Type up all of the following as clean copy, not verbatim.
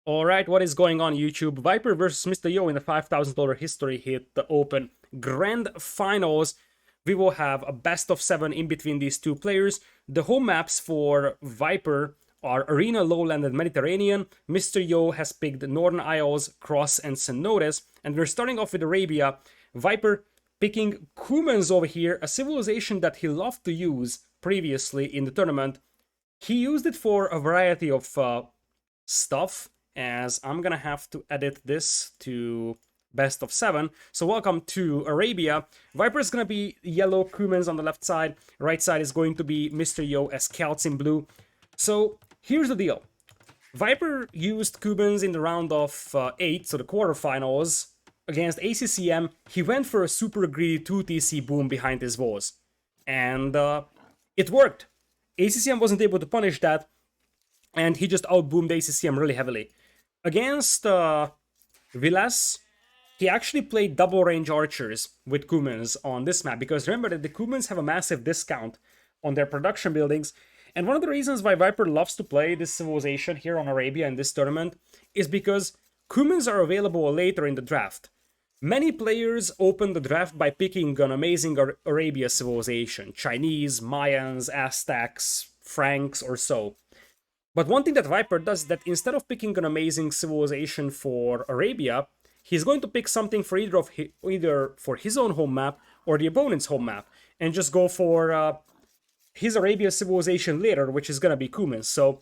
Alright, what is going on YouTube? Viper versus Mr.Yo in the $5,000 history hit the Open Grand Finals. We will have a best of 7 in between these two players. The home maps for Viper are Arena, Lowland, and Mediterranean. Mr.Yo has picked Northern Isles, Cross, and Cenotes. And we're starting off with Arabia. Viper picking Cumans over here, a civilization that he loved to use previously in the tournament. He used it for a variety of stuff, as I'm gonna have to edit this to best of 7. So welcome to Arabia. Viper is gonna be yellow, Cumans on the left side. Right side is going to be Mr.Yo as Celts in blue. So here's the deal. Viper used Cumans in the round of 8, so the quarterfinals, against ACCM. He went for a super greedy 2TC boom behind his walls. And it worked. ACCM wasn't able to punish that, and he just outboomed ACCM really heavily. Against Villas, he actually played double range archers with Cumans on this map, because remember that the Cumans have a massive discount on their production buildings, and one of the reasons why Viper loves to play this civilization here on Arabia in this tournament is because Cumans are available later in the draft. Many players open the draft by picking an amazing Arabia civilization, Chinese, Mayans, Aztecs, Franks, or so. But one thing that Viper does is that instead of picking an amazing civilization for Arabia, he's going to pick something for either for his own home map or the opponent's home map, and just go for his Arabia civilization later, which is gonna be Cumans. So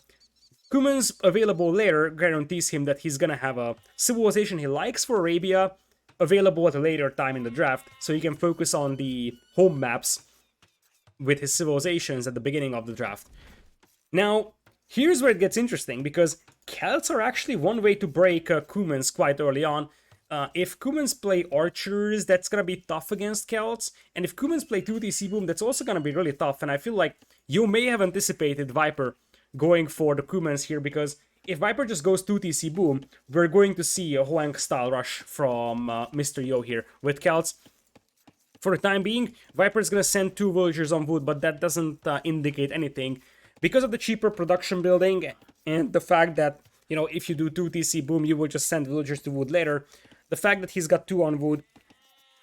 Cumans available later guarantees him that he's gonna have a civilization he likes for Arabia available at a later time in the draft, so he can focus on the home maps with his civilizations at the beginning of the draft. Now, here's where it gets interesting, because Celts are actually one way to break Cumans quite early on. If Cumans play archers, that's gonna be tough against Celts, and if Cumans play 2TC boom, that's also gonna be really tough, and I feel like you may have anticipated Viper going for the Cumans here, because if Viper just goes 2TC boom, we're going to see a Hoang style rush from Mr.Yo here with Celts. For the time being, Viper is gonna send 2 villagers on wood, but that doesn't indicate anything. Because of the cheaper production building and the fact that, you know, if you do 2TC boom, you will just send villagers to wood later, the fact that he's got 2 on wood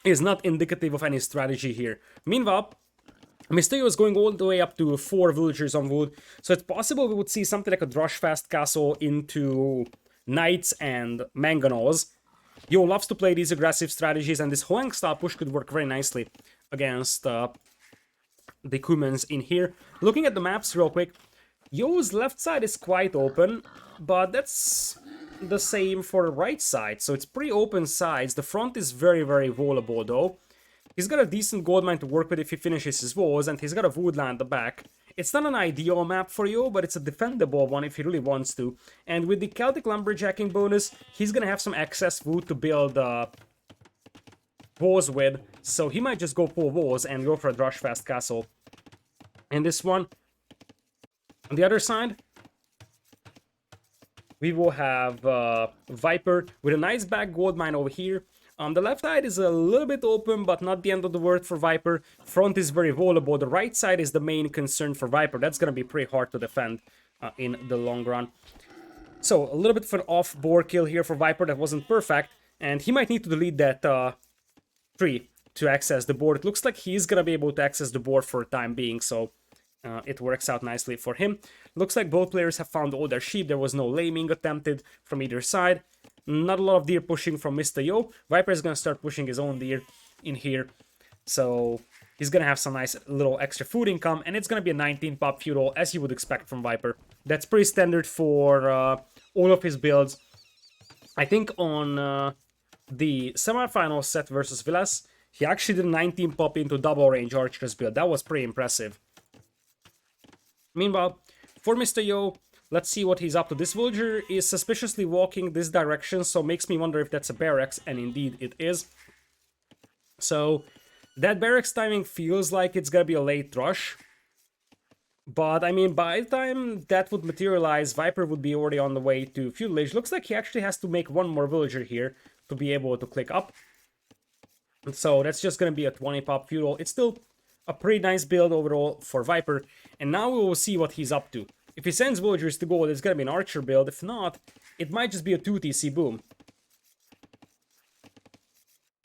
is not indicative of any strategy here. Meanwhile, Mr.Yo is going all the way up to 4 villagers on wood, so it's possible we would see something like a Drushfast Castle into Knights and Mangonels. Yo loves to play these aggressive strategies, and this Hoang style push could work very nicely against the Cumans in here. Looking at the maps real quick, Yo's left side is quite open, but that's the same for the right side, so it's pretty open sides. The front is very, very wallable though. He's got a decent gold mine to work with if he finishes his walls, and he's got a woodland at the back. It's not an ideal map for Yo, but it's a defendable one if he really wants to. And with the Celtic Lumberjacking bonus, he's gonna have some excess wood to build walls with, so he might just go full walls and go for a Drushfast Castle. And this one, on the other side, we will have Viper with a nice back gold mine over here. The left side is a little bit open, but not the end of the world for Viper. Front is very vulnerable. The right side is the main concern for Viper. That's going to be pretty hard to defend in the long run. So, a little bit of an off-board kill here for Viper. That wasn't perfect, and he might need to delete that tree to access the board. It looks like he's going to be able to access the board for the time being, so it works out nicely for him. Looks like both players have found all their sheep. There was no laming attempted from either side. Not a lot of deer pushing from Mr.Yo. Viper is going to start pushing his own deer in here. So he's going to have some nice little extra food income. And it's going to be a 19 pop feudal, as you would expect from Viper. That's pretty standard for all of his builds. I think on the semifinal set versus Villas, he actually did a 19 pop into double range archers build. That was pretty impressive. Meanwhile, for Mr.Yo, let's see what he's up to. This villager is suspiciously walking this direction, so makes me wonder if that's a barracks, and indeed it is. So, that barracks timing feels like it's gonna be a late rush. But, I mean, by the time that would materialize, Viper would be already on the way to Feudal Age. Looks like he actually has to make one more villager here to be able to click up. So, that's just gonna be a 20 pop Feudal. It's still a pretty nice build overall for Viper, and now we will see what he's up to. If he sends villagers to gold, it's gonna be an archer build. If not, it might just be a 2 TC boom.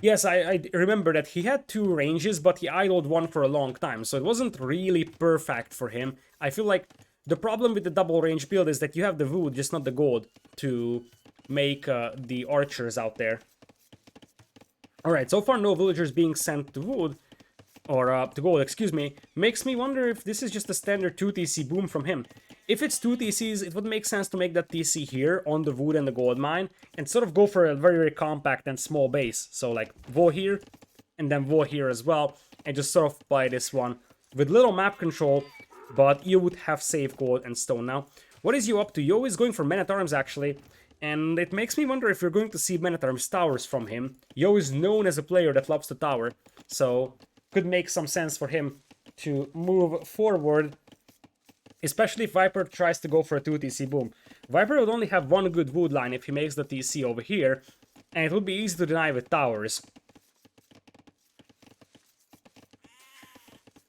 Yes, I remember that he had 2 ranges, but he idled one for a long time, so it wasn't really perfect for him. I feel like the problem with the double range build is that you have the wood, just not the gold, to make the archers out there. Alright, so far no villagers being sent to wood, or to gold, excuse me, makes me wonder if this is just a standard 2 TC boom from him. If it's 2 TCs, it would make sense to make that TC here on the wood and the gold mine, and sort of go for a very, very compact and small base. So like Vo here, and then Vo here as well, and just sort of play this one with little map control, but you would have safe gold and stone now. What is Yo up to? Yo is going for men-at-arms actually, and it makes me wonder if you're going to see men-at-arms towers from him. Yo is known as a player that loves to tower, so could make some sense for him to move forward, especially if Viper tries to go for a 2 TC boom. Viper would only have one good wood line if he makes the TC over here, and it would be easy to deny with towers.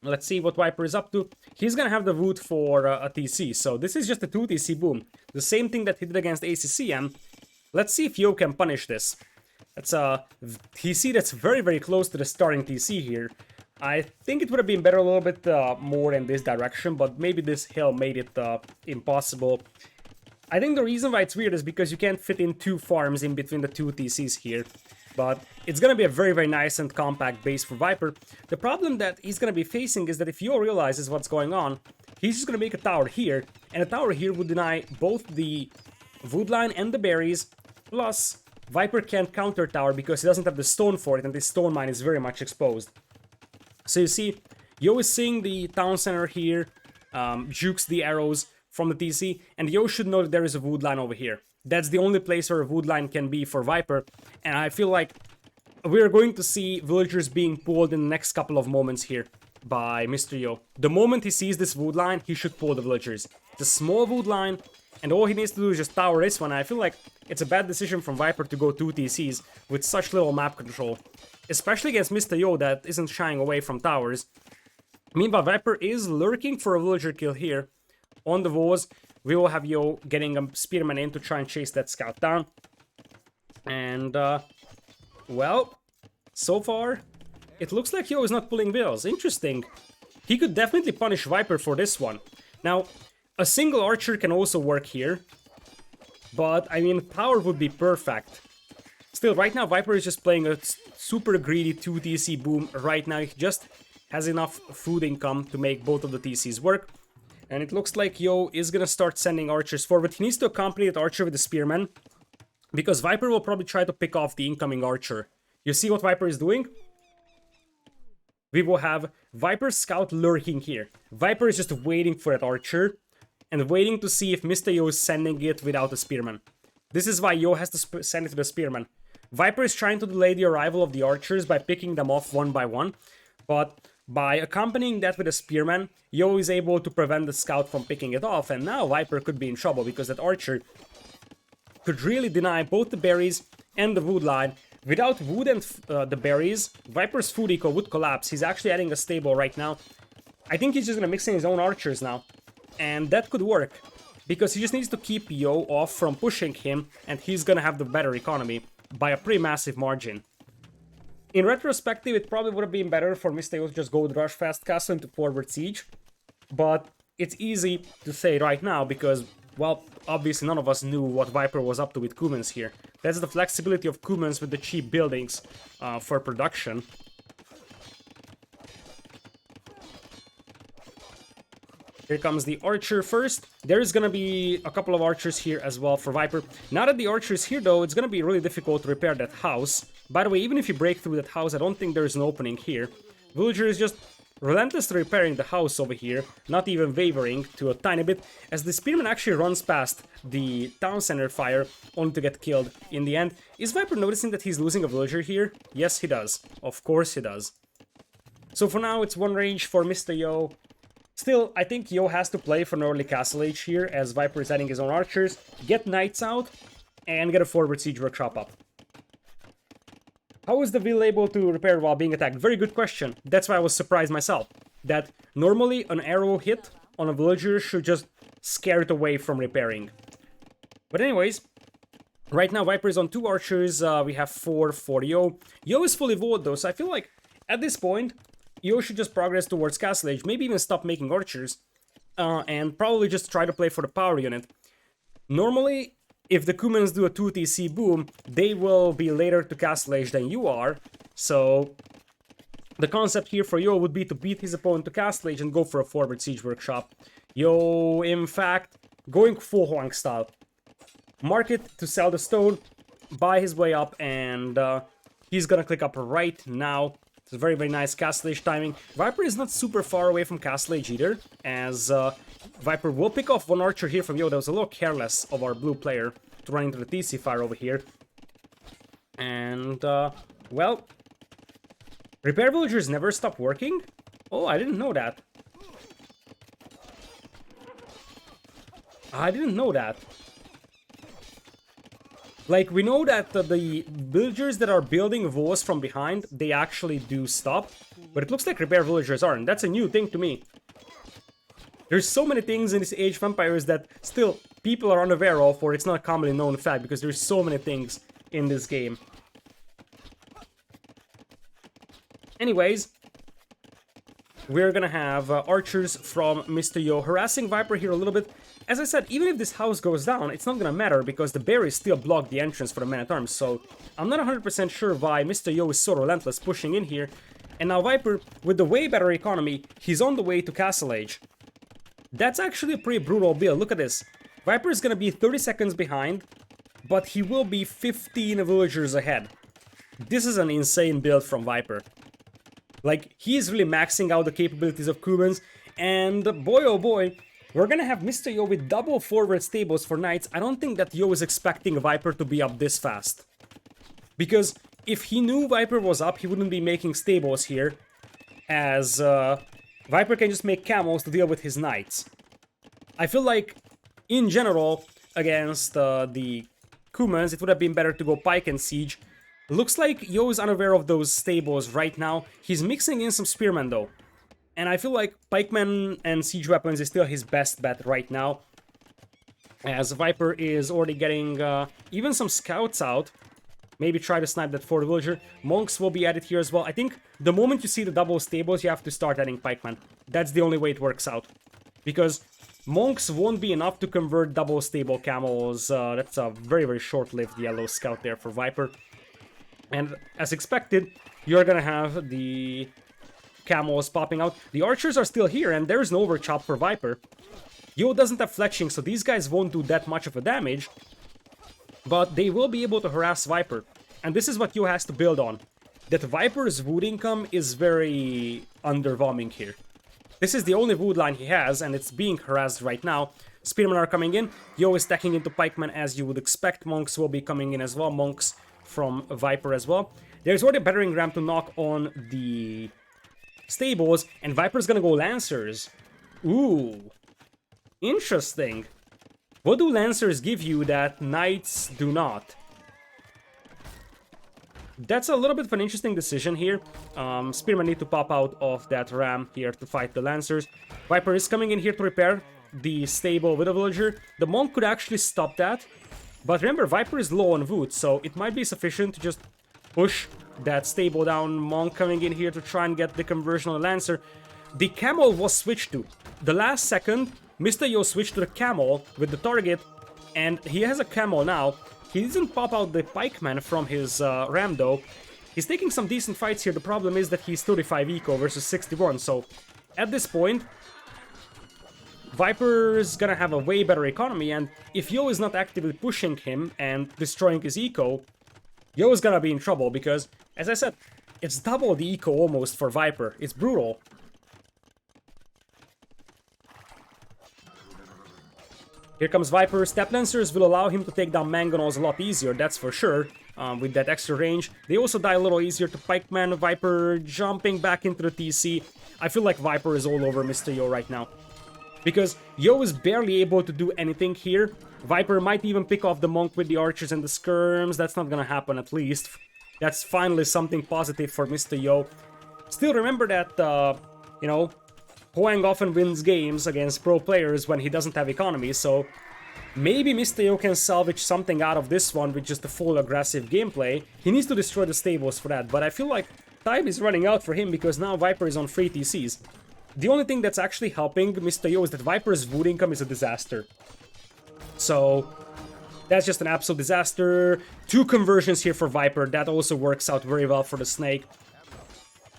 Let's see what Viper is up to. He's gonna have the wood for a TC, so this is just a 2 TC boom. The same thing that he did against ACCM. Let's see if Yo can punish this. That's a TC that's very, very close to the starting TC here. I think it would have been better a little bit more in this direction, but maybe this hill made it impossible. I think the reason why it's weird is because you can't fit in 2 farms in between the 2 TCs here. But it's gonna be a very, very nice and compact base for Viper. The problem that he's gonna be facing is that if Yo realizes what's going on, he's just gonna make a tower here, and a tower here would deny both the wood line and the berries, plus Viper can't counter tower because he doesn't have the stone for it, and this stone mine is very much exposed. So you see, Yo is seeing the town center here, jukes the arrows from the TC, and Yo should know that there is a wood line over here. That's the only place where a wood line can be for Viper, and I feel like we're going to see villagers being pulled in the next couple of moments here by Mr.Yo. The moment he sees this wood line, he should pull the villagers. It's a small wood line, and all he needs to do is just tower this one. I feel like it's a bad decision from Viper to go 2 TCs with such little map control, especially against Mr.Yo that isn't shying away from towers. Meanwhile, Viper is lurking for a villager kill here. On the walls, we will have Yo getting a spearman in to try and chase that scout down. And, well, so far, it looks like Yo is not pulling bills. Interesting. He could definitely punish Viper for this one. Now, a single archer can also work here, but, I mean, power would be perfect. Still, right now, Viper is just playing a super greedy 2 TC boom right now. He just has enough food income to make both of the TCs work. And it looks like Yo is gonna start sending archers forward. He needs to accompany that archer with the spearman, because Viper will probably try to pick off the incoming archer. You see what Viper is doing? We will have Viper's scout lurking here. Viper is just waiting for that archer, and waiting to see if Mr.Yo is sending it without a spearman. This is why Yo has to send it to the spearman. Viper is trying to delay the arrival of the archers by picking them off one by one, but by accompanying that with a spearman, Yo is able to prevent the scout from picking it off, and now Viper could be in trouble because that archer could really deny both the berries and the wood line. Without wood and the berries, Viper's food eco would collapse. He's actually adding a stable right now. I think he's just gonna mix in his own archers now, and that could work, because he just needs to keep Yo off from pushing him, and he's gonna have the better economy by a pretty massive margin. In retrospective, it probably would have been better for Mr.Yo to just go with Rush Fast Castle into Forward Siege, but it's easy to say right now because, well, obviously none of us knew what Viper was up to with Kumans here. That's the flexibility of Kumans with the cheap buildings for production. Here comes the archer first. There is gonna be a couple of archers here as well for Viper. Now that the archer is here though, it's gonna be really difficult to repair that house. By the way, even if you break through that house, I don't think there's an opening here. Villager is just relentlessly repairing the house over here, not even wavering to a tiny bit, as the spearman actually runs past the town center fire, only to get killed in the end. Is Viper noticing that he's losing a villager here? Yes, he does. Of course he does. So for now, it's one range for Mr.Yo. Still, I think Yo has to play for an early Castle Age here, as Viper is adding his own archers, get knights out, and get a forward siege workshop up. How is the Will able to repair while being attacked? Very good question. That's why I was surprised myself. That normally an arrow hit on a villager should just scare it away from repairing. But anyways, Right now, Viper is on 2 archers. We have 4 for Yo. Yo is fully evolved though, so I feel like at this point, Yo should just progress towards Castle Age, maybe even stop making archers, and probably just try to play for the power unit. Normally, if the Kumans do a 2TC boom, they will be later to Castle Age than you are, so the concept here for Yo would be to beat his opponent to Castle Age and go for a forward siege workshop. Yo, in fact, going full Huang style. Market to sell the stone, buy his way up, and he's gonna click up right now. It's a very, very nice Castle Age timing. Viper is not super far away from Castle Age either, as Viper will pick off 1 archer here from Yo. That was a little careless of our blue player to run into the TC fire over here. And, well, repair villagers never stop working? Oh, I didn't know that. I didn't know that. Like, we know that the villagers that are building walls from behind, they actually do stop. But it looks like repair villagers aren't. That's a new thing to me. There's so many things in this Age of Empires that still people are unaware of, or it's not a commonly known fact, because there's so many things in this game. Anyways, we're gonna have archers from Mr.Yo harassing Viper here a little bit. As I said, even if this house goes down, it's not gonna matter because the berries still block the entrance for the man-at-arms, so I'm not 100% sure why Mr.Yo is so relentless pushing in here. And now Viper, with the way better economy, he's on the way to Castle Age. That's actually a pretty brutal build. Look at this. Viper is gonna be 30 seconds behind, but he will be 15 villagers ahead. This is an insane build from Viper. Like, he is really maxing out the capabilities of Kumans, and boy oh boy, we're gonna have Mr. Yo with double forward stables for knights. I don't think that Yo is expecting Viper to be up this fast. Because if he knew Viper was up, he wouldn't be making stables here, as Viper can just make camels to deal with his knights. I feel like, in general, against the Kumans, it would have been better to go pike and siege. Looks like Yo is unaware of those stables right now. He's mixing in some spearmen though. And I feel like pikemen and siege weapons is still his best bet right now. As Viper is already getting even some scouts out. Maybe try to snipe that forward villager. Monks will be added here as well. I think the moment you see the double stables, you have to start adding pikemen. That's the only way it works out. Because monks won't be enough to convert double stable camels. That's a very, very short-lived yellow scout there for Viper. And as expected, you're gonna have the camels popping out. The archers are still here, and there's no overchop for Viper. Yo doesn't have fletching, so these guys won't do that much of a damage. But they will be able to harass Viper. And this is what Yo has to build on. That Viper's wood income is very underwhelming here. This is the only wood line he has, and it's being harassed right now. Spearmen are coming in. Yo is stacking into pikemen as you would expect. Monks will be coming in as well. Monks from Viper as well. There's already a battering ram to knock on the stables, and Viper's gonna go Lancers. Ooh. Interesting. What do Lancers give you that Knights do not? That's a little bit of an interesting decision here. Spearmen need to pop out of that ram here to fight the Lancers. Viper is coming in here to repair the stable with a villager. The Monk could actually stop that. But remember, Viper is low on wood, so it might be sufficient to just push that stable down. Monk coming in here to try and get the conversion on the Lancer. The Camel was switched to. The last second, Mr. Yo switched to the Camel with the target, and he has a Camel now. He didn't pop out the pikeman from his ram though. He's taking some decent fights here. The problem is that he's 35 eco versus 61, so at this point, Viper's gonna have a way better economy, and if Yo is not actively pushing him and destroying his eco, Yo is gonna be in trouble, because, as I said, it's double the eco almost for Viper. It's brutal. Here comes Viper. Step Lancers will allow him to take down Mangonels a lot easier, that's for sure, with that extra range. They also die a little easier to Pikeman. Viper jumping back into the TC. I feel like Viper is all over Mr. Yo right now. Because Yo is barely able to do anything here. Viper might even pick off the Monk with the archers and the skirms. That's not gonna happen, at least. That's finally something positive for Mr. Yo. Still remember that, you know, Huang often wins games against pro players when he doesn't have economy, so Maybe Mr.Yo can salvage something out of this one with just a full aggressive gameplay. He needs to destroy the stables for that, but I feel like time is running out for him because now Viper is on 3 TCs. The only thing that's actually helping Mr.Yo is that Viper's wood income is a disaster. So that's just an absolute disaster. 2 conversions here for Viper. That also works out very well for the Snake.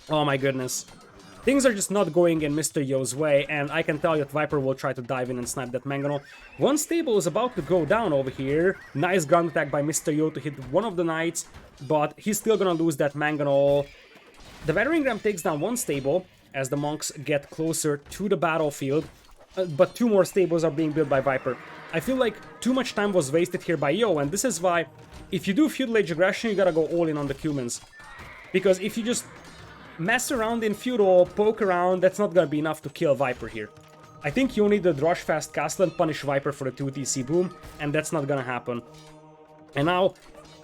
Oh my goodness. Things are just not going in Mr.Yo's way, and I can tell you that Viper will try to dive in and snipe that Mangonel. One stable is about to go down over here. Nice ground attack by Mr.Yo to hit one of the knights, but he's still gonna lose that Mangonel. The Battering Ram takes down one stable as the monks get closer to the battlefield, but 2 more stables are being built by Viper. I feel like too much time was wasted here by Yo, and this is why if you do Feudal Age aggression, you gotta go all in on the Cumans. Because if you just mess around in Feudal, poke around, that's not gonna be enough to kill Viper here. I think you need the Rush Fast Castle and punish Viper for the 2 TC boom, and that's not gonna happen. And now,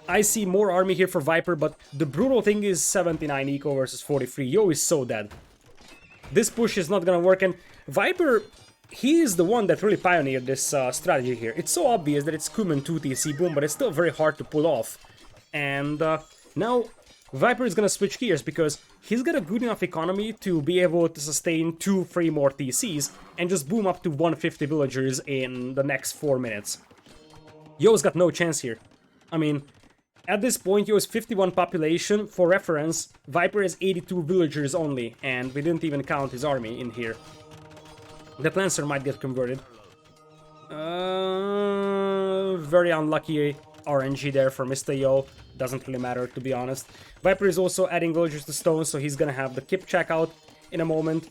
I see more army here for Viper, but the brutal thing is 79 eco versus 43. Yo is so dead. This push is not gonna work, and Viper, he is the one that really pioneered this strategy here. It's so obvious that it's Cuman 2 TC boom, but it's still very hard to pull off. And now Viper is gonna switch gears because he's got a good enough economy to be able to sustain 2-3 more TCs and just boom up to 150 villagers in the next 4 minutes. Yo's got no chance here. I mean, at this point, Yo's 51 population. For reference, Viper is 82 villagers only, and we didn't even count his army in here. That Lancer might get converted. Very unlucky RNG there for Mr.Yo. Doesn't really matter, to be honest. Viper is also adding villagers to stone, so he's gonna have the Kip check out in a moment.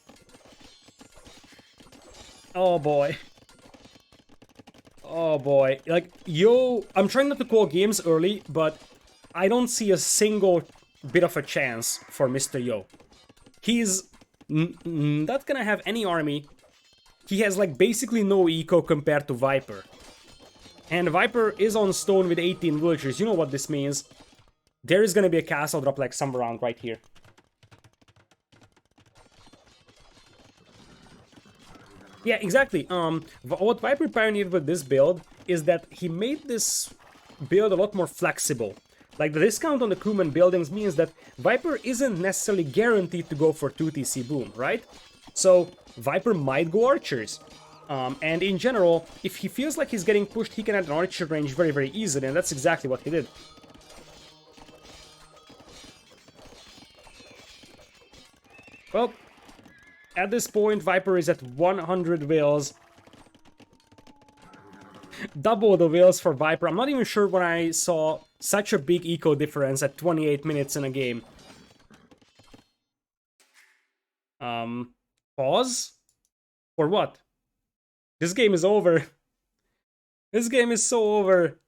Oh boy. Oh boy. Like, Yo, I'm trying not to call games early, but I don't see a single bit of a chance for Mr.Yo. He's not gonna have any army. He has, like, basically no eco compared to Viper. And Viper is on stone with 18 villagers. You know what this means. There is gonna be a castle drop, like, somewhere around right here. Yeah, exactly. What Viper pioneered with this build is that he made this build a lot more flexible. Like, the discount on the Kuman buildings means that Viper isn't necessarily guaranteed to go for 2 TC boom, right? So, Viper might go archers. And in general, if he feels like he's getting pushed, he can add an archer range very, very easily, and that's exactly what he did. Well, at this point, Viper is at 100 wills. Double the wills for Viper. I'm not even sure when I saw such a big eco difference at 28 minutes in a game. Pause? For what? This game is over. This game is so over.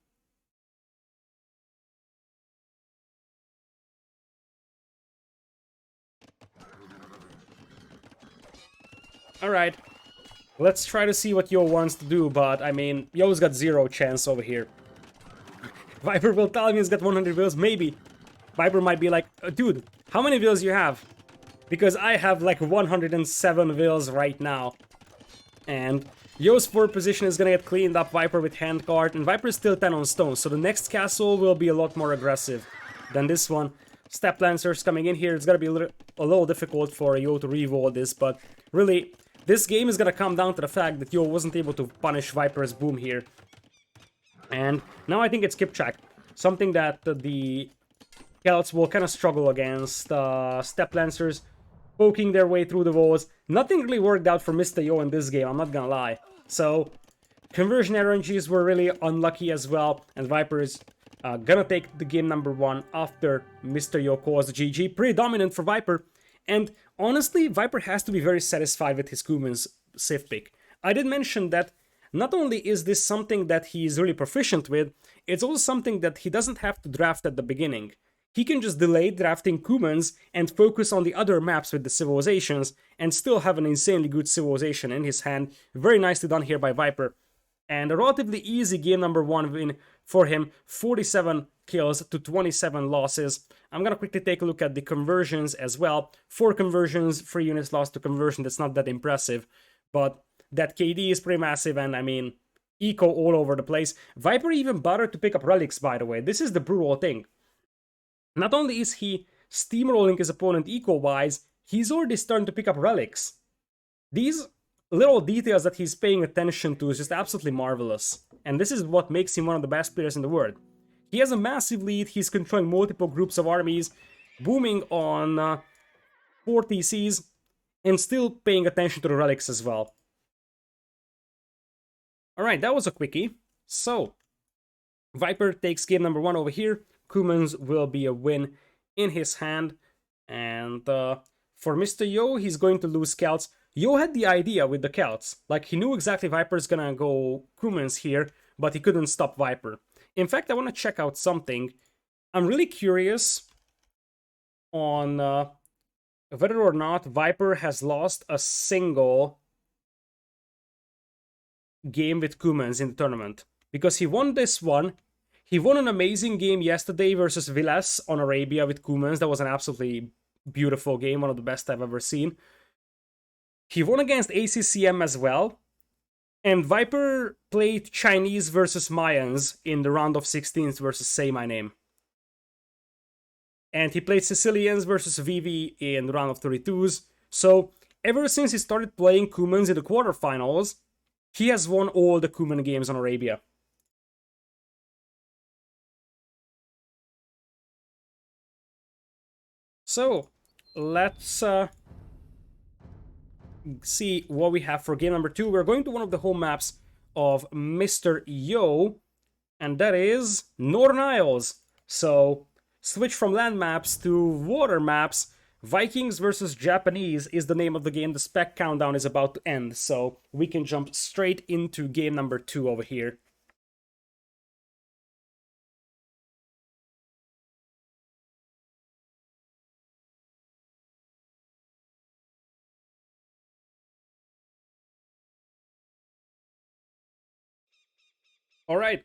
Alright. Let's try to see what Yo wants to do, but I mean, Yo's got 0 chance over here. Viper will tell me he's got 100 wills, maybe. Viper might be like, dude, how many wills you have? Because I have like 107 wills right now. And Yo's 4th position is gonna get cleaned up, Viper with handcart, and Viper is still 10 on stone, so the next castle will be a lot more aggressive than this one. Step Lancers coming in here, it's gonna be a little difficult for Yo to revolt this, but really, this game is gonna come down to the fact that Yo wasn't able to punish Viper's boom here. And now I think it's Kipchak, something that the Celts will kind of struggle against. Step Lancers poking their way through the walls. Nothing really worked out for Mr.Yo in this game, I'm not gonna lie. So, conversion RNGs were really unlucky as well, and Viper is gonna take the game number 1 after Mr.Yo calls the GG. Pretty dominant for Viper, and honestly, Viper has to be very satisfied with his Kuman's Civ pick. I did mention that not only is this something that he is really proficient with, it's also something that he doesn't have to draft at the beginning. He can just delay drafting Kumans and focus on the other maps with the civilizations and still have an insanely good civilization in his hand. Very nicely done here by Viper. And a relatively easy game number 1 win for him. 47 kills to 27 losses. I'm gonna quickly take a look at the conversions as well. 4 conversions, 3 units lost to conversion. That's not that impressive. But that KD is pretty massive, and I mean, eco all over the place. Viper even bothered to pick up relics, by the way. This is the brutal thing. Not only is he steamrolling his opponent eco-wise, he's already starting to pick up relics. These little details that he's paying attention to is just absolutely marvelous. And this is what makes him one of the best players in the world. He has a massive lead, he's controlling multiple groups of armies, booming on 4 TCs, and still paying attention to the relics as well. Alright, that was a quickie. So, Viper takes game number 1 over here. Kumans will be a win in his hand. And for Mr.Yo, he's going to lose Celts. Yo had the idea with the Celts. Like, he knew exactly Viper's gonna go Kumans here, but he couldn't stop Viper. In fact, I want to check out something. I'm really curious on whether or not Viper has lost a single game with Kumans in the tournament. Because he won this one. He won an amazing game yesterday versus Vilas on Arabia with Kumans. That was an absolutely beautiful game, one of the best I've ever seen. He won against ACCM as well. And Viper played Chinese versus Mayans in the round of 16s versus Say My Name. And he played Sicilians versus Vivi in the round of 32s. So, ever since he started playing Kumans in the quarterfinals, he has won all the Kuman games on Arabia. So, let's see what we have for game number 2. We're going to one of the home maps of Mr.Yo, and that is Northern Isles. So, switch from land maps to water maps. Vikings versus Japanese is the name of the game. The spec countdown is about to end, so we can jump straight into game number 2 over here. Alright,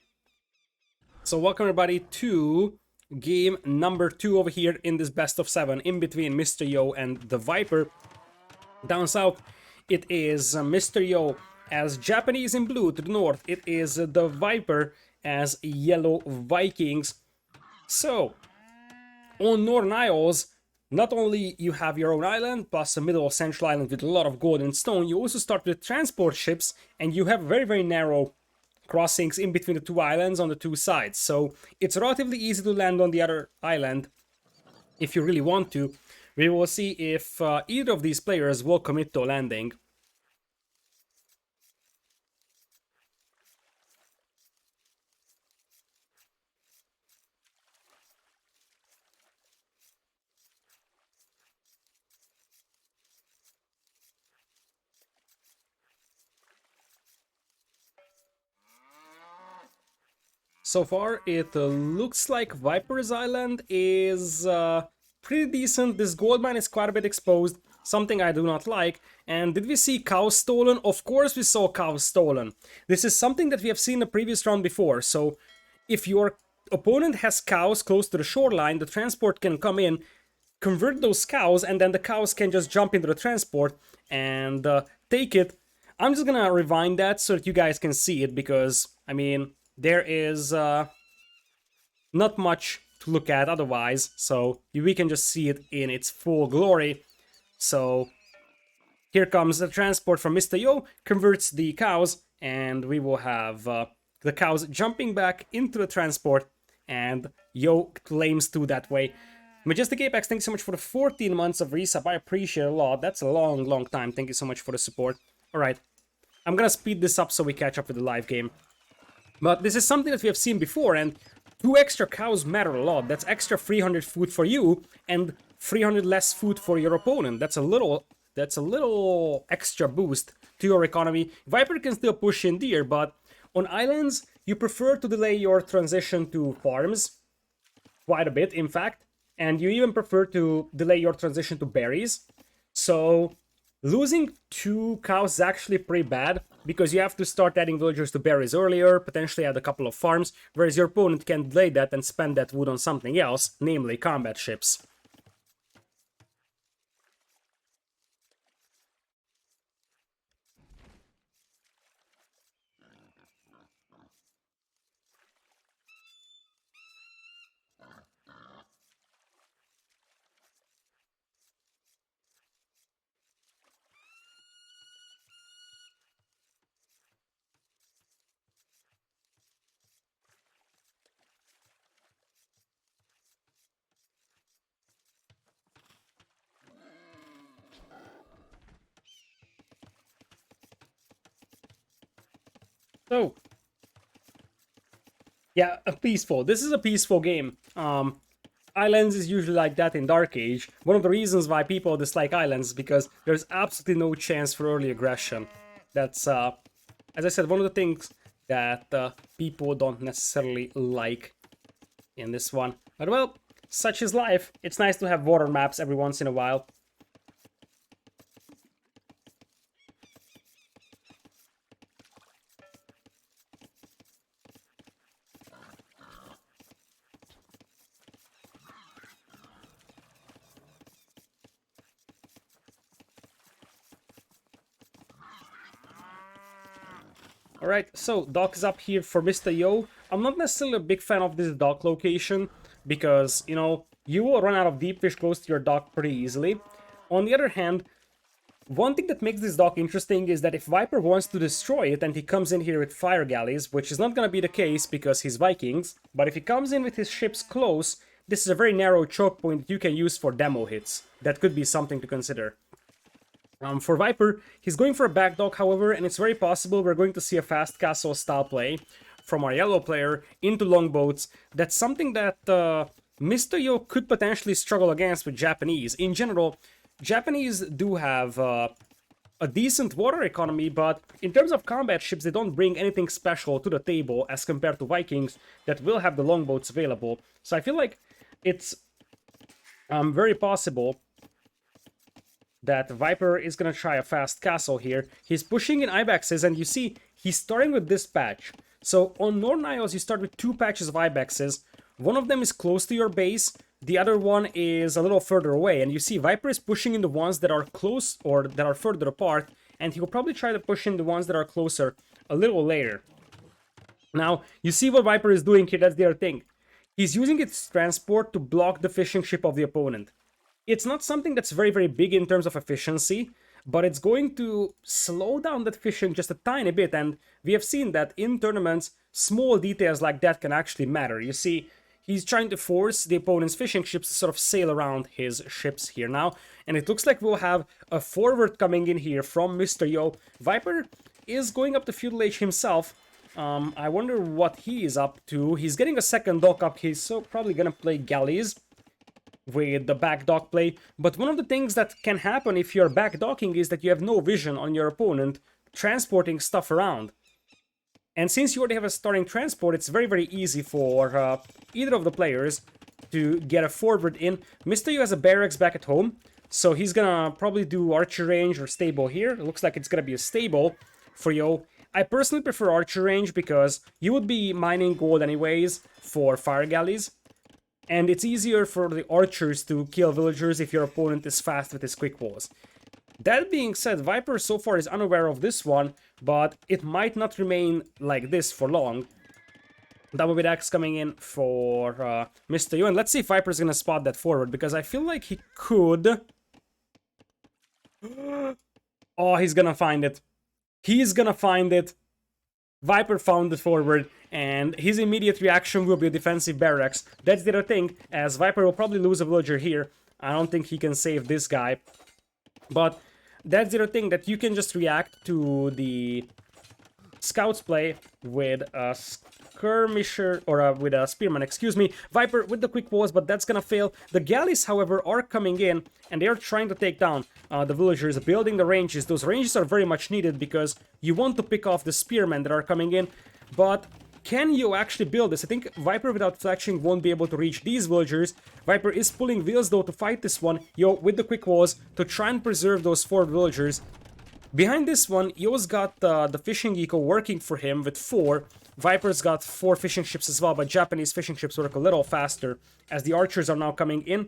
so welcome everybody to game number 2 over here in this best of 7 in between Mr.Yo and the Viper. Down south, it is Mr.Yo as Japanese in blue. To the north, it is the Viper as yellow Vikings. So, on Northern Isles, not only you have your own island, plus a middle central island with a lot of gold and stone, you also start with transport ships, and you have very, very narrow crossings in between the 2 islands on the 2 sides. So it's relatively easy to land on the other island if you really want to. We will see if either of these players will commit to landing. So far, it looks like Viper's Island is pretty decent. This gold mine is quite a bit exposed, something I do not like. And did we see cows stolen? Of course we saw cows stolen. This is something that we have seen in the previous round before. So if your opponent has cows close to the shoreline, the transport can come in, convert those cows, and then the cows can just jump into the transport and take it. I'm just gonna rewind that so that you guys can see it, because, I mean, there is not much to look at otherwise, so we can just see it in its full glory. So here comes the transport from Mr.Yo, converts the cows, and we will have the cows jumping back into the transport, and Yo claims to that way. Majestic Apex, thank you so much for the 14 months of resub. I appreciate it a lot. That's a long, long time. Thank you so much for the support. Alright, I'm gonna speed this up so we catch up with the live game. But this is something that we have seen before, and 2 extra cows matter a lot. That's extra 300 food for you, and 300 less food for your opponent. That's a little extra boost to your economy. Viper can still push in deer, but on islands, you prefer to delay your transition to farms quite a bit, in fact, and you even prefer to delay your transition to berries. So losing 2 cows is actually pretty bad, because you have to start adding villagers to berries earlier, potentially add a couple of farms, whereas your opponent can delay that and spend that wood on something else, namely combat ships. So, yeah, a peaceful. This is a peaceful game. Islands is usually like that in Dark Age. One of the reasons why people dislike islands is because there's absolutely no chance for early aggression. That's, as I said, one of the things that people don't necessarily like in this one. But well, such is life. It's nice to have water maps every once in a while. Alright, so dock is up here for Mr.Yo. I'm not necessarily a big fan of this dock location because, you know, you will run out of deep fish close to your dock pretty easily. On the other hand, one thing that makes this dock interesting is that if Viper wants to destroy it and he comes in here with fire galleys, which is not going to be the case because he's Vikings, but if he comes in with his ships close, this is a very narrow choke point that you can use for demo hits. That could be something to consider. For Viper, he's going for a back dock, however, and it's very possible we're going to see a fast castle style play from our yellow player into longboats. That's something that Mr.Yo could potentially struggle against with Japanese. In general, Japanese do have a decent water economy, but in terms of combat ships, they don't bring anything special to the table as compared to Vikings that will have the longboats available. So I feel like it's very possible that Viper is going to try a fast castle here. He's pushing in Ibexes, and you see, he's starting with this patch. So on Northern Isles, you start with 2 patches of Ibexes. One of them is close to your base, the other one is a little further away, and you see Viper is pushing in the ones that are close or that are further apart, and he will probably try to push in the ones that are closer a little later. Now, you see what Viper is doing here, that's the other thing. He's using its transport to block the fishing ship of the opponent. It's not something that's very, very big in terms of efficiency, but it's going to slow down that fishing just a tiny bit, and we have seen that in tournaments, small details like that can actually matter. You see, he's trying to force the opponent's fishing ships to sort of sail around his ships here now, and it looks like we'll have a forward coming in here from Mr.Yo. Viper is going up to Feudal Age himself. I wonder what he is up to. He's getting a second dock up, he's so probably gonna play galleys with the back dock play, but one of the things that can happen if you're back docking is that you have no vision on your opponent transporting stuff around. And since you already have a starting transport, it's very, very easy for either of the players to get a forward in. Mr.Yo has a barracks back at home, so he's gonna probably do archer range or stable here. It looks like it's gonna be a stable for Yo. I personally prefer archer range because you would be mining gold anyways for fire galleys. And it's easier for the archers to kill villagers if your opponent is fast with his quick walls. That being said, Viper so far is unaware of this one, but it might not remain like this for long. Double with axe coming in for Mr.Yo, and let's see if Viper's gonna spot that forward, because I feel like he could. Oh, he's gonna find it. He's gonna find it. Viper found it forward, and his immediate reaction will be a defensive barracks. That's the other thing, as Viper will probably lose a villager here. I don't think he can save this guy. But that's the other thing, that you can just react to the scouts play with a skirmisher, or with a spearman, excuse me. Viper with the quick walls, but that's gonna fail. The galleys, however, are coming in, and they're trying to take down the villagers, building the ranges. Those ranges are very much needed because you want to pick off the spearmen that are coming in. But can you actually build this? I think Viper without fletching won't be able to reach these villagers. Viper is pulling wheels though to fight this one. Yo with the quick walls to try and preserve those 4 villagers. Behind this one, Yo's got the fishing eco working for him with 4. Viper's got 4 fishing ships as well, but Japanese fishing ships work a little faster as the archers are now coming in.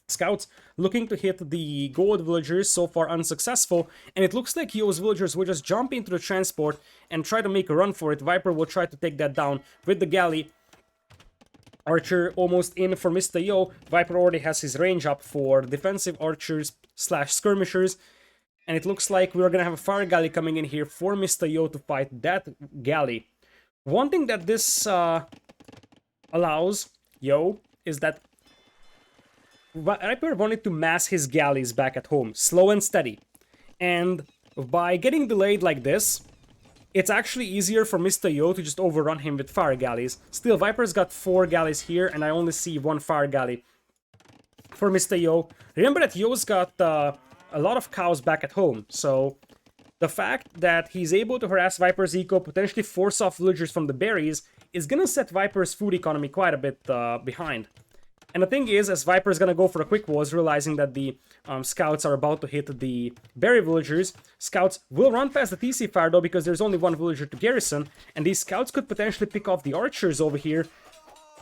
Scouts looking to hit the gold villagers, so far unsuccessful, and it looks like Yo's villagers will just jump into the transport and try to make a run for it. Viper will try to take that down with the galley. Archer almost in for Mr.Yo. Viper already has his range up for defensive archers slash skirmishers. And it looks like we're gonna have a fire galley coming in here for Mr.Yo to fight that galley. One thing that this allows Yo is that Viper wanted to mass his galleys back at home, slow and steady. And by getting delayed like this, it's actually easier for Mr.Yo to just overrun him with fire galleys. Still, Viper's got 4 galleys here, and I only see 1 fire galley for Mr.Yo. Remember that Yo's got a lot of cows back at home, so the fact that he's able to harass Viper's eco, potentially force off villagers from the berries, is gonna set Viper's food economy quite a bit behind. And the thing is, as Viper is gonna go for a quick walls, realizing that the scouts are about to hit the berry villagers, scouts will run past the TC fire though, because there's only 1 villager to garrison, and these scouts could potentially pick off the archers over here.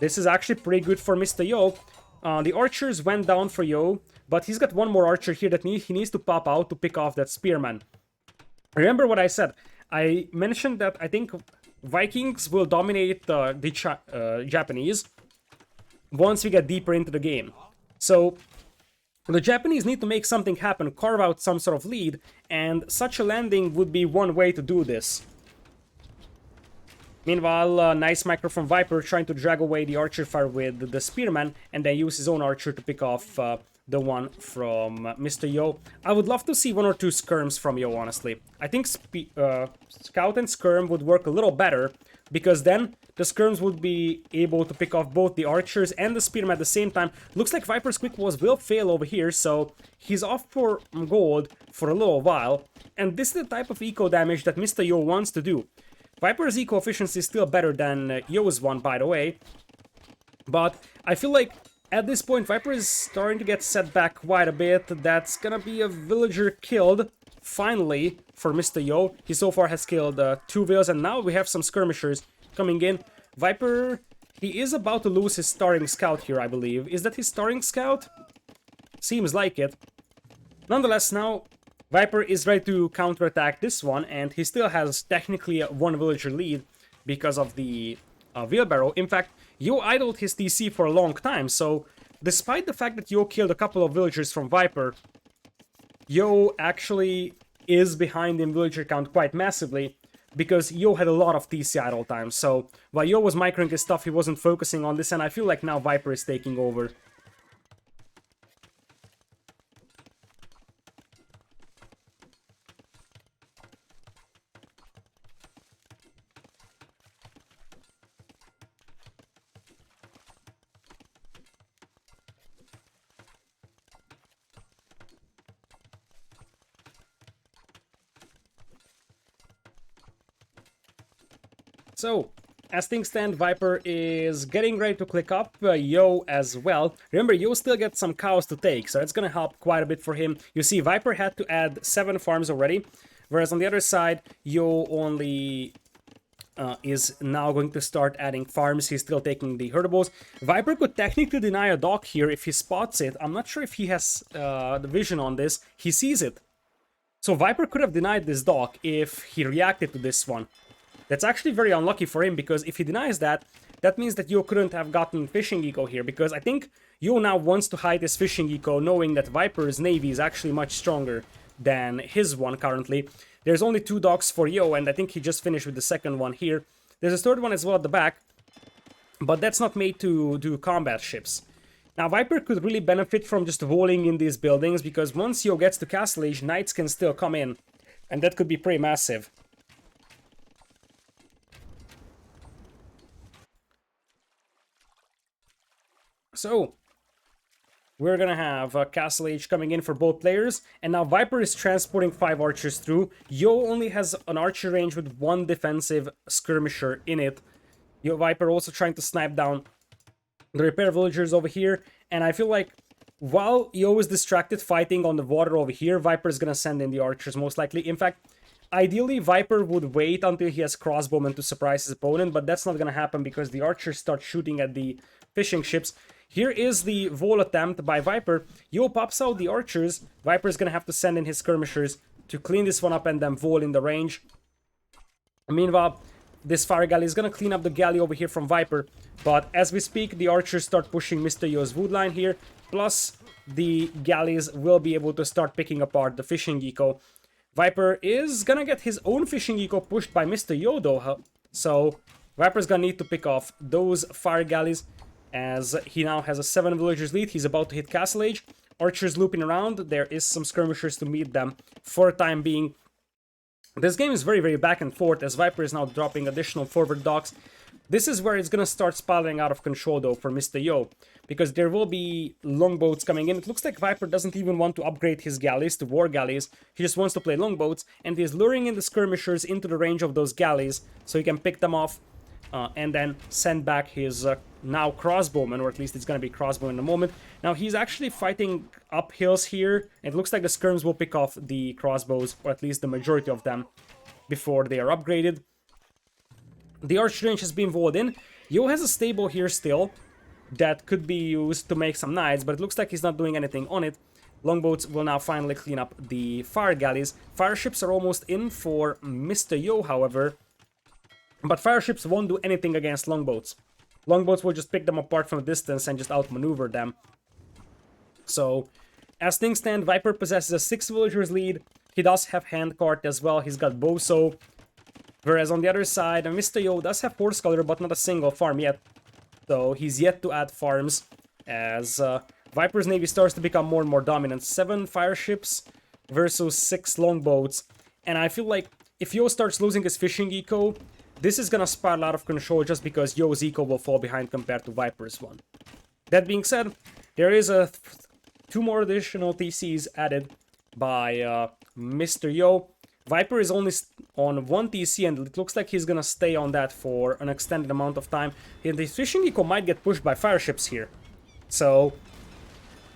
This is actually pretty good for Mr.Yo. The archers went down for Yo, but he's got 1 more archer here that he needs to pop out to pick off that spearman. Remember what I said. I mentioned that I think Vikings will dominate the Japanese once we get deeper into the game. So the Japanese need to make something happen, carve out some sort of lead, and such a landing would be one way to do this. Meanwhile, nice micro from Viper trying to drag away the archer fire with the spearman, and then use his own archer to pick off the one from Mr.Yo. I would love to see 1 or 2 skirms from Yo, honestly. I think Scout and Skirm would work a little better, because then the skirms would be able to pick off both the archers and the spearman at the same time. Looks like Viper's quick walls will fail over here, so he's off for gold for a little while. And this is the type of eco damage that Mr.Yo wants to do. Viper's eco efficiency is still better than Yo's one, by the way. But I feel like at this point Viper is starting to get set back quite a bit. That's gonna be a villager killed, finally, for Mr.Yo. He so far has killed 2 villas, and now we have some skirmishers coming in. Viper, he is about to lose his starring scout here, I believe. Is that his starring scout? Seems like it. Nonetheless, now Viper is ready to counterattack this one, and he still has technically a 1 villager lead because of the wheelbarrow. In fact, Yo idled his TC for a long time, so despite the fact that Yo killed a couple of villagers from Viper, Yo actually is behind in villager count quite massively, because Yo had a lot of TC idle time. So while Yo was microing his stuff, he wasn't focusing on this, and I feel like now Viper is taking over. So, as things stand, Viper is getting ready to click up, Yo as well. Remember, Yo still gets some cows to take, so it's gonna help quite a bit for him. You see, Viper had to add 7 farms already, whereas on the other side, Yo only is now going to start adding farms. He's still taking the herdables. Viper could technically deny a dock here if he spots it. I'm not sure if he has the vision on this. He sees it. So Viper could have denied this dock if he reacted to this one. That's actually very unlucky for him, because if he denies that, that means that Yo couldn't have gotten fishing eco here, because I think Yo now wants to hide his fishing eco, knowing that Viper's navy is actually much stronger than his one currently. There's only 2 docks for Yo, and I think he just finished with the second one here. There's a third one as well at the back, but that's not made to do combat ships. Now Viper could really benefit from just walling in these buildings, because once Yo gets to Castle Age, knights can still come in, and that could be pretty massive. So, we're gonna have Castle Age coming in for both players, and now Viper is transporting 5 archers through. Yo only has an archer range with 1 defensive skirmisher in it. Yo Viper also trying to snipe down the repair villagers over here, and I feel like while Yo is distracted fighting on the water over here, Viper is gonna send in the archers most likely. In fact, ideally Viper would wait until he has crossbowmen to surprise his opponent, but that's not gonna happen because the archers start shooting at the fishing ships. Here is the vol attempt by Viper. Yo pops out the archers. Viper's gonna have to send in his skirmishers to clean this one up and then vol in the range. Meanwhile, this fire galley is gonna clean up the galley over here from Viper. But as we speak, the archers start pushing Mr.Yo's wood line here. Plus, the galleys will be able to start picking apart the fishing eco. Viper is gonna get his own fishing eco pushed by Mr.Yo though. So, Viper's gonna need to pick off those fire galleys, as he now has a 7 villagers lead. He's about to hit Castle Age. Archers looping around. There is some skirmishers to meet them for the time being. This game is very, very back and forth as Viper is now dropping additional forward docks. This is where it's gonna start spiraling out of control though for Mr.Yo, because there will be longboats coming in. It looks like Viper doesn't even want to upgrade his galleys to war galleys. He just wants to play longboats, and he's luring in the skirmishers into the range of those galleys so he can pick them off and then send back his now crossbowman, or at least it's gonna be crossbow in a moment. Now he's actually fighting up hills here. It looks like the skirms will pick off the crossbows, or at least the majority of them, before they are upgraded. The arch range has been walled in. Yo has a stable here still that could be used to make some knights, but it looks like he's not doing anything on it. Longboats will now finally clean up the fire galleys. Fire ships are almost in for Mr.Yo, however, but fire ships won't do anything against longboats. Longboats will just pick them apart from a distance and just outmaneuver them. So, as things stand, Viper possesses a 6 villagers lead. He does have handcart as well. He's got Boso. Whereas on the other side, Mr.Yo does have horse color, but not a single farm yet. So he's yet to add farms as Viper's navy starts to become more and more dominant. 7 fire ships versus 6 longboats. And I feel like if Yo starts losing his fishing eco, this is gonna spiral out of control just because Yo's eco will fall behind compared to Viper's one. That being said, there is 2 more additional TCs added by Mr.Yo. Viper is only on 1 TC, and it looks like he's gonna stay on that for an extended amount of time. And his fishing eco might get pushed by fire ships here. So,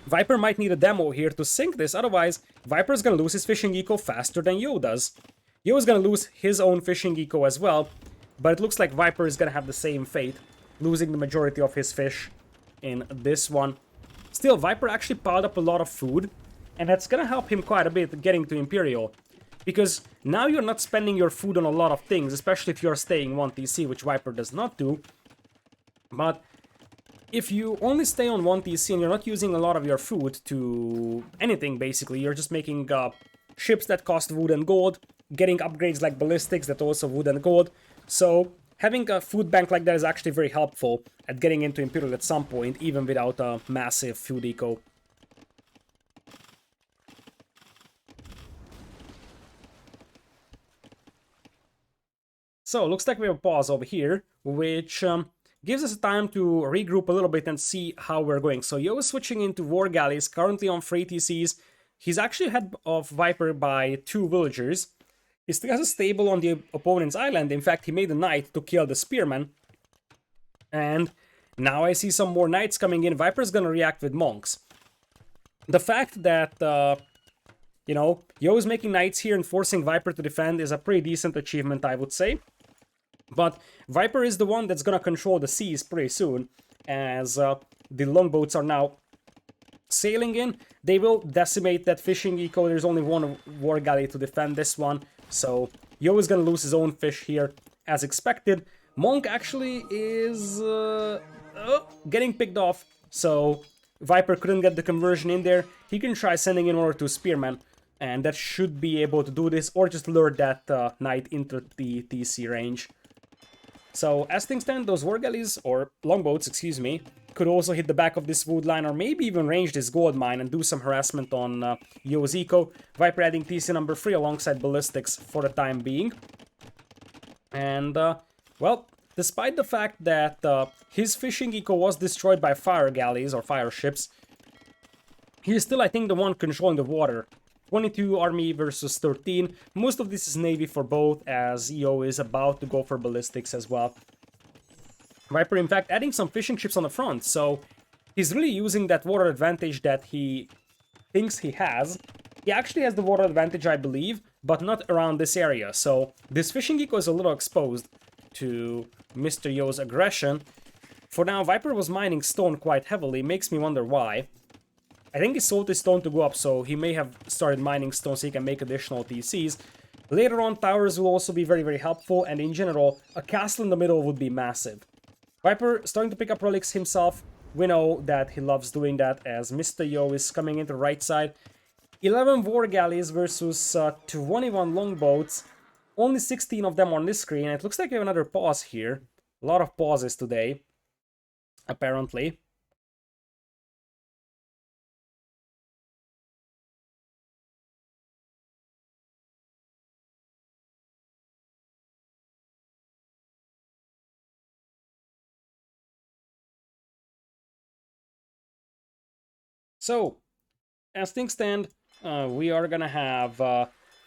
Viper might need a demo here to sink this, otherwise, Viper's gonna lose his fishing eco faster than Yo does. Yo is gonna lose his own fishing eco as well, but it looks like Viper is gonna have the same fate, losing the majority of his fish in this one. Still, Viper actually piled up a lot of food, and that's gonna help him quite a bit getting to Imperial. Because now you're not spending your food on a lot of things, especially if you're staying 1 TC, which Viper does not do. But if you only stay on 1 TC and you're not using a lot of your food to anything, basically, you're just making ships that cost wood and gold, getting upgrades like ballistics that also wood and gold. So having a food bank like that is actually very helpful at getting into Imperial at some point, even without a massive food eco. So, looks like we have a pause over here, which gives us time to regroup a little bit and see how we're going. So, Yo is switching into War Galleys, currently on 3 TCs. He's actually ahead of Viper by 2 villagers. He still has a stable on the opponent's island. In fact, he made a knight to kill the spearman. And now I see some more knights coming in. Viper's gonna react with monks. The fact that Yo is making knights here and forcing Viper to defend is a pretty decent achievement, I would say. But Viper is the one that's gonna control the seas pretty soon, as the longboats are now sailing in. They will decimate that fishing eco. There's only 1 war galley to defend this one, so Yo is gonna lose his own fish here, as expected. Monk actually is getting picked off, so Viper couldn't get the conversion in there. He can try sending in 1 or 2 spearmen, and that should be able to do this, or just lure that knight into the TC range. So, as things stand, those war galleys, or longboats, excuse me, could also hit the back of this wood line, or maybe even range this gold mine and do some harassment on Yo's eco. Viper adding TC number 3 alongside ballistics for the time being. And, well, despite the fact that his fishing eco was destroyed by fire galleys, or fire ships, he is still, I think, the one controlling the water. 22 army versus 13. Most of this is navy for both, as Yo is about to go for ballistics as well. Viper, in fact, adding some fishing ships on the front, so he's really using that water advantage that he thinks he has. He actually has the water advantage, I believe, but not around this area, so this fishing eco is a little exposed to Mr.Yo's aggression. For now, Viper was mining stone quite heavily, makes me wonder why. I think he sold his stone to go up, so he may have started mining stone so he can make additional TCs. Later on, towers will also be very, very helpful, and in general, a castle in the middle would be massive. Viper starting to pick up relics himself. We know that he loves doing that, as Mr.Yo is coming into the right side. 11 war galleys versus 21 longboats. Only 16 of them on this screen. It looks like we have another pause here. A lot of pauses today, apparently. So, as things stand, we are gonna have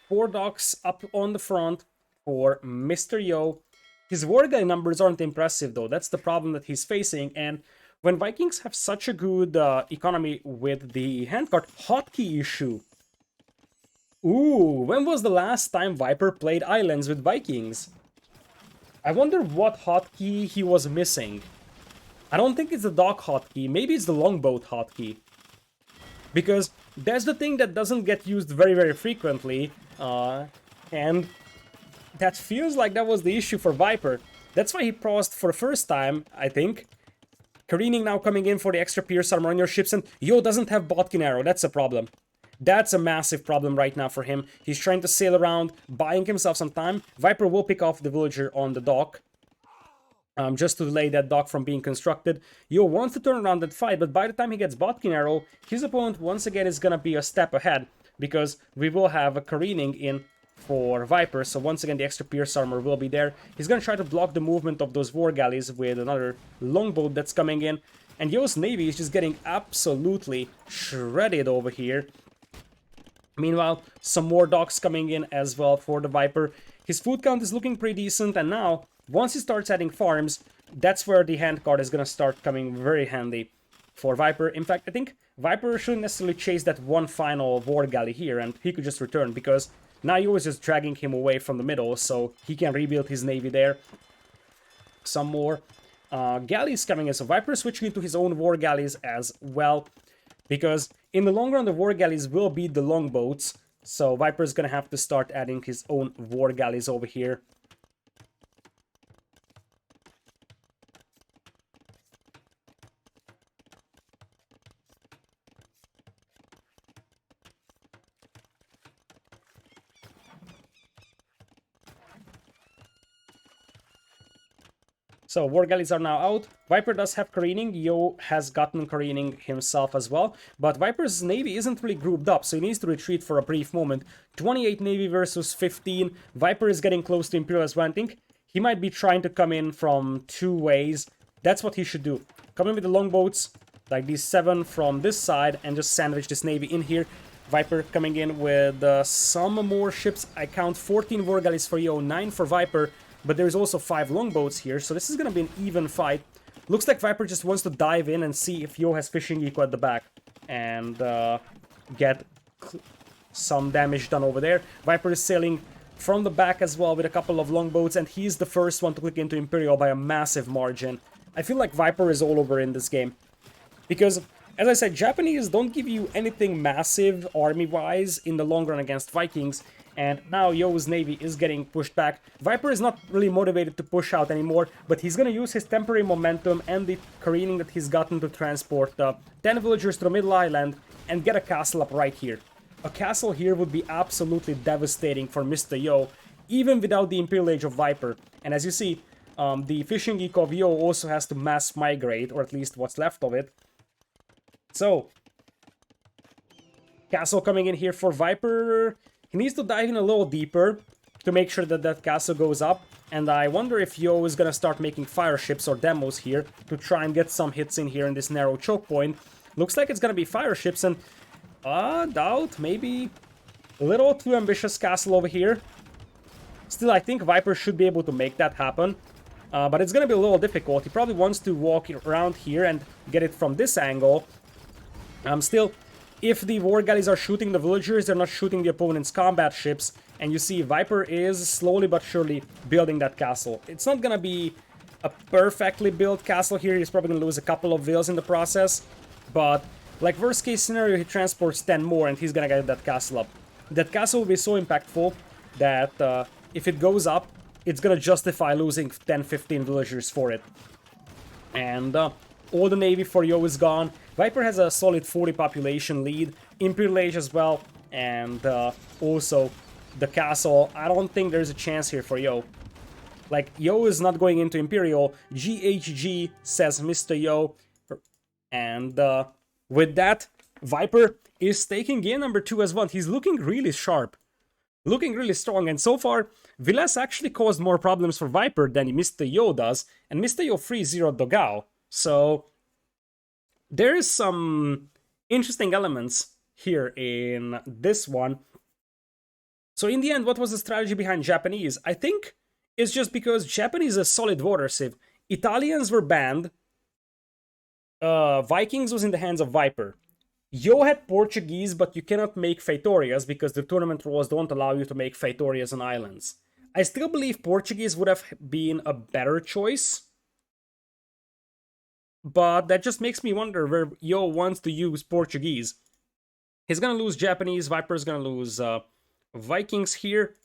4 docks up on the front for Mr.Yo. His war guy numbers aren't impressive though, that's the problem that he's facing, and when Vikings have such a good economy with the handcart hotkey issue. Ooh, when was the last time Viper played Islands with Vikings? I wonder what hotkey he was missing. I don't think it's the dock hotkey, maybe it's the longboat hotkey. Because that's the thing that doesn't get used very, very frequently, and that feels like that was the issue for Viper. That's why he paused for the first time, I think. Careening now coming in for the extra Pierce armor on your ships, and Yo doesn't have Botkin arrow, that's a problem. That's a massive problem right now for him. He's trying to sail around, buying himself some time. Viper will pick off the villager on the dock. Just to delay that dock from being constructed. Yo wants to turn around that fight, but by the time he gets Botkin arrow, his opponent once again is gonna be a step ahead, because we will have a careening in for Viper, so once again the extra Pierce armor will be there. He's gonna try to block the movement of those war galleys with another longboat that's coming in, and Yo's navy is just getting absolutely shredded over here. Meanwhile, some more docks coming in as well for the Viper. His food count is looking pretty decent, and now, once he starts adding farms, that's where the handcart is gonna start coming very handy for Viper. In fact, I think Viper shouldn't necessarily chase that one final war galley here, and he could just return, because now Yo is just dragging him away from the middle, so he can rebuild his navy there. Some more galleys coming in, so Viper is switching into his own war galleys as well, because in the long run the war galleys will beat the longboats, so Viper is gonna have to start adding his own war galleys over here. So war galleys are now out. Viper does have careening. Yo has gotten careening himself as well. But Viper's navy isn't really grouped up, so he needs to retreat for a brief moment. 28 navy versus 15. Viper is getting close to Imperial as well. I think he might be trying to come in from 2 ways. That's what he should do. Come in with the longboats, like these 7 from this side, and just sandwich this navy in here. Viper coming in with some more ships. I count 14 war galleys for Yo, 9 for Viper. But there's also 5 longboats here, so this is gonna be an even fight. Looks like Viper just wants to dive in and see if Yo has fishing eco at the back, and get some damage done over there. Viper is sailing from the back as well with a couple of longboats, and he's the first one to click into Imperial by a massive margin. I feel like Viper is all over in this game, because, as I said, Japanese don't give you anything massive army-wise in the long run against Vikings, and now Yo's navy is getting pushed back. Viper is not really motivated to push out anymore, but he's gonna use his temporary momentum and the careening that he's gotten to transport 10 villagers to the middle island and get a castle up right here. A castle here would be absolutely devastating for Mr.Yo, even without the Imperial Age of Viper. And as you see, the fishing eco of Yo also has to mass migrate, or at least what's left of it. So, castle coming in here for Viper. He needs to dive in a little deeper to make sure that that castle goes up. And I wonder if Yo is gonna start making fire ships or demos here to try and get some hits in here in this narrow choke point. Looks like it's gonna be fire ships, and doubt, maybe a little too ambitious castle over here. Still, I think Viper should be able to make that happen. But it's gonna be a little difficult. He probably wants to walk around here and get it from this angle. Still, if the war galleys are shooting the villagers, they're not shooting the opponent's combat ships. And you see, Viper is slowly but surely building that castle. It's not gonna be a perfectly built castle here. He's probably gonna lose a couple of vills in the process. But, like, worst case scenario, he transports 10 more and he's gonna get that castle up. That castle will be so impactful that if it goes up, it's gonna justify losing 10-15 villagers for it. And all the navy for Yo is gone. Viper has a solid 40 population lead. Imperial Age as well. And also the castle. I don't think there's a chance here for Yo. Like, Yo is not going into Imperial. GHG says Mr.Yo. And with that, Viper is taking game number 2 as well. He's looking really sharp. Looking really strong, and so far, Vilas actually caused more problems for Viper than Mr.Yo does, and Mr.Yo free 0 Dogao. So there is some interesting elements here in this one. So in the end, what was the strategy behind Japanese? I think it's just because Japanese is a solid water civ. Italians were banned. Vikings was in the hands of Viper. Yo had Portuguese, but you cannot make Feitorias because the tournament rules don't allow you to make Feitorias on islands. I still believe Portuguese would have been a better choice, but that just makes me wonder where Yo wants to use Portuguese. He's gonna lose Japanese, Viper's gonna lose Vikings here,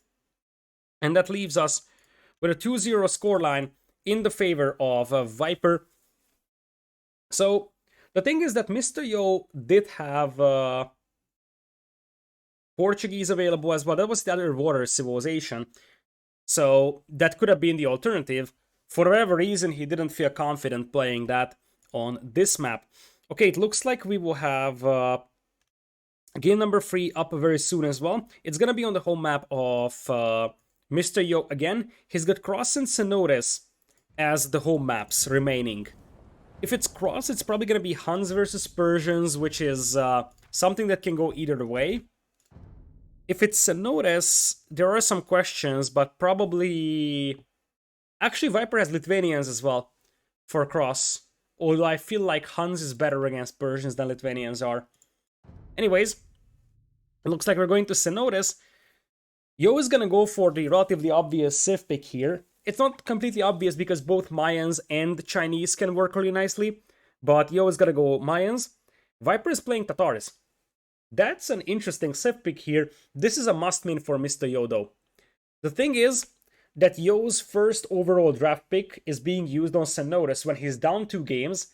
and that leaves us with a 2-0 scoreline in the favor of Viper. So the thing is that Mr.Yo did have Portuguese available as well. That was the other water civilization. So that could have been the alternative. For whatever reason, he didn't feel confident playing that on this map. Okay, it looks like we will have game number 3 up very soon as well. It's gonna be on the home map of Mr.Yo again. He's got Cross and Cenotes as the home maps remaining. If it's Cross, it's probably gonna be Huns versus Persians, which is something that can go either way. If it's Cenotes, there are some questions, but probably... Actually, Viper has Lithuanians as well for Cross. Although I feel like Huns is better against Persians than Lithuanians are. Anyways, it looks like we're going to Cenotes. Yo is gonna go for the relatively obvious civ pick here. It's not completely obvious because both Mayans and Chinese can work really nicely, but Yo is gonna go Mayans. Viper is playing Tatars. That's an interesting civ pick here. This is a must-win for Mr. Yo though. The thing is that Yo's first overall draft pick is being used on Cenotes when he's down 2 games.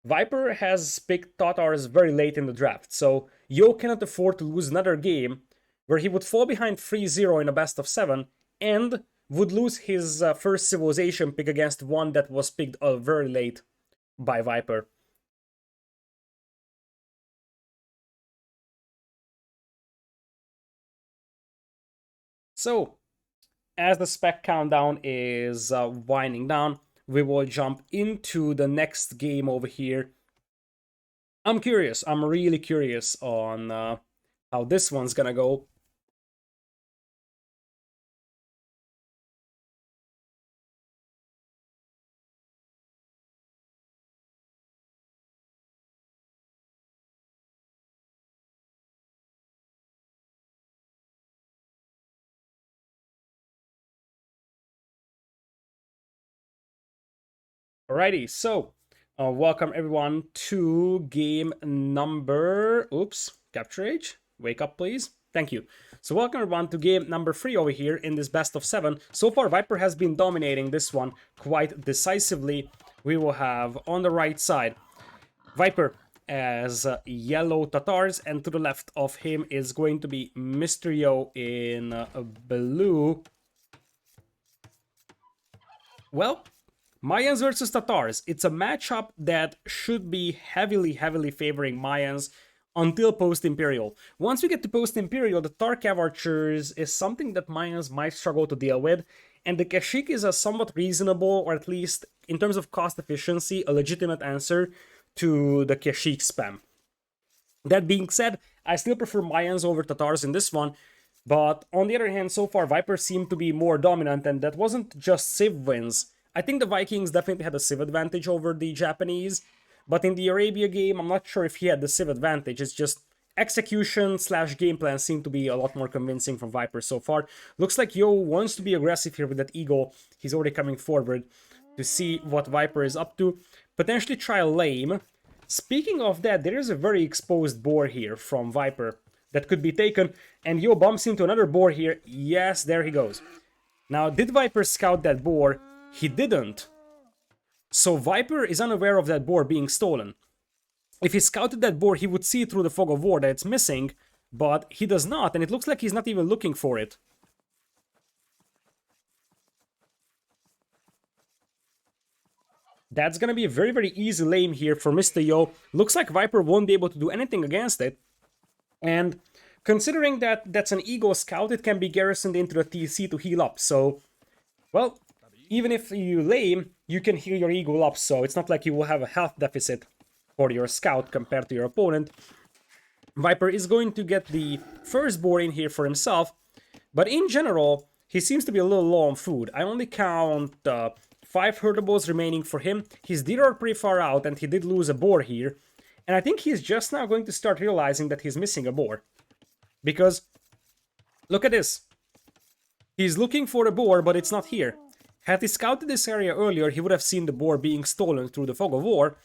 Viper has picked Tatars very late in the draft, so Yo cannot afford to lose another game where he would fall behind 3-0 in a best of 7 and would lose his first civilization pick against one that was picked very late by Viper. So, as the spec countdown is winding down, we will jump into the next game over here. I'm curious. I'm really curious on how this one's gonna go. Alrighty, so welcome everyone to game number... Oops, capture age. Wake up, please. Thank you. So welcome everyone to game number 3 over here in this best of 7. So far, Viper has been dominating this one quite decisively. We will have on the right side Viper as yellow Tatars, and to the left of him is going to be Mr.Yo in blue. Well, Mayans versus Tatars. It's a matchup that should be heavily favoring Mayans until post-Imperial. Once we get to post-Imperial, the Tarkav archers is something that Mayans might struggle to deal with, and the Kashik is a somewhat reasonable, or at least in terms of cost efficiency, a legitimate answer to the Kashik spam. That being said, I still prefer Mayans over Tatars in this one, but on the other hand, so far Viper seemed to be more dominant, and that wasn't just civ wins. I think the Vikings definitely had a civ advantage over the Japanese, but in the Arabia game, I'm not sure if he had the civ advantage. It's just execution / game plan seemed to be a lot more convincing from Viper so far. Looks like Yo wants to be aggressive here with that eagle. He's already coming forward to see what Viper is up to. Potentially try a lame. Speaking of that, there is a very exposed boar here from Viper that could be taken, and Yo bumps into another boar here. Yes, there he goes. Now, did Viper scout that boar? He didn't. So Viper is unaware of that boar being stolen. If he scouted that boar, he would see through the fog of war that it's missing, but he does not, and it looks like he's not even looking for it. That's gonna be a very easy lame here for Mr. Yo. Looks like Viper won't be able to do anything against it. And considering that that's an Eagle Scout, it can be garrisoned into the TC to heal up, so... Well, even if you lame, you can heal your Eagle up, so it's not like you will have a health deficit for your Scout compared to your opponent. Viper is going to get the first board in here for himself, but in general, he seems to be a little low on food. I only count 5 herdables remaining for him. His deer are pretty far out, and he did lose a boar here. And I think he's just now going to start realizing that he's missing a boar. Because, look at this. He's looking for a boar, but it's not here. Had he scouted this area earlier, he would have seen the boar being stolen through the fog of war.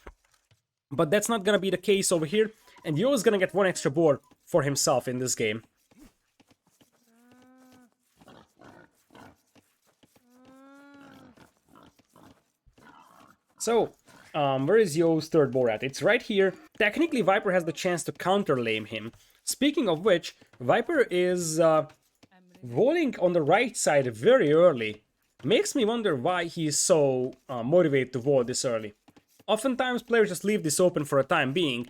But that's not gonna be the case over here. And Yo is gonna get 1 extra boar for himself in this game. So, where is Yo's third boar at? It's right here. Technically, Viper has the chance to counter-lame him. Speaking of which, Viper is rolling on the right side very early. Makes me wonder why he is so motivated to vote this early. Oftentimes, players just leave this open for a time being.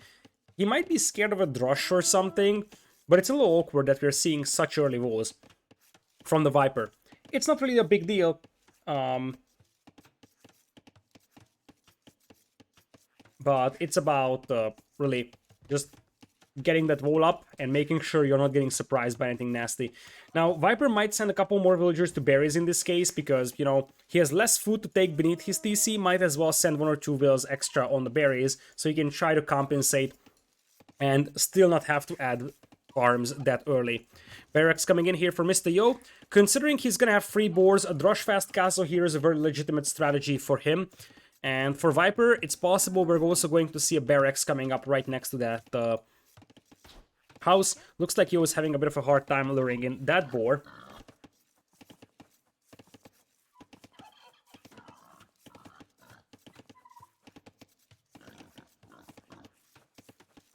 He might be scared of a drush or something, but it's a little awkward that we're seeing such early votes from the Viper. It's not really a big deal. But it's about really just getting that wall up and making sure you're not getting surprised by anything nasty. Now, Viper might send a couple more villagers to berries in this case because, you know, he has less food to take beneath his TC. Might as well send 1 or 2 vills extra on the berries so he can try to compensate and still not have to add farms that early. Barracks coming in here for Mr.Yo. Considering he's gonna have 3 boars, a Drushfast Castle here is a very legitimate strategy for him. And for Viper, it's possible we're also going to see a barracks coming up right next to that house. Looks like Yo is having a bit of a hard time luring in that boar.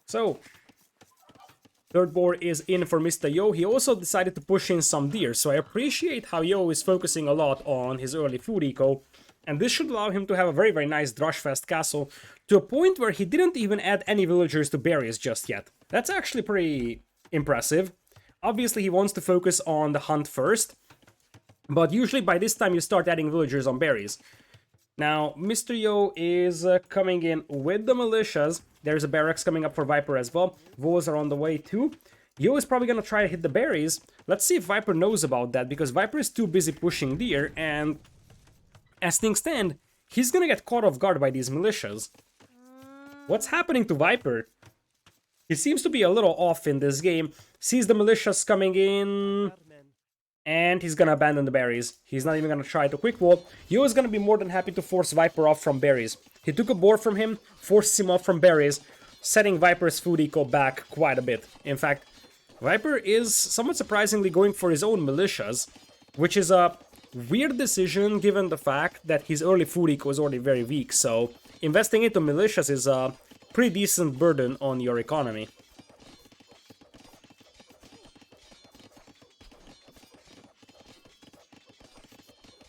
So, third boar is in for Mr.Yo. He also decided to push in some deer, so I appreciate how Yo is focusing a lot on his early food eco. And this should allow him to have a very, very nice Drushfest castle to a point where he didn't even add any villagers to berries just yet. That's actually pretty impressive. Obviously, he wants to focus on the hunt first, but usually by this time you start adding villagers on berries. Now, Mr.Yo is coming in with the militias. There's a barracks coming up for Viper as well. Wolves are on the way too. Yo is probably going to try to hit the berries. Let's see if Viper knows about that, because Viper is too busy pushing deer, and as things stand, he's gonna get caught off guard by these militias. What's happening to Viper? He seems to be a little off in this game. Sees the militias coming in, and he's gonna abandon the berries. He's not even gonna try to quick wall. Yo is gonna be more than happy to force Viper off from berries. He took a boar from him, forced him off from berries, setting Viper's food eco back quite a bit. In fact, Viper is somewhat surprisingly going for his own militias, which is a weird decision given the fact that his early food eco is already very weak, so investing into militias is a pretty decent burden on your economy.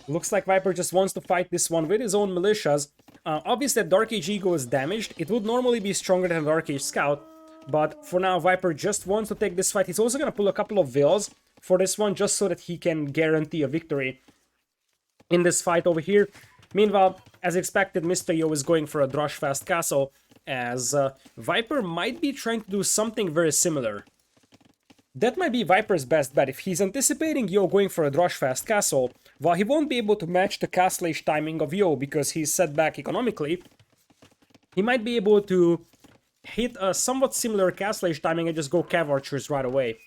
Looks like Viper just wants to fight this one with his own militias. Obviously, that Dark Age Eagle is damaged. It would normally be stronger than a Dark Age Scout, but for now, Viper just wants to take this fight. He's also going to pull a couple of vills for this one, just so that he can guarantee a victory in this fight over here. Meanwhile, as expected, Mr.Yo is going for a Drushfast Castle, as Viper might be trying to do something very similar. That might be Viper's best bet. If he's anticipating Yo going for a Drushfast Castle, while he won't be able to match the castle age timing of Yo because he's set back economically, he might be able to hit a somewhat similar castle age timing and just go Cav Archers right away.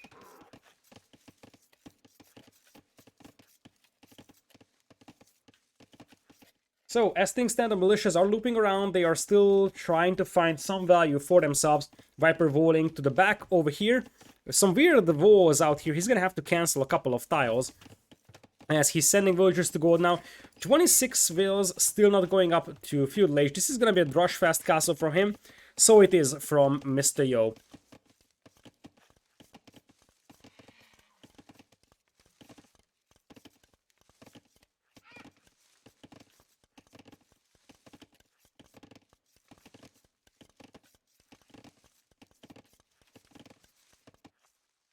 So, as things stand, the militias are looping around. They are still trying to find some value for themselves. Viper voling to the back over here. Some weird walls out here. He's going to have to cancel a couple of tiles, as he's sending villagers to gold now. 26 vills, still not going up to feudal age. This is going to be a Drushfast Castle from him. So it is from Mr.Yo.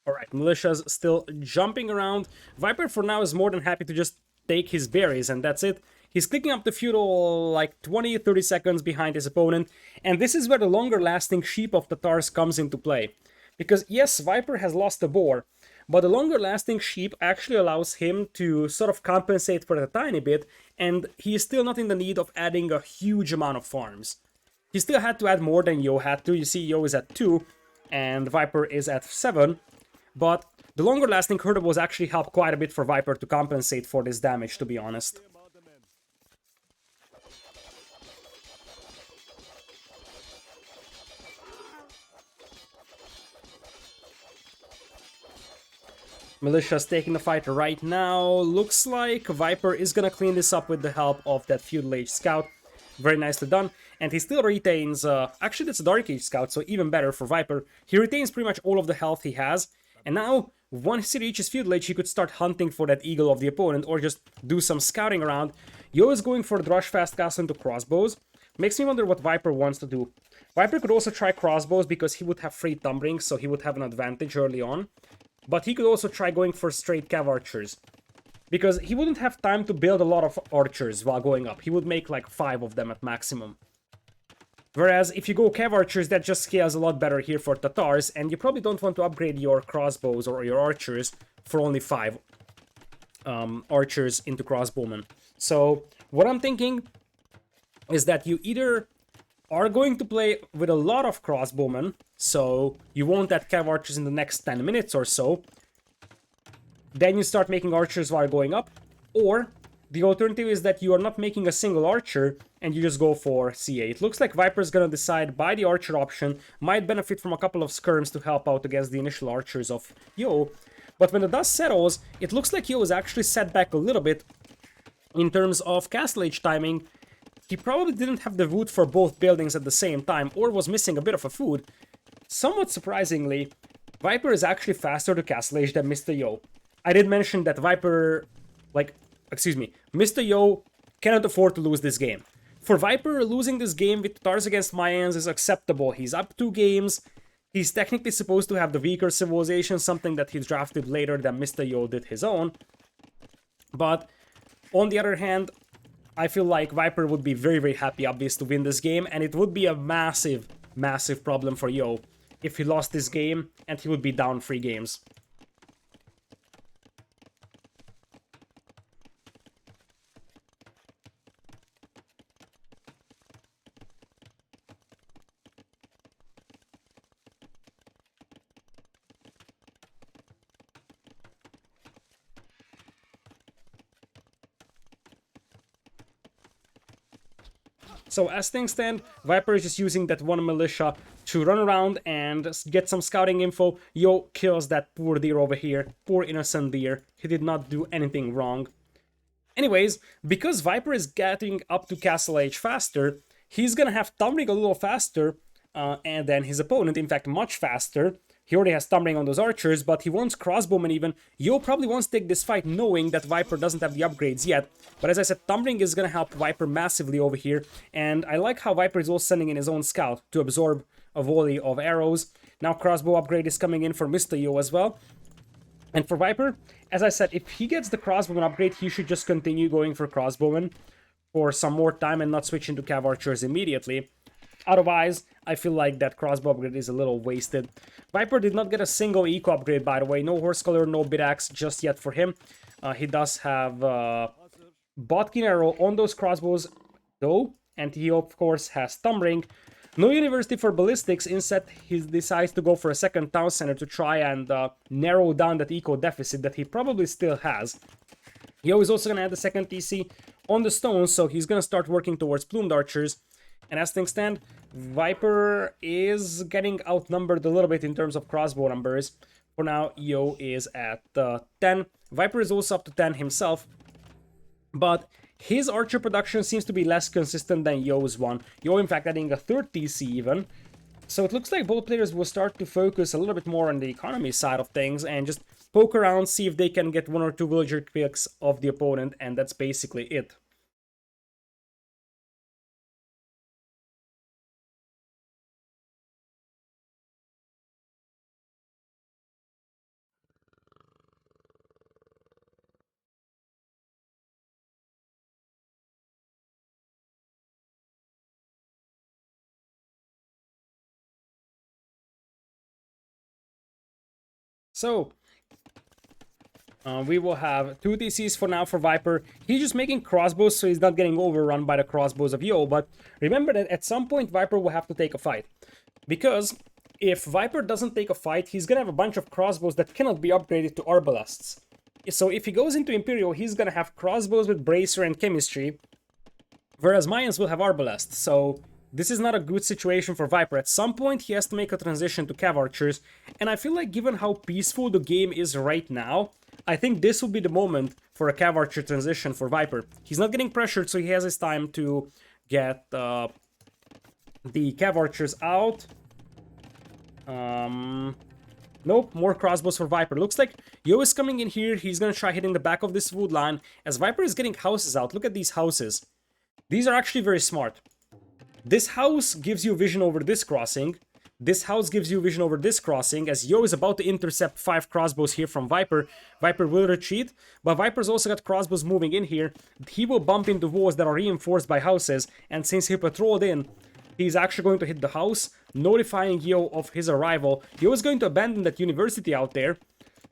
Alright, militias still jumping around. Viper for now is more than happy to just take his berries, and that's it. He's clicking up the feudal like 20-30 seconds behind his opponent, and this is where the longer lasting Sheep of Tatars comes into play. Because yes, Viper has lost the boar, but the longer lasting sheep actually allows him to sort of compensate for it a tiny bit, and he is still not in the need of adding a huge amount of farms. He still had to add more than Yo had to. You see, Yo is at 2, and Viper is at 7, but the longer lasting herdables actually help quite a bit for Viper to compensate for this damage, to be honest. Militia's taking the fight right now. Looks like Viper is gonna clean this up with the help of that Feudal Age Scout. Very nicely done. And he still retains... actually, that's a Dark Age Scout, so even better for Viper. He retains pretty much all of the health he has. And now, once he reaches Feudal Age, he could start hunting for that Eagle of the opponent, or just do some scouting around. Yo is going for the Rush Fast Castle into crossbows. Makes me wonder what Viper wants to do. Viper could also try crossbows because he would have free tumbling, so he would have an advantage early on. But he could also try going for straight cav archers, because he wouldn't have time to build a lot of archers while going up. He would make like 5 of them at maximum. Whereas if you go cav archers, that just scales a lot better here for Tatars, and you probably don't want to upgrade your crossbows or your archers for only 5 archers into crossbowmen. So what I'm thinking is that you either are going to play with a lot of crossbowmen, so you won't add cav archers in the next 10 minutes or so. Then you start making archers while going up. Or the alternative is that you are not making a single archer and you just go for CA. It looks like Viper's gonna decide by the archer option, might benefit from a couple of skirms to help out against the initial archers of Yo. But when the dust settles, it looks like Yo is actually set back a little bit in terms of Castle Age timing. He probably didn't have the wood for both buildings at the same time, or was missing a bit of a food. Somewhat surprisingly, Viper is actually faster to Castle Age than Mr.Yo. I did mention that Viper, Mr.Yo cannot afford to lose this game. For Viper, losing this game with Tatars against Mayans is acceptable. He's up 2 games. He's technically supposed to have the weaker civilization, something that he drafted later than Mr.Yo did his own. But on the other hand, I feel like Viper would be very, very happy, obviously, to win this game, and it would be a massive, massive problem for Yo if he lost this game, and he would be down 3 games. So as things stand, Viper is just using that one militia to run around and get some scouting info. Yo kills that poor deer over here, poor innocent deer. He did not do anything wrong. Anyways, because Viper is getting up to Castle Age faster, he's gonna have tumbling a little faster and then his opponent, in fact, much faster. He already has tumbling on those archers, but he wants crossbowmen even. Yo probably wants to take this fight knowing that Viper doesn't have the upgrades yet. But as I said, tumbling is gonna help Viper massively over here. And I like how Viper is also sending in his own scout to absorb a volley of arrows. Now crossbow upgrade is coming in for Mr.Yo as well. And for Viper, as I said, if he gets the crossbowman upgrade, he should just continue going for crossbowman for some more time and not switch into cav archers immediately. Otherwise, I feel like that crossbow upgrade is a little wasted. Viper did not get a single eco upgrade, by the way. No horse color, no bit axe just yet for him. He does have Botkin arrow on those crossbows, though. And he, of course, has Thumbring. No university for ballistics. Instead, he decides to go for a second town center to try and narrow down that eco deficit that he probably still has. Yo is also going to add the second TC on the stones, so he's going to start working towards plumed archers. And as things stand, Viper is getting outnumbered a little bit in terms of crossbow numbers. For now, Yo is at 10. Viper is also up to 10 himself. But his archer production seems to be less consistent than Yo's one. Yo, in fact, adding a third TC even. So it looks like both players will start to focus a little bit more on the economy side of things and just poke around, see if they can get 1 or 2 villager picks of the opponent, and that's basically it. So, we will have 2 TCs for now for Viper. He's just making crossbows so he's not getting overrun by the crossbows of Yo. But remember that at some point Viper will have to take a fight. Because if Viper doesn't take a fight, he's gonna have a bunch of crossbows that cannot be upgraded to arbalests. So if he goes into Imperial, he's gonna have crossbows with Bracer and Chemistry, whereas Mayans will have arbalests. So this is not a good situation for Viper. At some point, he has to make a transition to Cav Archers, and I feel like given how peaceful the game is right now, I think this will be the moment for a Cav Archer transition for Viper. He's not getting pressured, so he has his time to get the Cav Archers out. Nope, more crossbows for Viper. Looks like Yo is coming in here. He's gonna try hitting the back of this wood line. As Viper is getting houses out, look at these houses. These are actually very smart. This house gives you vision over this crossing. This house gives you vision over this crossing. As Yo is about to intercept 5 crossbows here from Viper, Viper will retreat, but Viper's also got crossbows moving in here. He will bump into walls that are reinforced by houses, and since he patrolled in, he's actually going to hit the house, notifying Yo of his arrival. Yo is going to abandon that university out there,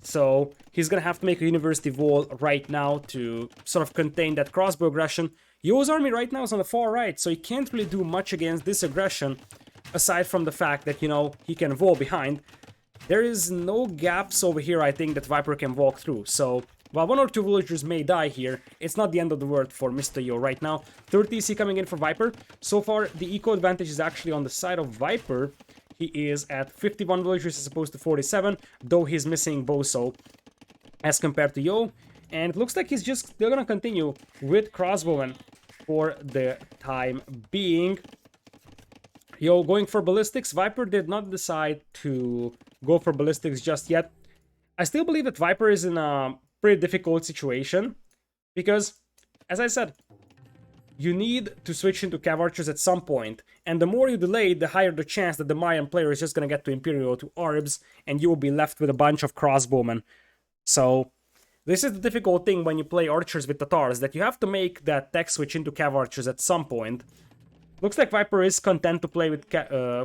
so he's gonna have to make a university wall right now to sort of contain that crossbow aggression. Yo's army right now is on the far right, so he can't really do much against this aggression, aside from the fact that, you know, he can wall behind. There is no gaps over here, I think, that Viper can walk through, so while 1 or 2 villagers may die here, it's not the end of the world for Mr.Yo right now. 3rd TC coming in for Viper. So far, the eco advantage is actually on the side of Viper. He is at 51 villagers as opposed to 47, though he's missing Boso as compared to Yo. And it looks like he's just still gonna continue with crossbowmen for the time being. Yo going for ballistics. Viper did not decide to go for ballistics just yet. I still believe that Viper is in a pretty difficult situation, because, as I said, you need to switch into Cav Archers at some point, and the more you delay, the higher the chance that the Mayan player is just gonna get to Imperial, to Arbs, and you will be left with a bunch of crossbowmen. So this is the difficult thing when you play Archers with Tatars, that you have to make that tech switch into Cav Archers at some point. Looks like Viper is content to play with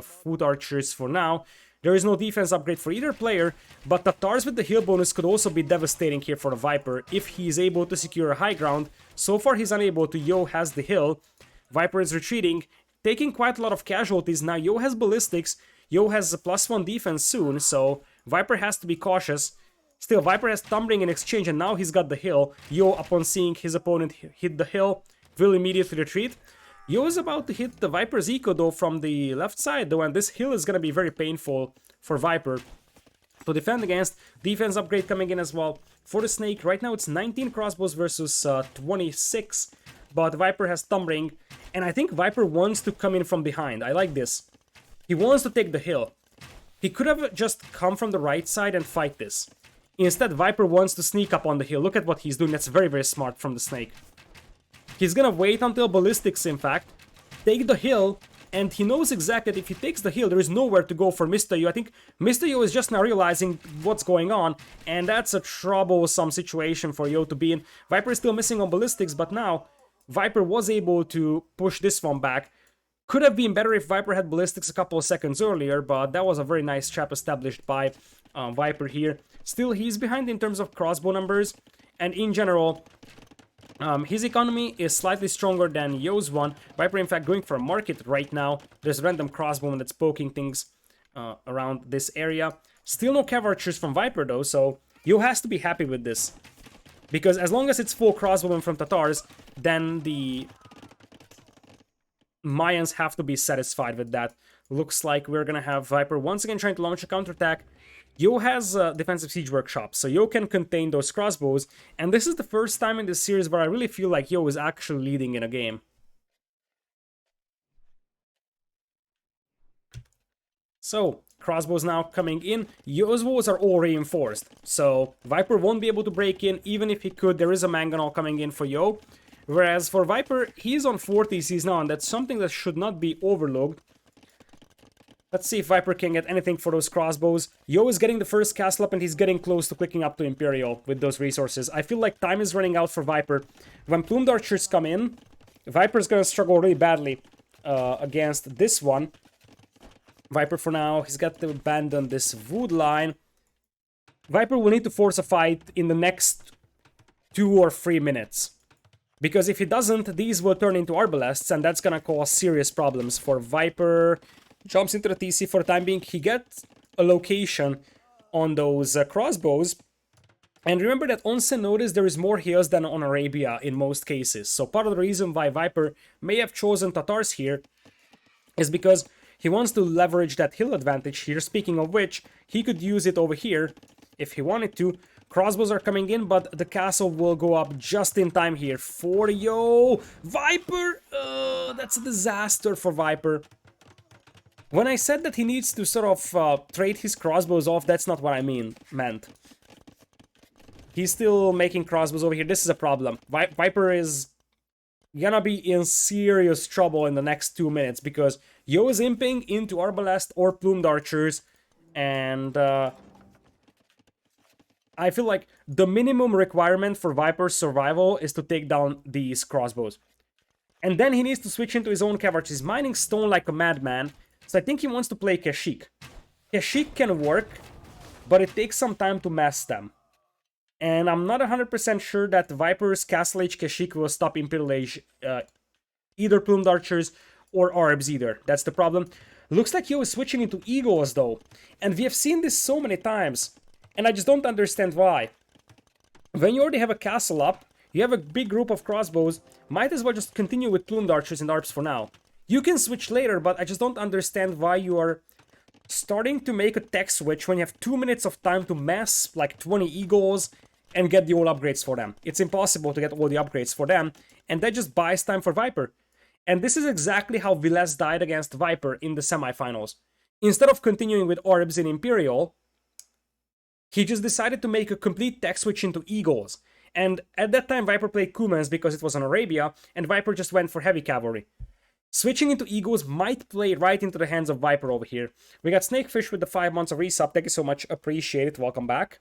Foot Archers for now. There is no defense upgrade for either player, but Tatars with the heal bonus could also be devastating here for the Viper if he is able to secure a high ground. So far he's unable to. Yo has the hill. Viper is retreating, taking quite a lot of casualties. Now Yo has ballistics. Yo has a +1 defense soon, so Viper has to be cautious. Still, Viper has Tumbling in exchange, and now he's got the hill. Yo, upon seeing his opponent hit the hill, will immediately retreat. Yo is about to hit the Viper's eco though from the left side though, and this hill is gonna be very painful for Viper to defend against. Defense upgrade coming in as well for the Snake. Right now it's 19 crossbows versus 26, but Viper has Tumbling, and I think Viper wants to come in from behind. I like this. He wants to take the hill. He could have just come from the right side and fight this. Instead, Viper wants to sneak up on the hill. Look at what he's doing. That's very, very smart from the Snake. He's gonna wait until ballistics, in fact, take the hill, and he knows exactly that if he takes the hill, there is nowhere to go for Mr.Yo. I think Mr.Yo is just now realizing what's going on, and that's a troublesome situation for Yo to be in. Viper is still missing on ballistics, but now Viper was able to push this one back. Could have been better if Viper had ballistics a couple of seconds earlier, but that was a very nice trap established by Viper here. Still, he's behind in terms of crossbow numbers, and in general, his economy is slightly stronger than Yo's one. Viper, in fact, going for a market right now. There's a random crossbowman that's poking things around this area. Still no Cav Archers from Viper, though, so Yo has to be happy with this. Because as long as it's full crossbowmen from Tatars, then the Mayans have to be satisfied with that. Looks like we're gonna have Viper once again trying to launch a counterattack. Yo has defensive siege workshop, so Yo can contain those crossbows, and this is the first time in this series where I really feel like Yo is actually leading in a game. So, crossbows now coming in. Yo's walls are all reinforced, so Viper won't be able to break in. Even if he could, there is a mangonel coming in for Yo. Whereas for Viper, he's on 4 TCs now, and that's something that should not be overlooked. Let's see if Viper can get anything for those crossbows. Yo is getting the first castle up, and he's getting close to clicking up to Imperial with those resources. I feel like time is running out for Viper. When Plumed Archers come in, Viper's gonna struggle really badly against this one. Viper for now, he's got to abandon this wood line. Viper will need to force a fight in the next 2 or 3 minutes. Because if he doesn't, these will turn into arbalests, and that's gonna cause serious problems for Viper. Jumps into the TC for the time being. He gets a location on those crossbows. And remember that on Cenotes there is more heals than on Arabia in most cases. So part of the reason why Viper may have chosen Tatars here is because he wants to leverage that hill advantage here. Speaking of which, he could use it over here if he wanted to. Crossbows are coming in, but the castle will go up just in time here for Yo. Viper! That's a disaster for Viper. When I said that he needs to sort of trade his crossbows off, that's not what I meant. He's still making crossbows over here. This is a problem. Viper is gonna be in serious trouble in the next 2 minutes because Yo is imping into Arbalest or Plumed Archers, and I feel like the minimum requirement for Viper's survival is to take down these crossbows. And then he needs to switch into his own cavalry. He's mining stone like a madman, so I think he wants to play Kashyyyk. Kashyyyk can work, but it takes some time to mass them. And I'm not 100% sure that Viper's Castle Age Kashyyyk will stop Imperial Age either Plumed Archers or Arbs either. That's the problem. Looks like Yo is switching into Eagles though. And we have seen this so many times. And I just don't understand why. When you already have a castle up, you have a big group of crossbows, might as well just continue with Plumed Archers and Arbs for now. You can switch later, but I just don't understand why you are starting to make a tech switch when you have 2 minutes of time to mass like 20 Eagles and get the all upgrades for them. It's impossible to get all the upgrades for them, and that just buys time for Viper. And this is exactly how Viles died against Viper in the semifinals. Instead of continuing with Arbs in Imperial, he just decided to make a complete tech switch into Eagles. And at that time, Viper played Cumans because it was on Arabia, and Viper just went for heavy cavalry. Switching into Eagles might play right into the hands of Viper over here. We got Snakefish with the 5 months of resub. Thank you so much. Appreciate it. Welcome back.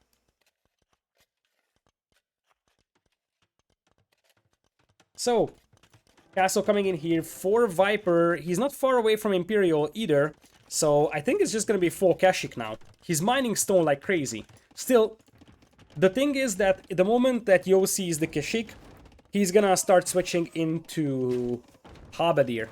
So, Castle coming in here for Viper. He's not far away from Imperial either. So, I think it's just going to be full Kashyyyk now. He's mining stone like crazy. Still, the thing is that the moment that Yo sees the Kashyyyk, he's going to start switching into Habadir.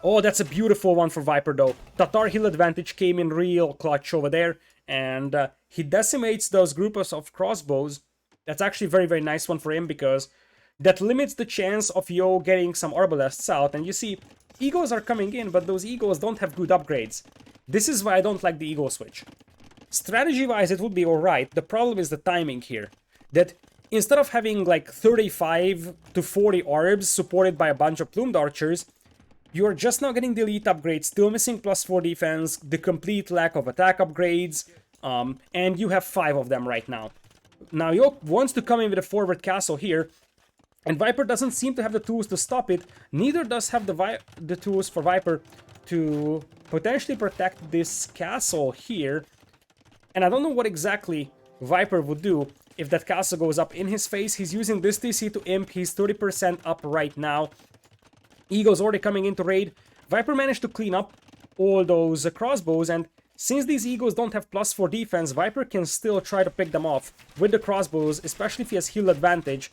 Oh, that's a beautiful one for Viper though. Tatar Hill advantage came in real clutch over there. And he decimates those groups of crossbows. That's actually a very, very nice one for him because that limits the chance of Yo getting some Arbalests out. And you see, Eagles are coming in, but those Eagles don't have good upgrades. This is why I don't like the Eagle switch. Strategy-wise, it would be alright. The problem is the timing here. That instead of having like 35 to 40 Arbs supported by a bunch of Plumed Archers, you are just now getting the elite upgrades, still missing +4 defense, the complete lack of attack upgrades, and you have 5 of them right now. Now Yo wants to come in with a forward castle here, and Viper doesn't seem to have the tools to stop it, neither does have the tools for Viper to potentially protect this castle here. And I don't know what exactly Viper would do if that castle goes up in his face. He's using this TC to imp, he's 30% up right now. Eagle's already coming into raid. Viper managed to clean up all those crossbows, and since these Eagles don't have +4 defense, Viper can still try to pick them off with the crossbows, especially if he has heal advantage.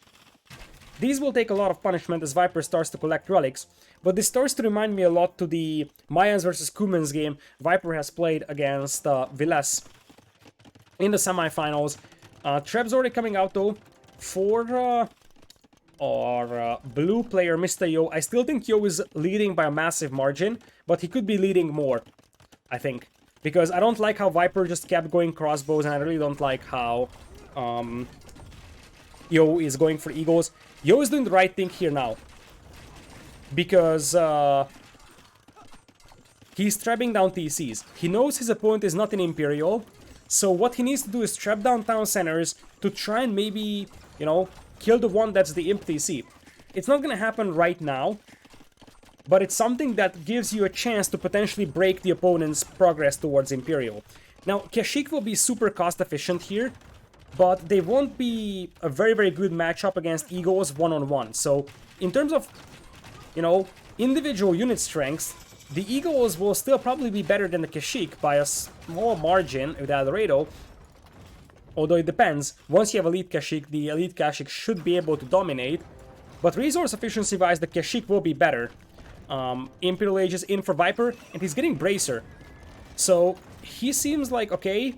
These will take a lot of punishment as Viper starts to collect relics, but this starts to remind me a lot to the Mayans versus Cumans game Viper has played against Viles in the semifinals. Treb's already coming out though for our blue player Mr.Yo. I still think Yo is leading by a massive margin, but he could be leading more, I think. Because I don't like how Viper just kept going crossbows, and I really don't like how Yo is going for Eagles. Yo is doing the right thing here now. Because he's trapping down TCs. He knows his opponent is not in Imperial, so what he needs to do is trap down town centers to try and maybe, you know, kill the one that's the Imp TC. It's not gonna happen right now, but it's something that gives you a chance to potentially break the opponent's progress towards Imperial. Now, Kashyyyk will be super cost efficient here, but they won't be a very, very good matchup against Eagles one-on-one. So, in terms of, you know, individual unit strengths, the Eagles will still probably be better than the Kashyyyk by a small margin with Alredo. Although it depends. Once you have Elite Kashyyyk, the Elite Kashyyyk should be able to dominate. But resource efficiency-wise, the Kashyyyk will be better. Imperial Age is in for Viper, and he's getting Bracer. So he seems like, okay,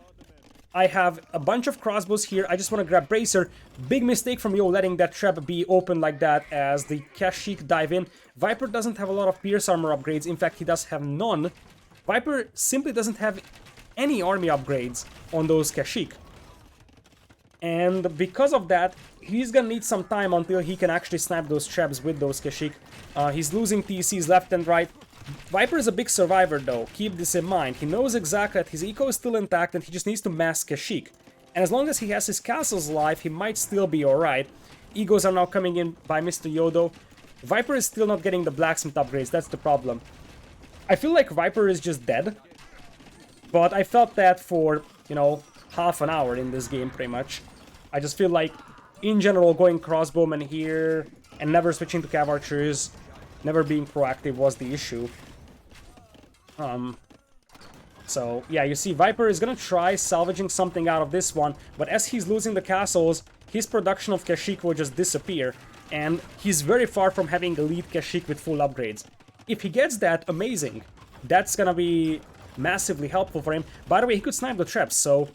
I have a bunch of crossbows here, I just want to grab Bracer. Big mistake from Yo letting that trap be open like that as the Kashyyyk dive in. Viper doesn't have a lot of Pierce armor upgrades, in fact he does have none. Viper simply doesn't have any army upgrades on those Kashyyyk. And because of that, he's gonna need some time until he can actually snap those traps with those Kashyyyk. He's losing TCs left and right. Viper is a big survivor though, keep this in mind. He knows exactly that his eco is still intact and he just needs to mass Kashyyyk. And as long as he has his castles alive, he might still be alright. Egos are now coming in by Mr.Yo though. Viper is still not getting the blacksmith upgrades, that's the problem. I feel like Viper is just dead. But I felt that for, you know, half an hour in this game pretty much. I just feel like, in general, going crossbowman here and never switching to cav archers, never being proactive was the issue. So, yeah, you see, Viper is gonna try salvaging something out of this one, but as he's losing the castles, his production of Kashyyyk will just disappear, and he's very far from having elite Kashyyyk with full upgrades. If he gets that, amazing. That's gonna be massively helpful for him. By the way, he could snipe the traps, so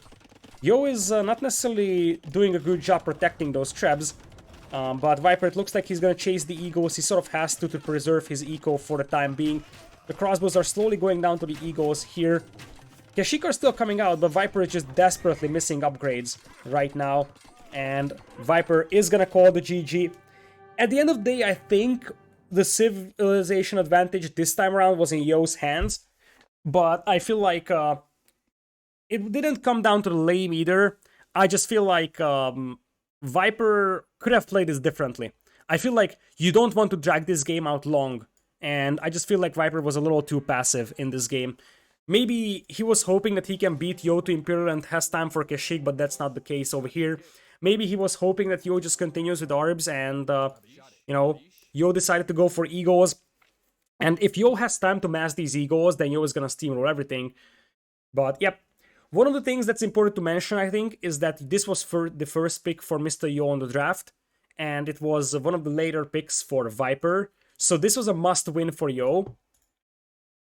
Yo is not necessarily doing a good job protecting those traps. But Viper, it looks like he's gonna chase the Eagles. He sort of has to preserve his eco for the time being. The crossbows are slowly going down to the Eagles here. Kashyyyk are still coming out, but Viper is just desperately missing upgrades right now. And Viper is gonna call the GG. At the end of the day, I think the civilization advantage this time around was in Yo's hands. But I feel like it didn't come down to the lane either. I just feel like Viper could have played this differently. I feel like you don't want to drag this game out long. And I just feel like Viper was a little too passive in this game. Maybe he was hoping that he can beat Yo to Imperial and has time for Kashyyyk, but that's not the case over here. Maybe he was hoping that Yo just continues with Arbs and, you know, Yo decided to go for Eagles. And if Yo has time to mass these Eagles, then Yo is gonna steamroll everything. But, yep. One of the things that's important to mention, I think, is that this was the first pick for Mr.Yo on the draft. And it was one of the later picks for Viper. So this was a must-win for Yo.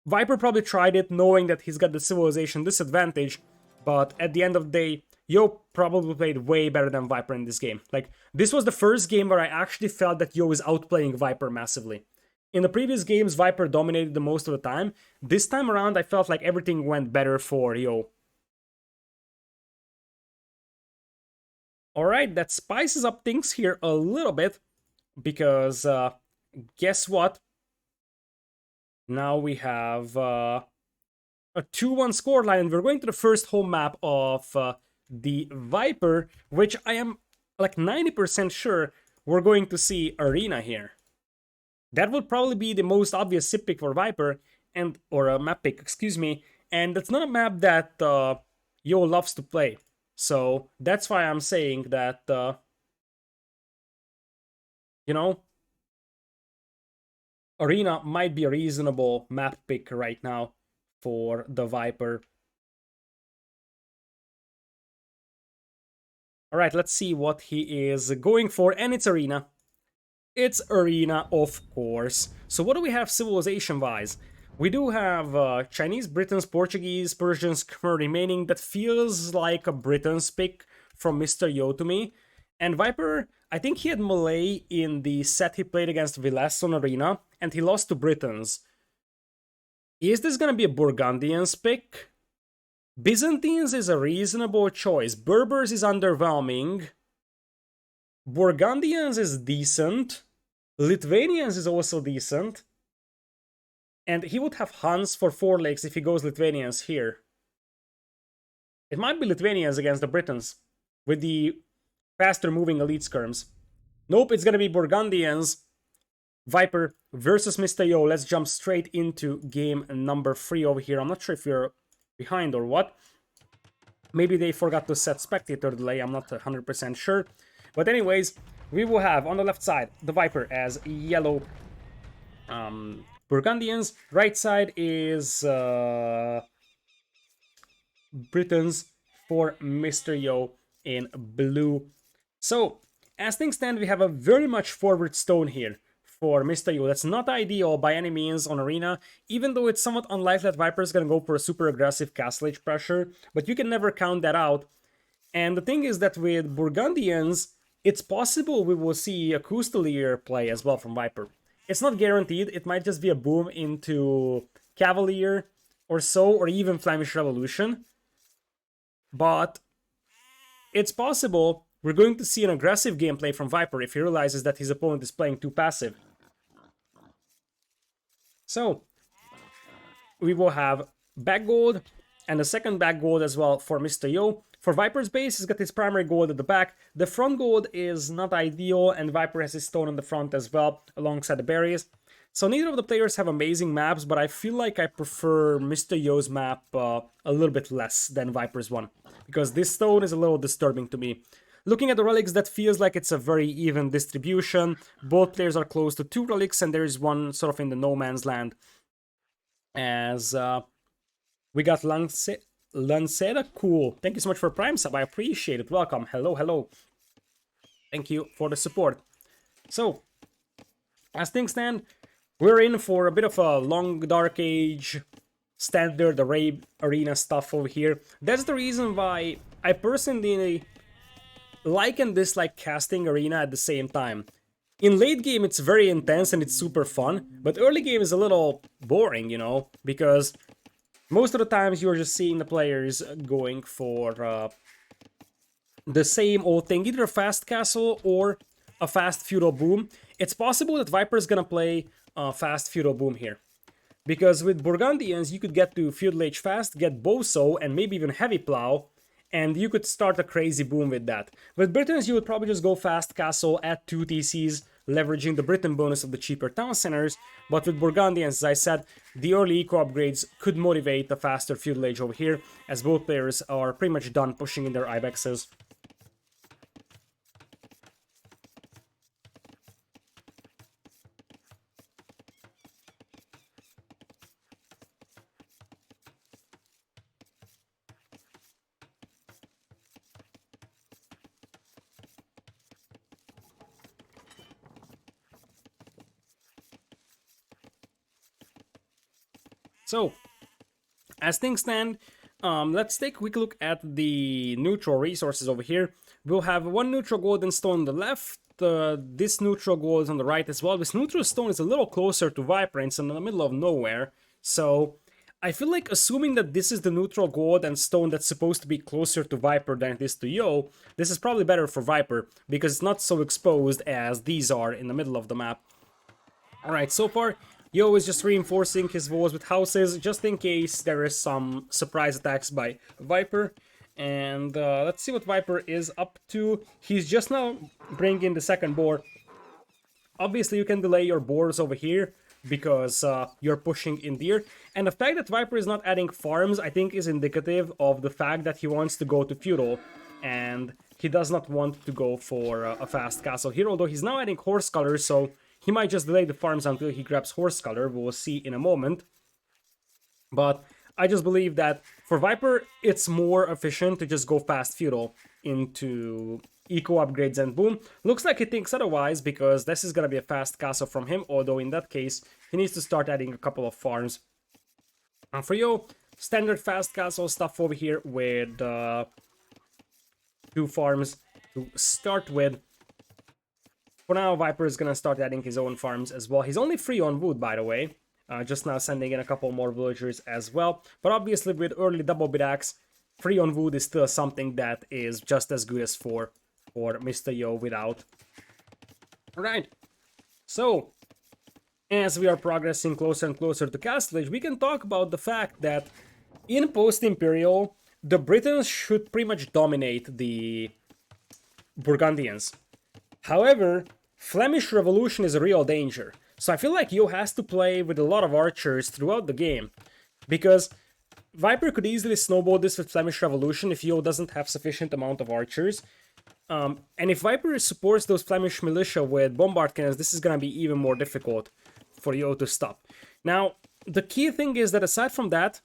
Viper probably tried it knowing that he's got the civilization disadvantage. But at the end of the day, Yo probably played way better than Viper in this game. Like, this was the first game where I actually felt that Yo is outplaying Viper massively. In the previous games, Viper dominated the most of the time. This time around, I felt like everything went better for Yo. Alright, that spices up things here a little bit, because guess what? Now we have a 2-1 scoreline, and we're going to the first home map of the Viper, which I am like 90% sure we're going to see Arena here. That would probably be the most obvious SIP pick for Viper, and or a map pick, excuse me, and that's not a map that Yo loves to play. So that's why I'm saying that, you know, Arena might be a reasonable map pick right now for the Viper. Alright, let's see what he is going for, and it's Arena. It's Arena, of course. So what do we have civilization-wise? We do have Chinese, Britons, Portuguese, Persians, Khmer remaining. That feels like a Britons pick from Mr.Yo to me. And Viper, I think he had Malay in the set he played against Vilas on Arena, and he lost to Britons. Is this gonna be a Burgundians pick? Byzantines is a reasonable choice. Berbers is underwhelming. Burgundians is decent. Lithuanians is also decent. And he would have Huns for 4 lakes if he goes Lithuanians here. It might be Lithuanians against the Britons, with the faster moving elite skirms. Nope, it's gonna be Burgundians. Viper versus Mr.Yo. Let's jump straight into game number 3 over here. I'm not sure if you're behind or what. Maybe they forgot to set spectator delay, I'm not 100% sure. But anyways, we will have on the left side the Viper as yellow Burgundians. Right side is Britons for Mr.Yo. in blue. So, as things stand, we have a very much forward stone here for Mr.Yo. That's not ideal by any means on Arena, even though it's somewhat unlikely that Viper is going to go for a super aggressive Castle Age pressure, but you can never count that out. And the thing is that with Burgundians, it's possible we will see a Coustelier play as well from Viper. It's not guaranteed, it might just be a boom into Cavalier or so, or even Flemish Revolution. But it's possible we're going to see an aggressive gameplay from Viper if he realizes that his opponent is playing too passive. So, we will have back gold and a second back gold as well for Mr.Yo. For Viper's base, he's got his primary gold at the back. The front gold is not ideal, and Viper has his stone on the front as well, alongside the berries. So neither of the players have amazing maps, but I feel like I prefer Mr.Yo's map a little bit less than Viper's one, because this stone is a little disturbing to me. Looking at the relics, that feels like it's a very even distribution. Both players are close to 2 relics, and there is one sort of in the no man's land. As we got Lanceda, cool. Thank you so much for Prime Sub, I appreciate it. Welcome, hello, hello. Thank you for the support. So, as things stand, we're in for a bit of a long Dark Age standard arena stuff over here. That's the reason why I personally like and dislike casting arena at the same time. In late game, it's very intense and it's super fun, but early game is a little boring, you know, because most of the times you're just seeing the players going for the same old thing, either a fast castle or a fast feudal boom. It's possible that Viper's gonna play a fast feudal boom here, because with Burgundians you could get to feudal age fast, get Boso, and maybe even heavy plow, and you could start a crazy boom with that. With Britons, you would probably just go fast castle at 2 TCs, leveraging the Britain bonus of the cheaper town centers, but with Burgundians, as I said, the early eco upgrades could motivate a faster feudal age over here, as both players are pretty much done pushing in their ibexes. So, as things stand, let's take a quick look at the neutral resources over here. We'll have 1 neutral golden stone on the left, this neutral gold is on the right as well. This neutral stone is a little closer to Viper, and it's in the middle of nowhere. So, I feel like assuming that this is the neutral gold and stone that's supposed to be closer to Viper than it is to Yo, this is probably better for Viper, because it's not so exposed as these are in the middle of the map. Alright, so far, Yo is just reinforcing his walls with houses, just in case there is some surprise attacks by Viper. And let's see what Viper is up to. He's just now bringing the second boar. Obviously, you can delay your boars over here, because you're pushing in deer. And the fact that Viper is not adding farms, I think, is indicative of the fact that he wants to go to feudal, and he does not want to go for a fast castle here, although he's now adding horse colors, so he might just delay the farms until he grabs horse color. We'll see in a moment. But I just believe that for Viper, it's more efficient to just go fast feudal into eco upgrades and boom. Looks like he thinks otherwise, because this is gonna be a fast castle from him, although in that case, he needs to start adding a couple of farms. And for Yo, standard fast castle stuff over here with 2 farms to start with. For now, Viper is gonna start adding his own farms as well. He's only 3 on wood, by the way. Just now sending in a couple more villagers as well. But obviously, with early double bid axe, 3 on wood is still something that is just as good as 4 for Mr.Yo without. Alright, so as we are progressing closer and closer to Castle Age, we can talk about the fact that in post-Imperial, the Britons should pretty much dominate the Burgundians. However, Flemish Revolution is a real danger. So I feel like Yo has to play with a lot of archers throughout the game, because Viper could easily snowball this with Flemish Revolution if Yo doesn't have sufficient amount of archers. And if Viper supports those Flemish militia with bombard cannons, this is gonna be even more difficult for Yo to stop. Now, the key thing is that aside from that,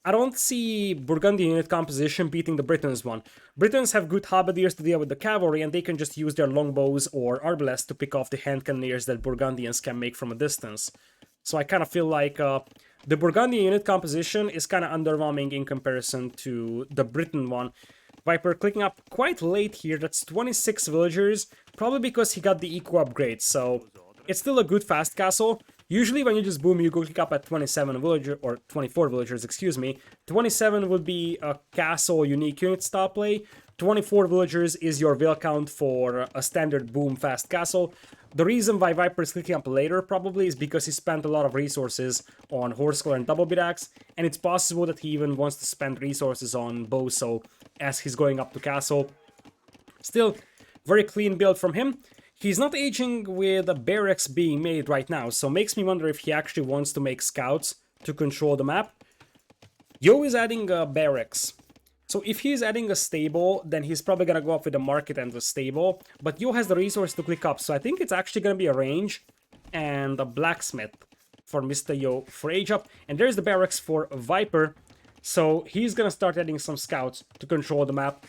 I don't see Burgundian unit composition beating the Britons one. Britons have good halberdiers to deal with the cavalry, and they can just use their longbows or arbalests to pick off the hand cannoneers that Burgundians can make from a distance. So I kind of feel like the Burgundian unit composition is kind of underwhelming in comparison to the Briton one. Viper clicking up quite late here, that's 26 villagers, probably because he got the eco upgrade, so it's still a good fast castle. Usually when you just boom, you go click up at 27 villagers, or 24 villagers, excuse me. 27 would be a castle unique unit style play. 24 villagers is your vill count for a standard boom fast castle. The reason why Viper is clicking up later probably is because he spent a lot of resources on Horsecollar and Double Bit Axe, and it's possible that he even wants to spend resources on Boso as he's going up to castle. Still, very clean build from him. He's not aging with a barracks being made right now, so makes me wonder if he actually wants to make scouts to control the map. Yo is adding a barracks. So if he's adding a stable, then he's probably gonna go up with the market and the stable. But Yo has the resource to click up, so I think it's actually gonna be a range and a blacksmith for Mr. Yo for age up. And there's the barracks for Viper. So he's gonna start adding some scouts to control the map.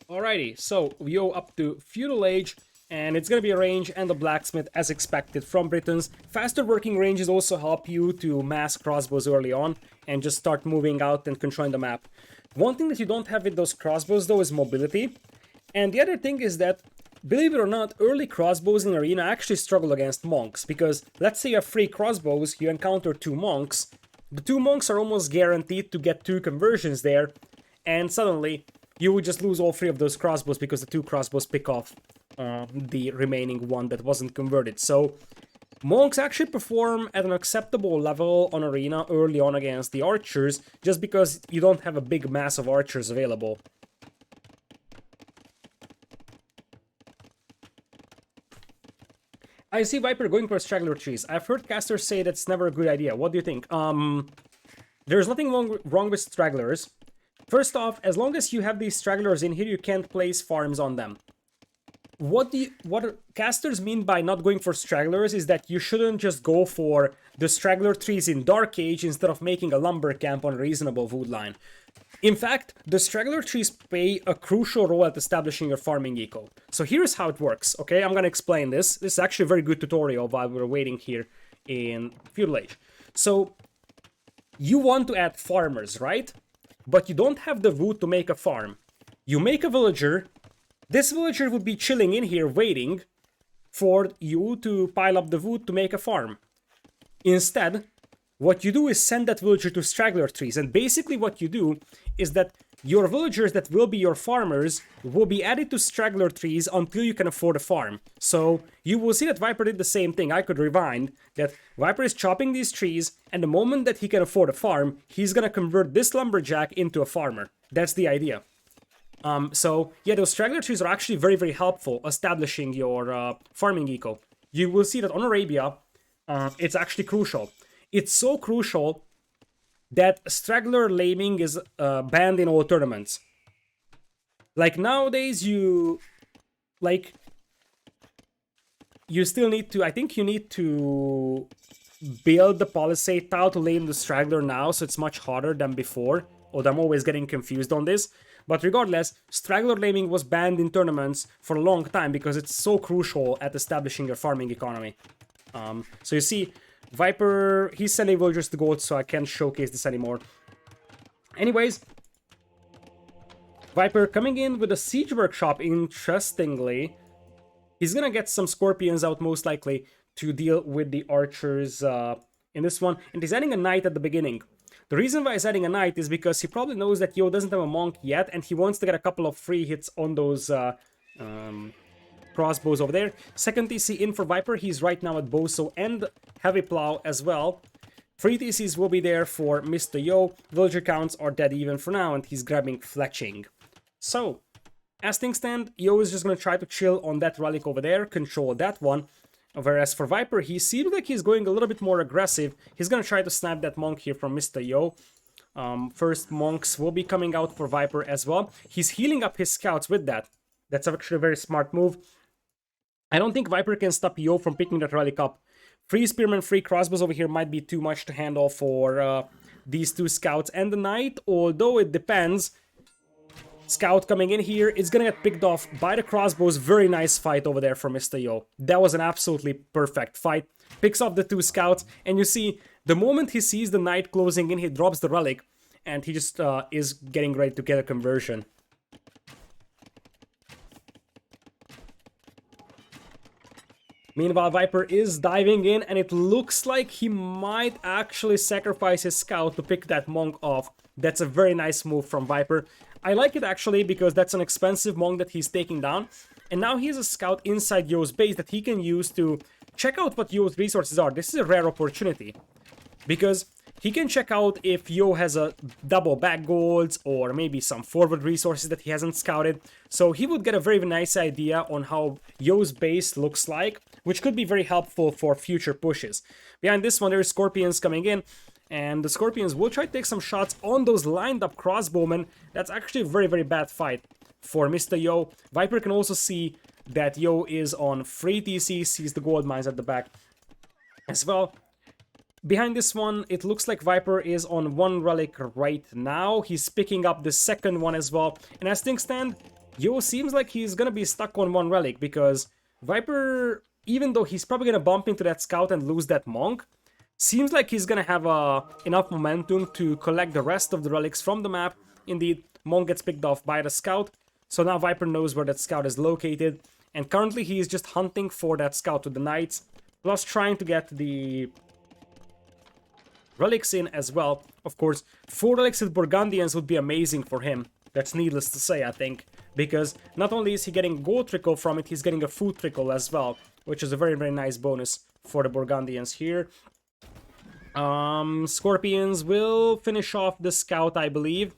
Alrighty, so Yo up to Feudal Age, and it's gonna be a range and a blacksmith as expected from Britons. Faster working ranges also help you to mass crossbows early on and just start moving out and controlling the map. One thing that you don't have with those crossbows though is mobility, and the other thing is that, believe it or not, early crossbows in Arena actually struggle against monks, because let's say you have 3 crossbows, you encounter 2 monks, the 2 monks are almost guaranteed to get 2 conversions there, and suddenly you would just lose all 3 of those crossbows because the 2 crossbows pick off the remaining one that wasn't converted. So monks actually perform at an acceptable level on Arena early on against the archers, just because you don't have a big mass of archers available. I see Viper going for straggler trees. I've heard casters say that's never a good idea. What do you think? There's nothing wrong with stragglers. First off, as long as you have these stragglers in here, you can't place farms on them. What casters mean by not going for stragglers is that you shouldn't just go for the straggler trees in Dark Age instead of making a lumber camp on a reasonable wood line. In fact, the straggler trees play a crucial role at establishing your farming eco. So here's how it works, okay? I'm gonna explain this. This is actually a very good tutorial while we're waiting here in Feudal Age. So, you want to add farmers, right? But you don't have the wood to make a farm. You make a villager. This villager would be chilling in here waiting for you to pile up the wood to make a farm. Instead, what you do is send that villager to straggler trees, and basically what you do is that your villagers that will be your farmers will be added to straggler trees until you can afford a farm. So you will see that Viper did the same thing. I could rewind that Viper is chopping these trees, and the moment that he can afford a farm, he's gonna convert this lumberjack into a farmer. That's the idea. So yeah, those straggler trees are actually very, very helpful establishing your farming eco. You will see that on Arabia, it's actually crucial. It's so crucial that straggler laming is banned in all tournaments. Like nowadays, you still need to, I think you need to build the palisade tile to lame the straggler now, so it's much harder than before. Although I'm always getting confused on this. But regardless, straggler laming was banned in tournaments for a long time because it's so crucial at establishing your farming economy. So you see, Viper, he's sending villagers to gold, so I can't showcase this anymore. Anyways, Viper coming in with a siege workshop, interestingly. He's gonna get some scorpions out most likely to deal with the archers in this one. And he's adding a knight at the beginning. The reason why he's adding a knight is because he probably knows that Yo doesn't have a monk yet, and he wants to get a couple of free hits on those crossbows over there. Second TC in for Viper, he's right now at Boso and Heavy Plow as well. 3 TCs will be there for Mr. Yo. Villager counts are dead even for now, and he's grabbing Fletching. So, as things stand, Yo is just going to try to chill on that relic over there, control that one. Whereas for Viper, he seems like he's going a little bit more aggressive. He's going to try to snap that monk here from Mr. Yo. First monks will be coming out for Viper as well. He's healing up his scouts with that. That's actually a very smart move. I don't think Viper can stop Yo from picking that relic up. Free Spearman, free crossbows over here might be too much to handle for these two scouts and the knight, although it depends. Scout coming in here, it's gonna get picked off by the crossbows. Very nice fight over there for Mr.Yo. That was an absolutely perfect fight. Picks off the two scouts, and you see, the moment he sees the knight closing in, he drops the relic, and he just is getting ready to get a conversion. Meanwhile, Viper is diving in, and it looks like he might actually sacrifice his scout to pick that monk off. That's a very nice move from Viper. I like it actually because that's an expensive monk that he's taking down. And now he has a scout inside Yo's base that he can use to check out what Yo's resources are. This is a rare opportunity because he can check out if Yo has a double back golds or maybe some forward resources that he hasn't scouted. So he would get a very nice idea on how Yo's base looks like, which could be very helpful for future pushes. Behind this one, there's Scorpions coming in, and the Scorpions will try to take some shots on those lined up crossbowmen. That's actually a very bad fight for Mr.Yo. Viper can also see that Yo is on free TC, sees the gold mines at the back as well. Behind this one, it looks like Viper is on one relic right now. He's picking up the second one as well. And as things stand, Yo seems like he's gonna be stuck on one relic because Viper, even though he's probably gonna bump into that scout and lose that monk, seems like he's gonna have enough momentum to collect the rest of the relics from the map. Indeed, monk gets picked off by the scout. So now Viper knows where that scout is located. And currently he is just hunting for that scout with the knights, plus trying to get the relics in as well. Of course, 4 relics with Burgundians would be amazing for him. That's needless to say, I think. Because not only is he getting gold trickle from it, he's getting a food trickle as well. Which is a very nice bonus for the Burgundians here. Scorpions will finish off the scout, I believe.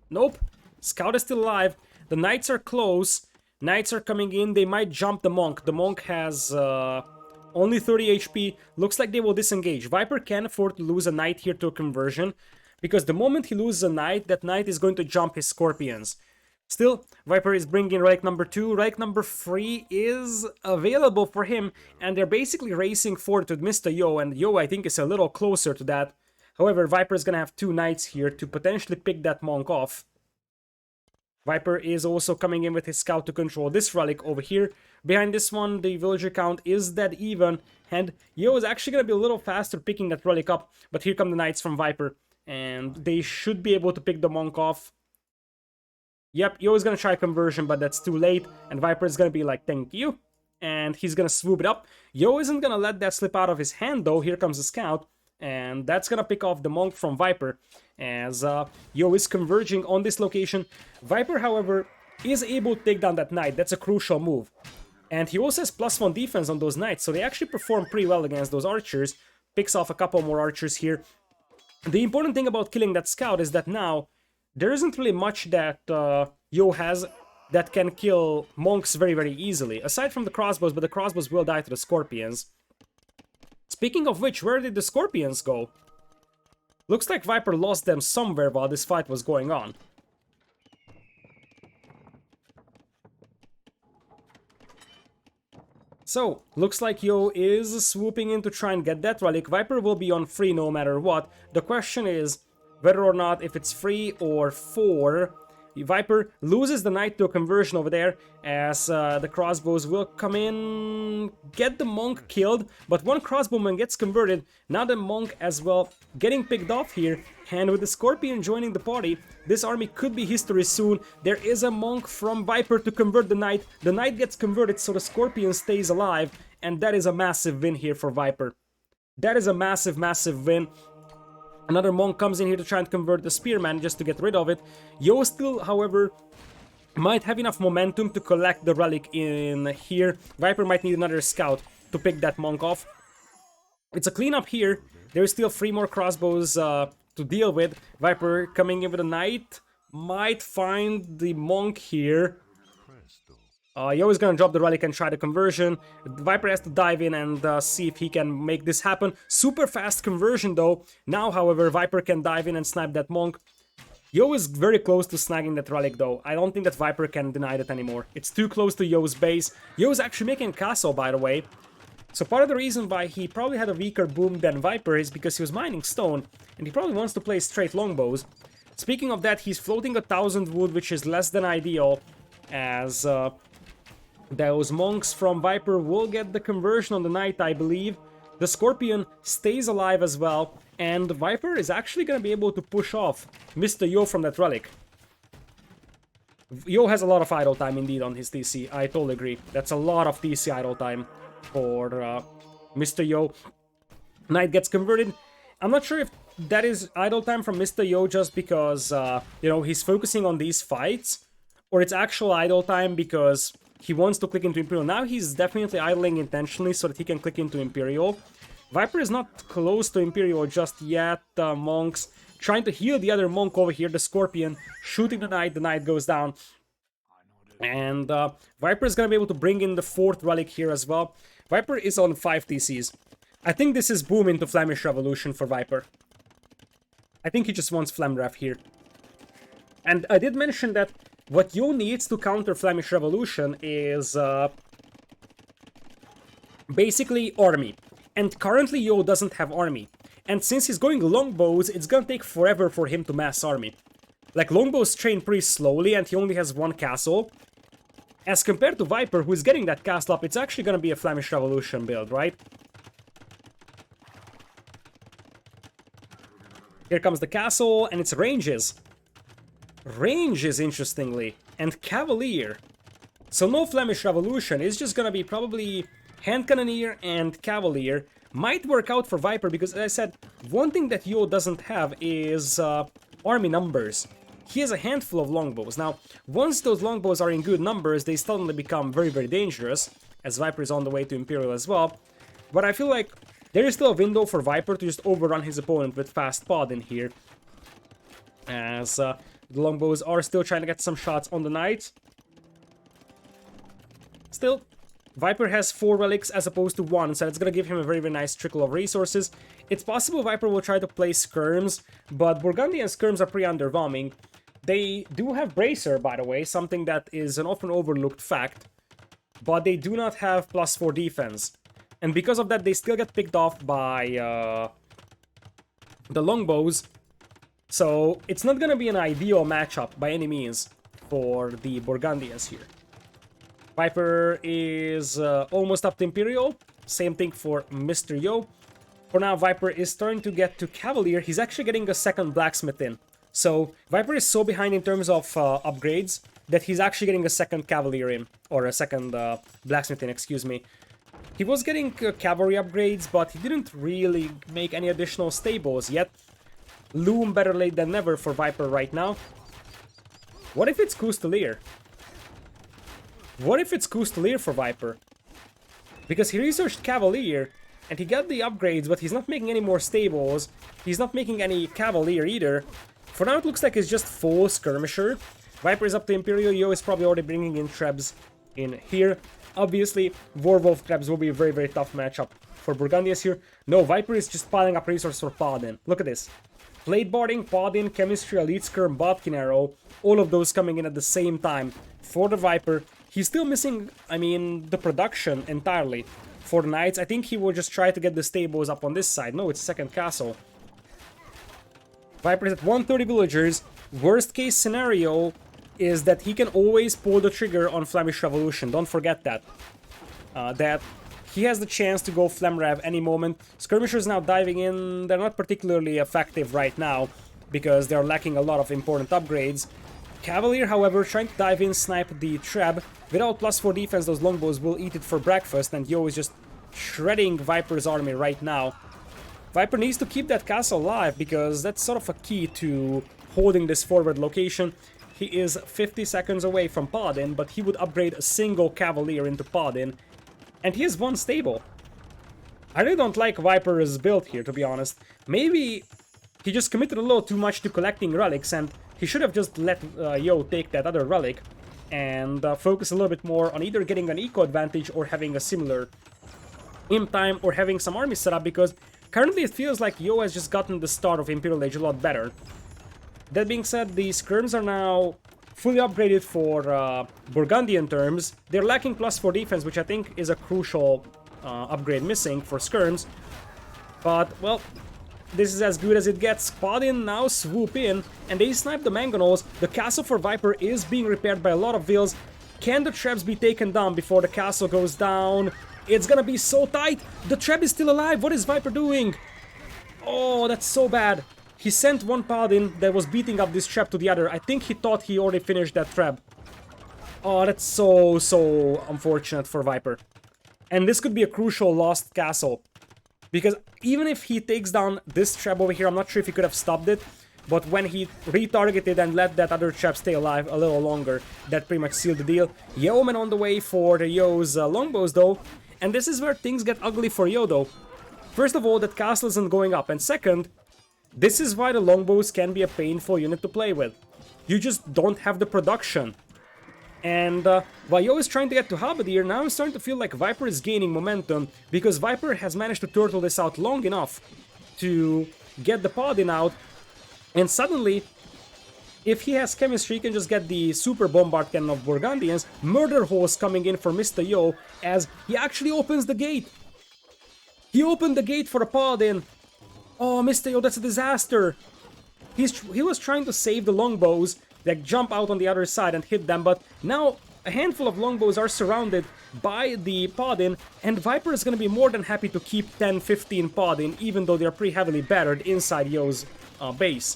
Nope. Scout is still alive. The knights are close. Knights are coming in. They might jump the monk. The monk has only 30 HP. Looks like they will disengage. Viper can afford to lose a knight here to a conversion, because the moment he loses a knight, that knight is going to jump his Scorpions. Still, Viper is bringing relic number 2. Relic number 3 is available for him, and they're basically racing forward with Mr.Yo, and Yo, I think, is a little closer to that. However, Viper is gonna have 2 knights here to potentially pick that monk off. Viper is also coming in with his scout to control this relic over here. Behind this one, the villager count is dead even, and Yo is actually going to be a little faster picking that relic up, but here come the knights from Viper, and they should be able to pick the monk off. Yep, Yo is going to try conversion, but that's too late, and Viper is going to be like, thank you, and he's going to swoop it up. Yo isn't going to let that slip out of his hand, though. Here comes the scout, and that's going to pick off the monk from Viper, as Yo is converging on this location. Viper, however, is able to take down that knight. That's a crucial move. And he also has +1 defense on those knights, so they actually perform pretty well against those archers. Picks off a couple more archers here. The important thing about killing that scout is that now there isn't really much that Yo has that can kill monks very easily, aside from the crossbows, but the crossbows will die to the Scorpions. Speaking of which, where did the Scorpions go? Looks like Viper lost them somewhere while this fight was going on. So, looks like Yo is swooping in to try and get that relic. Viper will be on free no matter what. The question is whether or not, if it's free or 4, Viper loses the knight to a conversion over there, as the crossbows will come in, get the monk killed, but one crossbowman gets converted. Now the monk as well getting picked off here, and with the Scorpion joining the party, this army could be history soon. There is a monk from Viper to convert the knight. The knight gets converted, so the Scorpion stays alive, and that is a massive win here for Viper. That is a massive win. Another monk comes in here to try and convert the spearman just to get rid of it. Yo still, however, might have enough momentum to collect the relic in here. Viper might need another scout to pick that monk off. It's a cleanup here. There's still 3 more crossbows to deal with. Viper coming in with a knight. Might find the monk here. Yo is gonna drop the relic and try the conversion. Viper has to dive in and see if he can make this happen. Super fast conversion though. Now, however, Viper can dive in and snipe that monk. Yo is very close to snagging that relic though. I don't think that Viper can deny that anymore. It's too close to Yo's base. Yo's actually making castle, by the way. So part of the reason why he probably had a weaker boom than Viper is because he was mining stone, and he probably wants to play straight longbows. Speaking of that, he's floating 1,000 wood, which is less than ideal, as those monks from Viper will get the conversion on the knight, I believe. The Scorpion stays alive as well, and Viper is actually going to be able to push off Mr.Yo from that relic. Yo has a lot of idle time indeed on his TC, I totally agree. That's a lot of TC idle time for Mr.Yo. Knight gets converted. I'm not sure if that is idle time from Mr.Yo just because, you know, he's focusing on these fights, or it's actual idle time because he wants to click into Imperial. Now he's definitely idling intentionally so that he can click into Imperial. Viper is not close to Imperial just yet. Monks trying to heal the other monk over here, the Scorpion, shooting the Knight goes down. And Viper is going to be able to bring in the 4th relic here as well. Viper is on 5 TCs. I think this is boom into Flemish Revolution for Viper. I think he just wants Flamref here. And I did mention that what Yo needs to counter Flemish Revolution is basically army. And currently Yo doesn't have army. And since he's going longbows, it's gonna take forever for him to mass army. Like, longbows train pretty slowly and he only has 1 castle. As compared to Viper, who is getting that castle up, it's actually gonna be a Flemish Revolution build, right? Here comes the castle, and it's ranges. Ranges, interestingly. And Cavalier. So no Flemish Revolution, it's just gonna be probably Hand Cannoneer and Cavalier. Might work out for Viper, because as I said, one thing that Yo doesn't have is army numbers. He has a handful of longbows. Now, once those longbows are in good numbers, they suddenly become very, very dangerous, as Viper is on the way to Imperial as well. But I feel like there is still a window for Viper to just overrun his opponent with fast pod in here, as the longbows are still trying to get some shots on the Knight. Still, Viper has 4 relics as opposed to 1, so that's gonna give him a very, very nice trickle of resources. It's possible Viper will try to play skirms, but Burgundy and skirms are pretty underwhelming. They do have Bracer, by the way, something that is an often overlooked fact, but they do not have +4 defense. And because of that, they still get picked off by the longbows. So it's not gonna be an ideal matchup by any means for the Burgundians here. Viper is almost up to Imperial. Same thing for Mr.Yo. For now, Viper is starting to get to Cavalier. He's actually getting a 2nd Blacksmith in. So Viper is so behind in terms of upgrades that he's actually getting a 2nd Cavalier in. Or a 2nd Blacksmith in, excuse me. He was getting cavalry upgrades, but he didn't really make any additional stables yet. Loom better late than never for Viper right now. What if it's Custelier? What if it's Custelier for Viper? Because he researched Cavalier, and he got the upgrades, but he's not making any more stables. He's not making any Cavalier either. For now, it looks like it's just full Skirmisher. Viper is up to Imperial. Yo is probably already bringing in Trebs in here. Obviously, Warwolf Trebs will be a very, very tough matchup for Burgundians here. No, Viper is just piling up resources for Paladin. Look at this. Plate Barding, Paladin, Chemistry, Elite Skirm, Bodkin Arrow. All of those coming in at the same time for the Viper. He's still missing, I mean, the production entirely for the Knights. I think he will just try to get the stables up on this side. No, it's 2nd castle. Viper is at 130 villagers. Worst case scenario is that he can always pull the trigger on Flemish Revolution. Don't forget that. That he has the chance to go Flamrev any moment. Skirmishers now diving in. They're not particularly effective right now because they're lacking a lot of important upgrades. Cavalier, however, trying to dive in, snipe the Treb. Without +4 defense, those longbows will eat it for breakfast, and Yo is just shredding Viper's army right now. Viper needs to keep that castle alive because that's sort of a key to holding this forward location. He is 50 seconds away from Paladin, but he would upgrade a single Cavalier into Paladin, and he has 1 stable. I really don't like Viper's build here, to be honest. Maybe he just committed a little too much to collecting relics, and he should have just let Yo take that other relic. and focus a little bit more on either getting an eco advantage or having a similar imp time or having some army set up, because currently it feels like Yo has just gotten the start of Imperial Age a lot better. That being said, the skirms are now fully upgraded for Burgundian terms. They're lacking +4 defense, which I think is a crucial upgrade missing for skirms. But, well, this is as good as it gets. Paladin now swoop in, and they snipe the Mangonels. The castle for Viper is being repaired by a lot of vills. Can the traps be taken down before the castle goes down? It's gonna be so tight! The trap is still alive! What is Viper doing? Oh, that's so bad. He sent one Paladin that was beating up this trap to the other. I think he thought he already finished that trap. Oh, that's so unfortunate for Viper. And this could be a crucial lost castle. Because even if he takes down this trap over here, I'm not sure if he could have stopped it. But when he retargeted and let that other trap stay alive a little longer, that pretty much sealed the deal. Yeoman on the way for the Yo's longbows though. And this is where things get ugly for Yo though. First of all, that castle isn't going up. And second, this is why the longbows can be a painful unit to play with. You just don't have the production. And while Yo is trying to get to Halberdier, now I'm starting to feel like Viper is gaining momentum, because Viper has managed to turtle this out long enough to get the Paladin out, and suddenly, if he has chemistry, he can just get the super bombard cannon of Burgundians. Murder Horse coming in for Mr.Yo as he actually opens the gate. He opened the gate for a Paladin. Oh, Mr.Yo, that's a disaster. He was trying to save the longbows that jump out on the other side and hit them, but now a handful of longbows are surrounded by the Paladin, and Viper is going to be more than happy to keep 10-15 Paladin, even though they're pretty heavily battered inside Yo's base.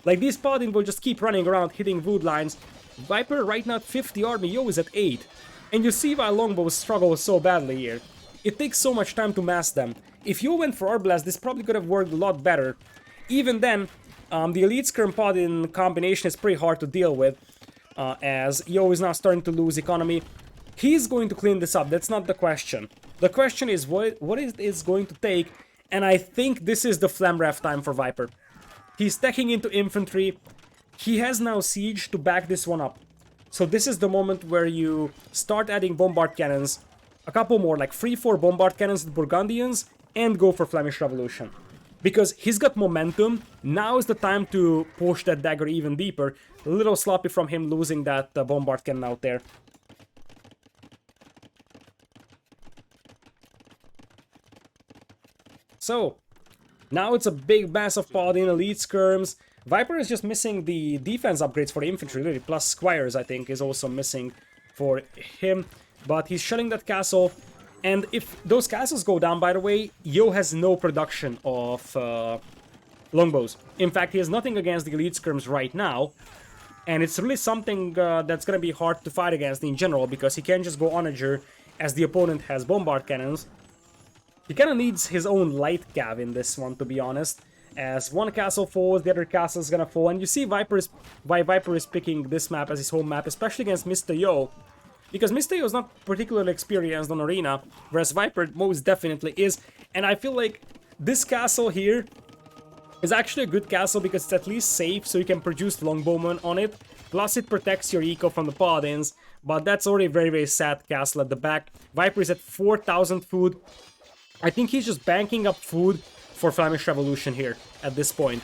Like, these Paladin will just keep running around, hitting wood lines. Viper right now at 50 army, Yo is at 8. And you see why longbows struggle so badly here. It takes so much time to mass them. If Yo went for Arblast, this probably could have worked a lot better. Even then, the Elite Skirm Paladin combination is pretty hard to deal with, as Yo is now starting to lose economy. He's going to clean this up, that's not the question. The question is what it is going to take, and I think this is the Flamref time for Viper. He's stacking into infantry. He has now siege to back this one up. So this is the moment where you start adding bombard cannons, a couple more, like 3-4 bombard cannons with Burgundians, and go for Flemish Revolution. Because he's got momentum, now is the time to push that dagger even deeper. A little sloppy from him losing that bombard cannon out there. So, now it's a big mass of Paladin Elite Skirms. Viper is just missing the defense upgrades for the infantry, really, plus Squires, I think, is also missing for him. But he's shutting that castle. And if those castles go down, by the way, Yo has no production of longbows. In fact, he has nothing against the Elite Skirms right now. And it's really something that's going to be hard to fight against in general, because he can't just go onager as the opponent has bombard cannons. He kind of needs his own light cav in this one, to be honest. As one castle falls, the other castle is going to fall. And you see why Viper is picking this map as his home map, especially against Mr.Yo. Because Mr.Yo is not particularly experienced on Arena, whereas Viper most definitely is. And I feel like this castle here is actually a good castle because it's at least safe, so you can produce longbowmen on it. Plus it protects your eco from the Paladins, but that's already a very sad castle at the back. Viper is at 4,000 food. I think he's just banking up food for Flemish Revolution here at this point.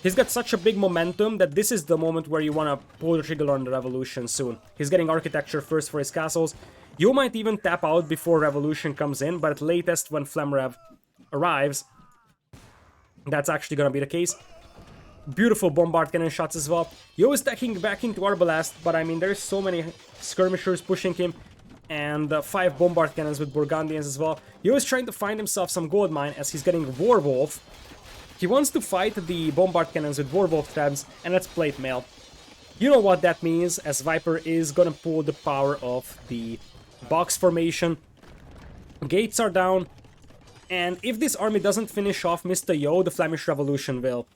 He's got such a big momentum that this is the moment where you want to pull the trigger on the Revolution soon. He's getting architecture first for his castles. You might even tap out before Revolution comes in, but at latest when Flamrev arrives, that's actually gonna be the case. Beautiful bombard cannon shots as well. Yo is stacking back into Arbalest, but I mean, there's so many skirmishers pushing him, and 5 bombard cannons with Burgundians as well. Yo is trying to find himself some gold mine as he's getting Warwolf. He wants to fight the bombard cannons with Warwolf traps, and that's plate mail. You know what that means, as Viper is gonna pull the power of the box formation. Gates are down, and if this army doesn't finish off Mr.Yo, the Flemish Revolution will.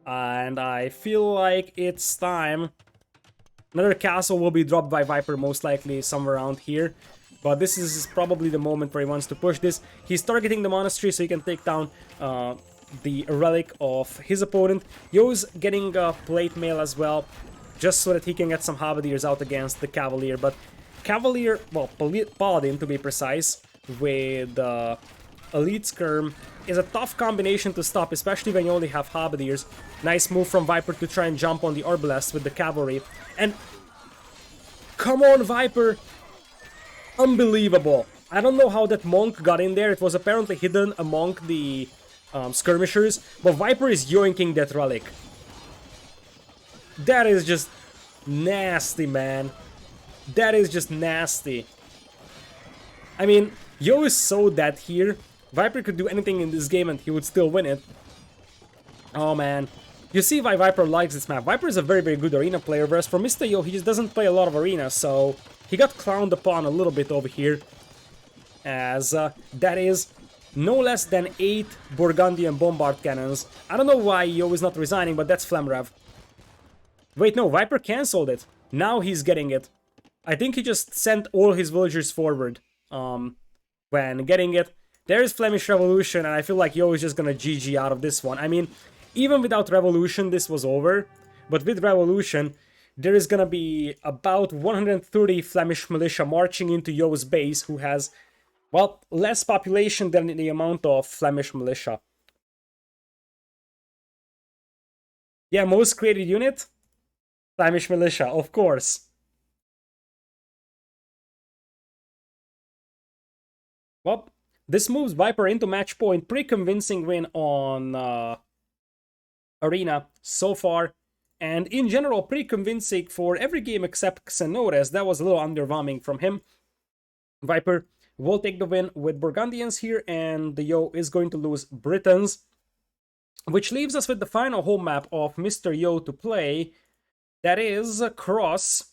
And I feel like it's time. Another castle will be dropped by Viper, most likely somewhere around here. But this is probably the moment where he wants to push this. He's targeting the monastery so he can take down the relic of his opponent. Yo's getting plate mail as well. just so that he can get some Halberdiers out against the Cavalier. But Cavalier, well, Paladin to be precise, with Elite Skirm is a tough combination to stop, especially when you only have Halberdiers. Nice move from Viper to try and jump on the Arbalest with the Cavalry. And come on, Viper! Unbelievable. I don't know how that Monk got in there. It was apparently hidden among the skirmishers. But Viper is yoinking that Relic. That is just nasty, man. That is just nasty. I mean, Yo is so dead here. Viper could do anything in this game and he would still win it. Oh, man. You see why Viper likes this map. Viper is a very, very good arena player, whereas for Mr.Yo, he just doesn't play a lot of arena, so he got clowned upon a little bit over here. As that is no less than 8 Burgundian Bombard Cannons. I don't know why Yo is not resigning, but that's Flamrev. Wait, no, Viper cancelled it. Now he's getting it. I think he just sent all his villagers forward when getting it. There is Flemish Revolution, and I feel like Yo is just gonna GG out of this one. I mean, even without Revolution, this was over. But with Revolution, there is gonna be about 130 Flemish militia marching into Yo's base, who has, well, less population than the amount of Flemish militia. Yeah, most created unit? Flemish militia, of course. Well, this moves Viper into match point. Pretty convincing win on Arena so far. And in general, pretty convincing for every game except Xenotes. That was a little underwhelming from him. Viper will take the win with Burgundians here, and the Yo is going to lose Britons. Which leaves us with the final home map of Mr.Yo to play. That is Cross.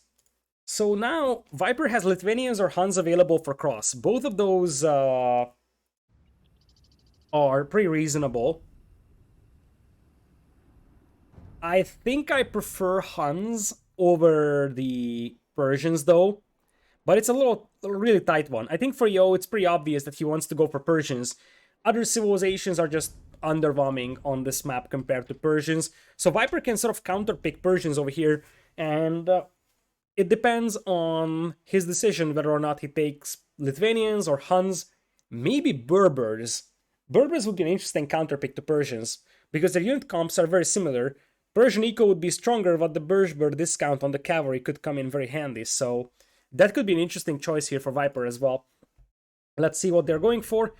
So now, Viper has Lithuanians or Huns available for Cross. Both of those are pretty reasonable. I think I prefer Huns over the Persians, though. But it's a really tight one. I think for Yo, it's pretty obvious that he wants to go for Persians. Other civilizations are just underwhelming on this map compared to Persians. So Viper can sort of counterpick Persians over here, and it depends on his decision whether or not he takes Lithuanians or Huns, maybe Berbers. Berbers would be an interesting counterpick to Persians, because their unit comps are very similar. Persian eco would be stronger, but the Berber discount on the cavalry could come in very handy, so that could be an interesting choice here for Viper as well. Let's see what they're going for.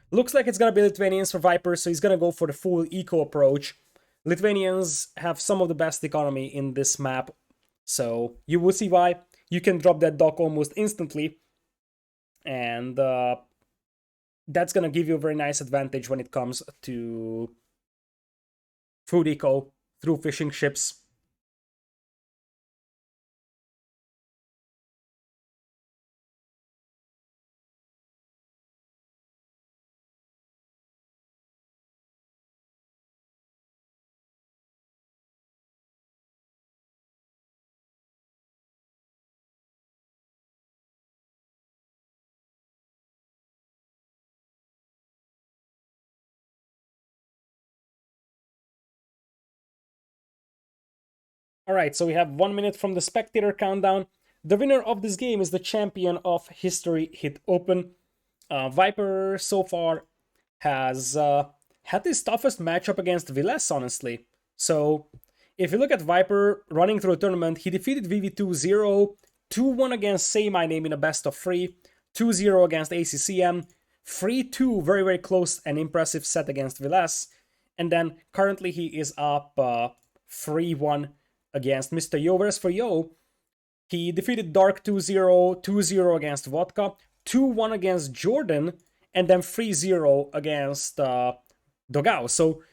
Looks like it's gonna be Lithuanians for Viper, so he's gonna go for the full eco approach. Lithuanians have some of the best economy in this map, so you will see why. You can drop that dock almost instantly, and that's gonna give you a very nice advantage when it comes to food eco through fishing ships. Alright, so we have 1 minute from the spectator countdown. The winner of this game is the champion of History Hit Open. Viper so far has had his toughest matchup against Viles, honestly. So if you look at Viper running through a tournament, he defeated VV2-0, 2-1 against Say My Name in a best of 3, 2-0 against ACCM, 3-2, very, very close and impressive set against Viles, and then currently he is up 3-1 against Mr.Yo. Whereas for Yo, he defeated Dark 2-0, 2-0 against Vodka, 2-1 against Jordan, and then 3-0 against Dogao.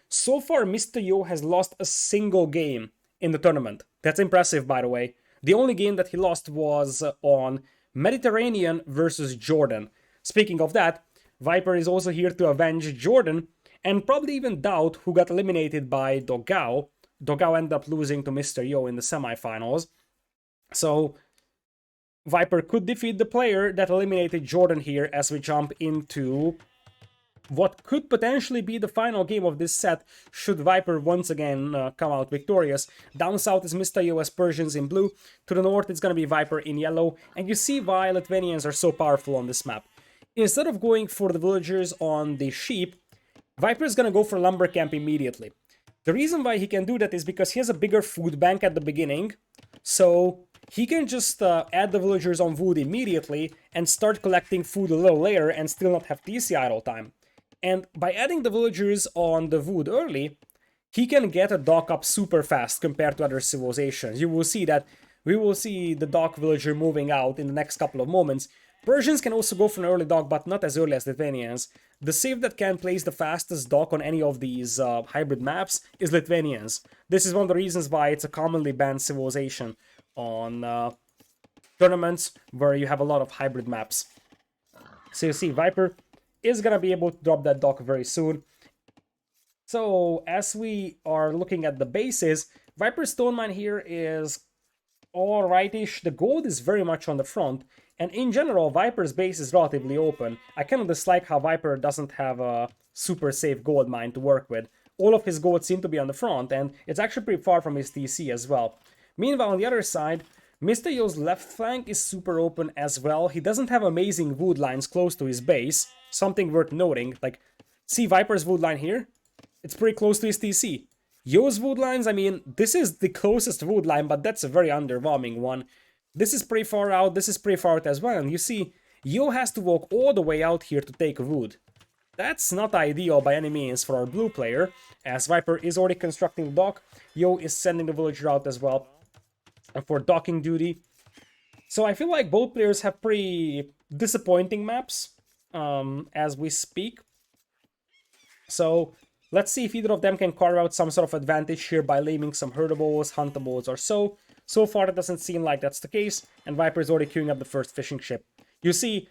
So far, Mr.Yo has lost a single game in the tournament. That's impressive, by the way. The only game that he lost was on Mediterranean versus Jordan. Speaking of that, Viper is also here to avenge Jordan, and probably even Doubt, who got eliminated by Dogao. Dogao ended up losing to Mr.Yo in the semifinals. So Viper could defeat the player that eliminated Jordan here as we jump into what could potentially be the final game of this set should Viper once again come out victorious. Down south is Mr.Yo as Persians in blue. To the north it's gonna be Viper in yellow. And you see why Lithuanians are so powerful on this map. Instead of going for the villagers on the sheep, Viper is gonna go for lumber camp immediately. The reason why he can do that is because he has a bigger food bank at the beginning, so he can just add the villagers on wood immediately and start collecting food a little later and still not have TC idle time. And by adding the villagers on the wood early, he can get a dock up super fast compared to other civilizations. You will see that we will see the dock villager moving out in the next couple of moments. Persians can also go for an early dock, but not as early as Lithuanians. The civ that can place the fastest dock on any of these hybrid maps is Lithuanians. This is one of the reasons why it's a commonly banned civilization on tournaments where you have a lot of hybrid maps. So you see, Viper is gonna be able to drop that dock very soon. So as we are looking at the bases, Viper's stone mine here is alrightish. The gold is very much on the front, and in general, Viper's base is relatively open. I kind of dislike how Viper doesn't have a super safe gold mine to work with. All of his gold seem to be on the front, and it's actually pretty far from his TC as well. Meanwhile, on the other side, Mr.Yo's left flank is super open as well. He doesn't have amazing wood lines close to his base, something worth noting. Like, see Viper's wood line here? It's pretty close to his TC. Yo's wood lines, I mean, this is the closest wood line, but that's a very underwhelming one. This is pretty far out, this is pretty far out as well, and you see, Yo has to walk all the way out here to take wood. That's not ideal by any means for our blue player, as Viper is already constructing the dock. Yo is sending the villager out as well for docking duty. So I feel like both players have pretty disappointing maps as we speak. So let's see if either of them can carve out some sort of advantage here by laming some herdables, huntables, or so. So far, it doesn't seem like that's the case, and Viper is already queuing up the first fishing ship. You see,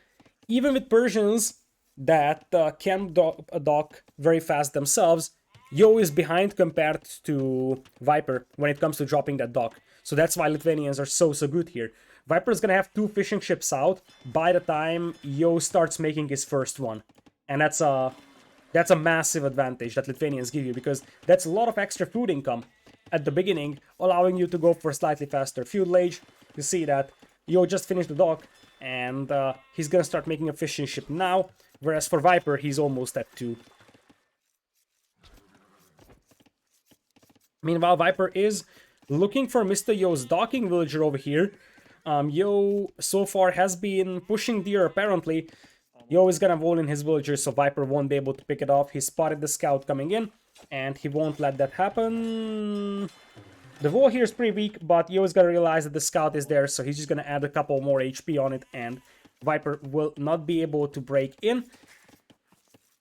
even with Persians that can dock very fast themselves, Yo is behind compared to Viper when it comes to dropping that dock. So that's why Lithuanians are so good here. Viper is gonna have 2 fishing ships out by the time Yo starts making his first one, and that's a massive advantage that Lithuanians give you, because that's a lot of extra food income at the beginning, allowing you to go for slightly faster fuelage. You see that Yo just finished the dock, and he's gonna start making a fishing ship now, whereas for Viper, he's almost at 2. Meanwhile, Viper is looking for Mr.Yo's docking villager over here. Yo so far has been pushing deer apparently. Yo is gonna wall in his villager, so Viper won't be able to pick it off. He spotted the scout coming in, and he won't let that happen. The wall here is pretty weak, but Yo is gonna realize that the scout is there, so he's just gonna add a couple more HP on it, and Viper will not be able to break in.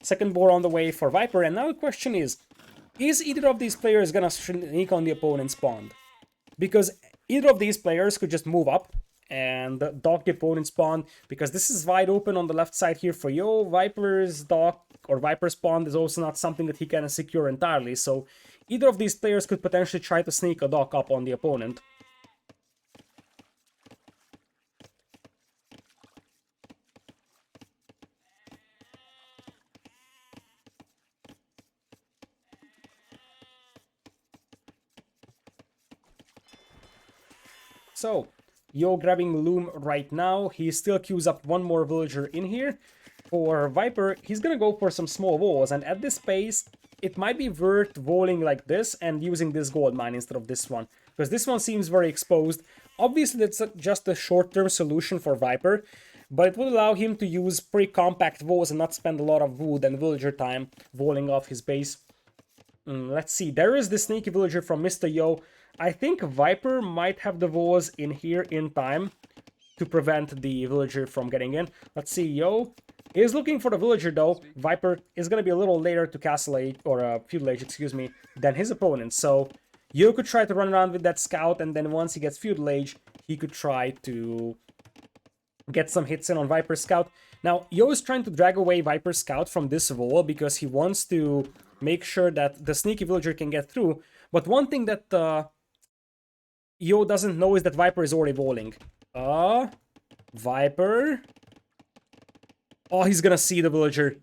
Second boar on the way for Viper, and now the question is either of these players gonna sneak on the opponent's pond? Because either of these players could just move up and dock the opponent's pond, because this is wide open on the left side here for Yo. Viper's dock or Viper's pond is also not something that he can secure entirely, so either of these players could potentially try to sneak a dock up on the opponent. So, Yo grabbing Loom right now. He still queues up one more villager in here. For Viper, he's gonna go for some small walls, and at this pace, it might be worth walling like this and using this gold mine instead of this one, because this one seems very exposed. Obviously, that's just a short-term solution for Viper, but it will allow him to use pretty compact walls and not spend a lot of wood and villager time walling off his base. Let's see, there is the sneaky villager from Mr.Yo. I think Viper might have the walls in here in time to prevent the villager from getting in. Let's see, Yo is looking for the villager though. Viper is going to be a little later to castle age, or feudal age, excuse me, than his opponent. So Yo could try to run around with that scout, and then once he gets feudal age, he could try to get some hits in on Viper's scout. Now, Yo is trying to drag away Viper's scout from this wall because he wants to make sure that the sneaky villager can get through. But one thing that Yo doesn't know is that Viper is already walling. Viper. Oh, he's gonna see the villager.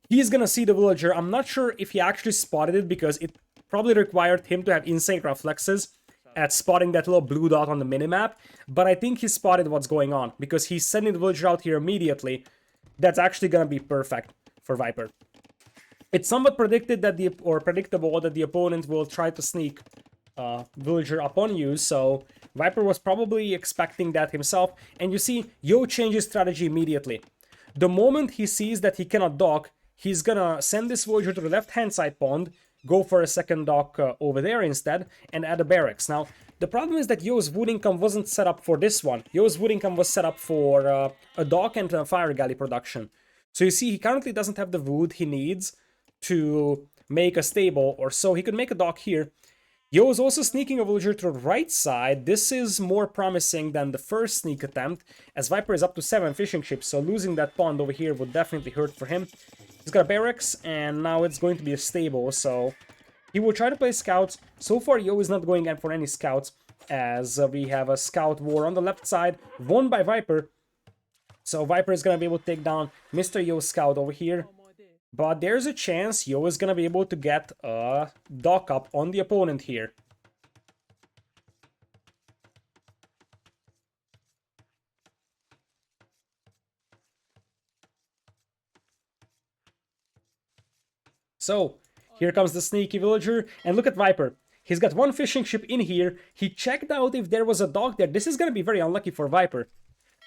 He's gonna see the villager. I'm not sure if he actually spotted it because it probably required him to have insane reflexes at spotting that little blue dot on the minimap. But I think he spotted what's going on because he's sending the villager out here immediately. That's actually gonna be perfect for Viper. It's somewhat predicted that predictable that the opponent will try to sneak villager upon you, so Viper was probably expecting that himself. And you see, Yo changes strategy immediately. The moment he sees that he cannot dock, he's gonna send this villager to the left-hand side pond, go for a second dock over there instead, and add a barracks. Now, the problem is that Yo's wood income wasn't set up for this one. Yo's wood income was set up for a dock and a fire galley production. So you see, he currently doesn't have the wood he needs to make a stable, or so he could make a dock here. Yo is also sneaking a villager to the right side. This is more promising than the first sneak attempt, as Viper is up to 7 fishing ships, so losing that pond over here would definitely hurt for him. He's got a barracks, and now it's going to be a stable, so he will try to play scouts. So far, Yo is not going in for any scouts, as we have a scout war on the left side, won by Viper. So Viper is going to be able to take down Mr.Yo scout over here. But there's a chance Yo is going to be able to get a dock up on the opponent here. So, here comes the sneaky villager, and look at Viper. He's got one fishing ship in here. He checked out if there was a dock there. This is going to be very unlucky for Viper,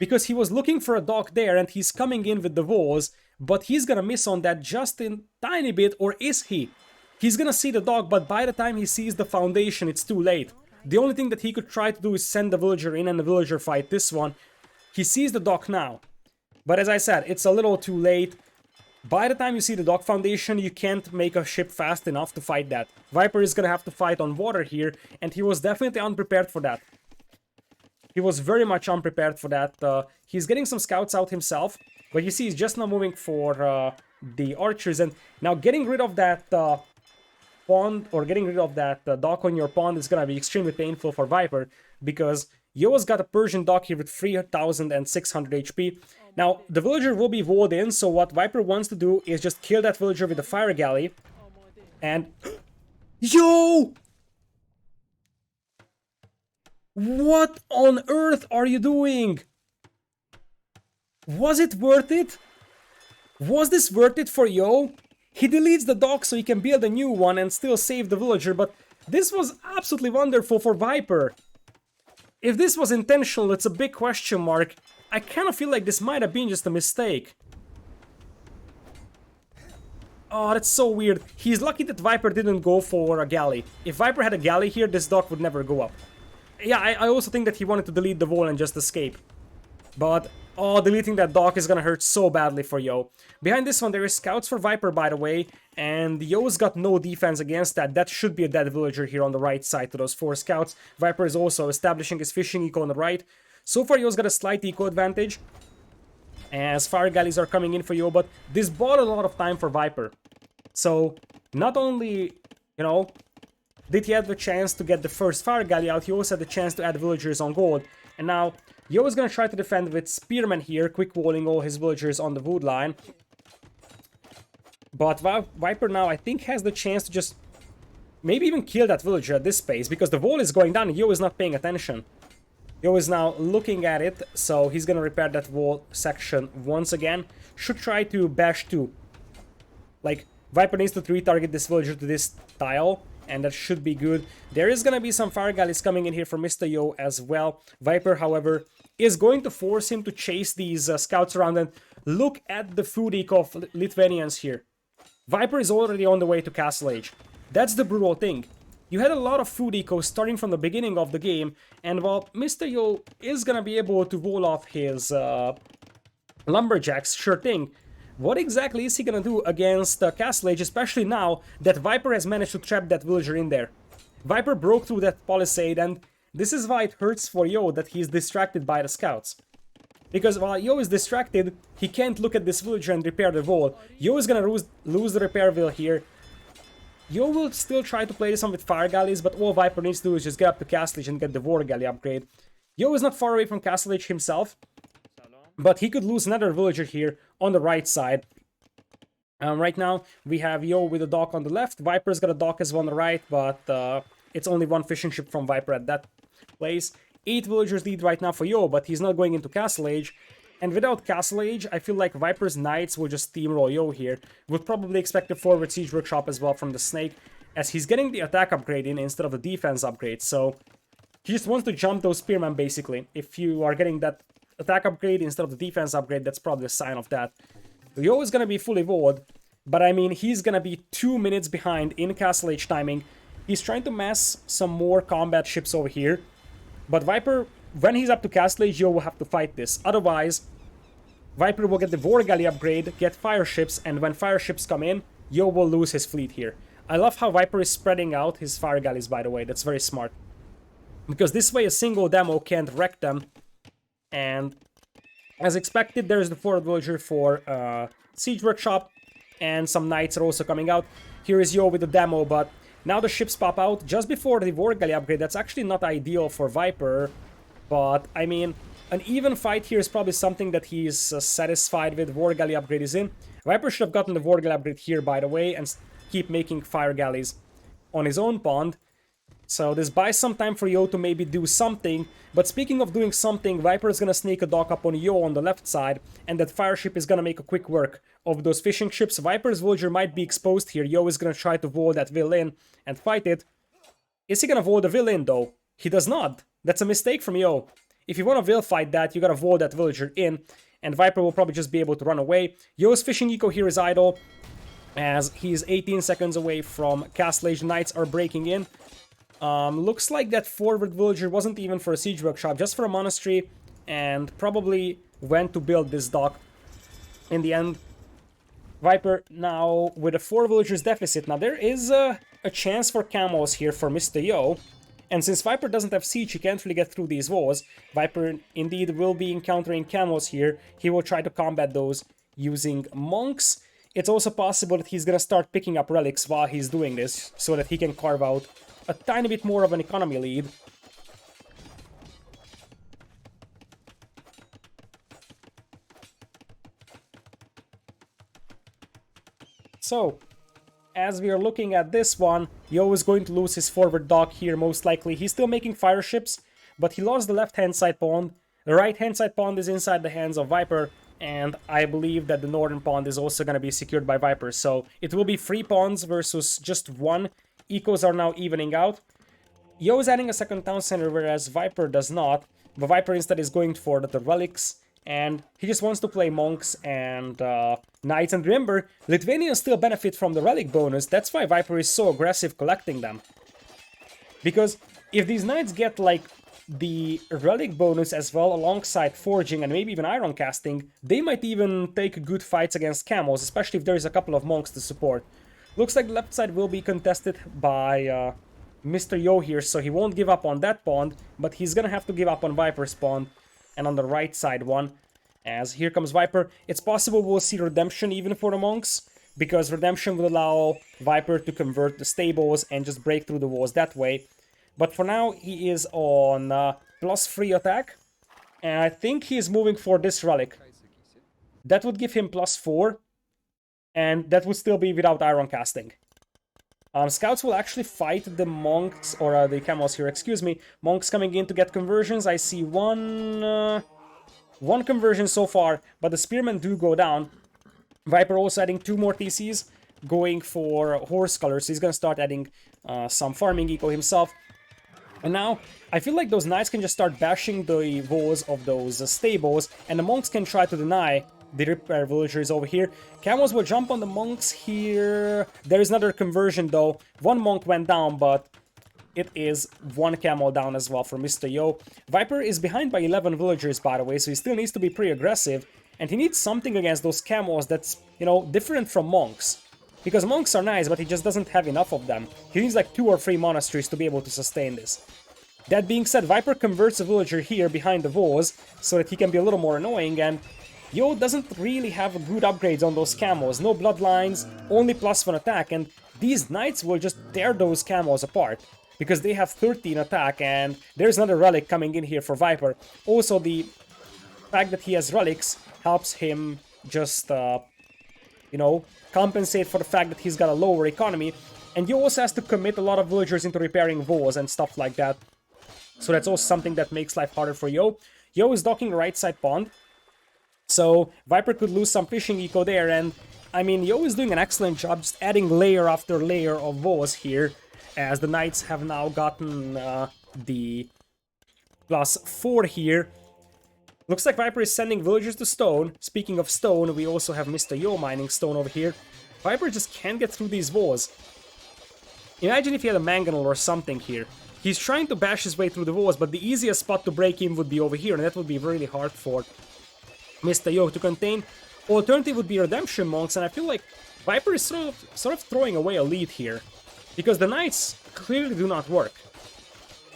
because he was looking for a dock there, and he's coming in with the walls, but he's gonna miss on that just a tiny bit, or is he? He's gonna see the dock, but by the time he sees the foundation, it's too late. The only thing that he could try to do is send the villager in and the villager fight this one. He sees the dock now, but as I said, it's a little too late. By the time you see the dock foundation, you can't make a ship fast enough to fight that. Viper is gonna have to fight on water here, and he was definitely unprepared for that. He was very much unprepared for that. He's getting some scouts out himself, but you see he's just now moving for the archers, and now getting rid of that pond, or getting rid of that dock on your pond is gonna be extremely painful for Viper, because Yo's got a Persian dock here with 3600 HP. Now, the villager will be walled in, so what Viper wants to do is just kill that villager with a fire galley, and... Yo! What on earth are you doing? Was it worth it? Was this worth it for Yo? He deletes the dock so he can build a new one and still save the villager, but this was absolutely wonderful for Viper. If this was intentional, it's a big question mark. I kind of feel like this might have been just a mistake. Oh, that's so weird. He's lucky that Viper didn't go for a galley. If Viper had a galley here, this dock would never go up. Yeah, I also think that he wanted to delete the wall and just escape. But, oh, deleting that dock is gonna hurt so badly for Yo. Behind this one, there is scouts for Viper, by the way, and Yo's got no defense against that. That should be a dead villager here on the right side to those 4 scouts. Viper is also establishing his fishing eco on the right. So far, Yo's got a slight eco advantage, as fire galleys are coming in for Yo, but this bought a lot of time for Viper. So, not only, you know, did he have the chance to get the first fire galley out, he also had the chance to add villagers on gold. And now, Yo is gonna try to defend with Spearman here, quick walling all his villagers on the wood line. But Viper now, I think, has the chance to just maybe even kill that villager at this pace, because the wall is going down and Yo is not paying attention. Yo is now looking at it, so he's gonna repair that wall section once again. Should try to bash 2. Like, Viper needs to 3-target this villager to this tile, and that should be good. There is gonna be some fire galleys coming in here for Mr.Yo as well. Viper, however, is going to force him to chase these scouts around, and look at the food eco of Lithuanians here. Viper is already on the way to Castle Age. That's the brutal thing. You had a lot of food eco starting from the beginning of the game, and while Mr.Yo is gonna be able to wall off his lumberjacks, sure thing, what exactly is he gonna do against Castle Age, especially now that Viper has managed to trap that villager in there? Viper broke through that palisade, and this is why it hurts for Yo that he's distracted by the scouts. Because while Yo is distracted, he can't look at this villager and repair the wall. Yo is gonna lose the repair wheel here. Yo will still try to play this one with fire galleys, but all Viper needs to do is just get up to Castle Age and get the war galley upgrade. Yo is not far away from Castle Age himself, but he could lose another villager here on the right side. Right now, we have Yo with a dock on the left. Viper's got a dock as well on the right, but it's only one fishing ship from Viper at that place. 8 villagers lead right now for Yo, but he's not going into Castle Age. And without Castle Age, I feel like Viper's Knights will just steamroll Yo here. Would probably expect a forward Siege Workshop as well from the Snake, as he's getting the attack upgrade in instead of the defense upgrade. So he just wants to jump those Spearmen, basically. If you are getting that attack upgrade instead of the defense upgrade, that's probably a sign of that. Yo is going to be fully walled, but I mean, he's going to be 2 minutes behind in Castle Age timing. He's trying to mass some more combat ships over here, but Viper, when he's up to Castle Age, Yo will have to fight this. Otherwise, Viper will get the War Galley upgrade, get fire ships, and when fire ships come in, Yo will lose his fleet here. I love how Viper is spreading out his fire galleys, by the way. That's very smart. Because this way a single demo can't wreck them. And as expected, there's the forward villager for Siege Workshop, and some knights are also coming out. Here is Yo with the demo, but now the ships pop out just before the War Galley upgrade. That's actually not ideal for Viper, but I mean, an even fight here is probably something that he's satisfied with. War Galley upgrade is in. Viper should have gotten the War Galley upgrade here, by the way, and keep making fire galleys on his own pond. So this buys some time for Yo to maybe do something. But speaking of doing something, Viper is going to sneak a dock up on Yo on the left side, and that fire ship is going to make a quick work of those fishing ships. Viper's villager might be exposed here. Yo is going to try to wall that vill in and fight it. Is he going to wall the vill in, though? He does not. That's a mistake from Yo. If you want to vill fight that, you got to wall that villager in, and Viper will probably just be able to run away. Yo's fishing eco here is idle, as he's 18 seconds away from Castle Age. Knights are breaking in. Looks like that forward villager wasn't even for a siege workshop, just for a monastery, and probably went to build this dock in the end. Viper now with a 4 villagers deficit. Now there is a chance for camos here for Mr.Yo, and since Viper doesn't have siege, he can't really get through these walls. Viper indeed will be encountering camos here. He will try to combat those using monks. It's also possible that he's gonna start picking up relics while he's doing this, so that he can carve out a tiny bit more of an economy lead. So, as we are looking at this one, Yo is going to lose his forward dock here, most likely. He's still making fire ships, but he lost the left-hand side pond. The right-hand side pond is inside the hands of Viper, and I believe that the northern pond is also going to be secured by Viper. So, it will be 3 ponds versus just 1. Ecos are now evening out. Yo is adding a second town center, whereas Viper does not. But Viper instead is going for the relics, and he just wants to play monks and knights. And remember, Lithuanians still benefit from the relic bonus. That's why Viper is so aggressive collecting them. Because if these knights get like the relic bonus as well alongside forging and maybe even iron casting, they might even take good fights against camos, especially if there's a couple of monks to support. Looks like the left side will be contested by Mr.Yo here, so he won't give up on that pond, but he's gonna have to give up on Viper's pond, and on the right side one, as here comes Viper. It's possible we'll see Redemption even for the monks, because Redemption will allow Viper to convert the stables and just break through the walls that way. But for now, he is on +3 attack, and I think he is moving for this relic. That would give him +4, and that would still be without iron casting. Scouts will actually fight the monks, or the camels here, excuse me. Monks coming in to get conversions. I see one conversion so far, but the spearmen do go down. Viper also adding 2 more TCs, going for horse colors. So he's going to start adding some farming eco himself. And now, I feel like those knights can just start bashing the walls of those stables, and the monks can try to deny the repair villagers over here. Camos will jump on the monks here. There is another conversion though. 1 monk went down, but it is 1 camo down as well for Mr.Yo. Viper is behind by 11 villagers, by the way, so he still needs to be pretty aggressive. And he needs something against those camos that's, you know, different from monks. Because monks are nice, but he just doesn't have enough of them. He needs like 2 or 3 monasteries to be able to sustain this. That being said, Viper converts a villager here behind the walls, so that he can be a little more annoying, and Yo doesn't really have good upgrades on those camos. No bloodlines, only +1 attack, and these knights will just tear those camos apart. Because they have 13 attack, and there's another relic coming in here for Viper. Also, the fact that he has relics helps him just you know, compensate for the fact that he's got a lower economy. And he also has to commit a lot of villagers into repairing walls and stuff like that. So that's also something that makes life harder for Yo. Yo is docking right side pond. So Viper could lose some fishing eco there, and I mean, Yo is doing an excellent job just adding layer after layer of walls here, as the Knights have now gotten the +4 here. Looks like Viper is sending villagers to stone. Speaking of stone, we also have Mr.Yo mining stone over here. Viper just can't get through these walls. Imagine if he had a mangonel or something here. He's trying to bash his way through the walls, but the easiest spot to break him would be over here, and that would be really hard for Mr.Yo to contain. Alternative would be Redemption Monks, and I feel like Viper is sort of throwing away a lead here, because the Knights clearly do not work.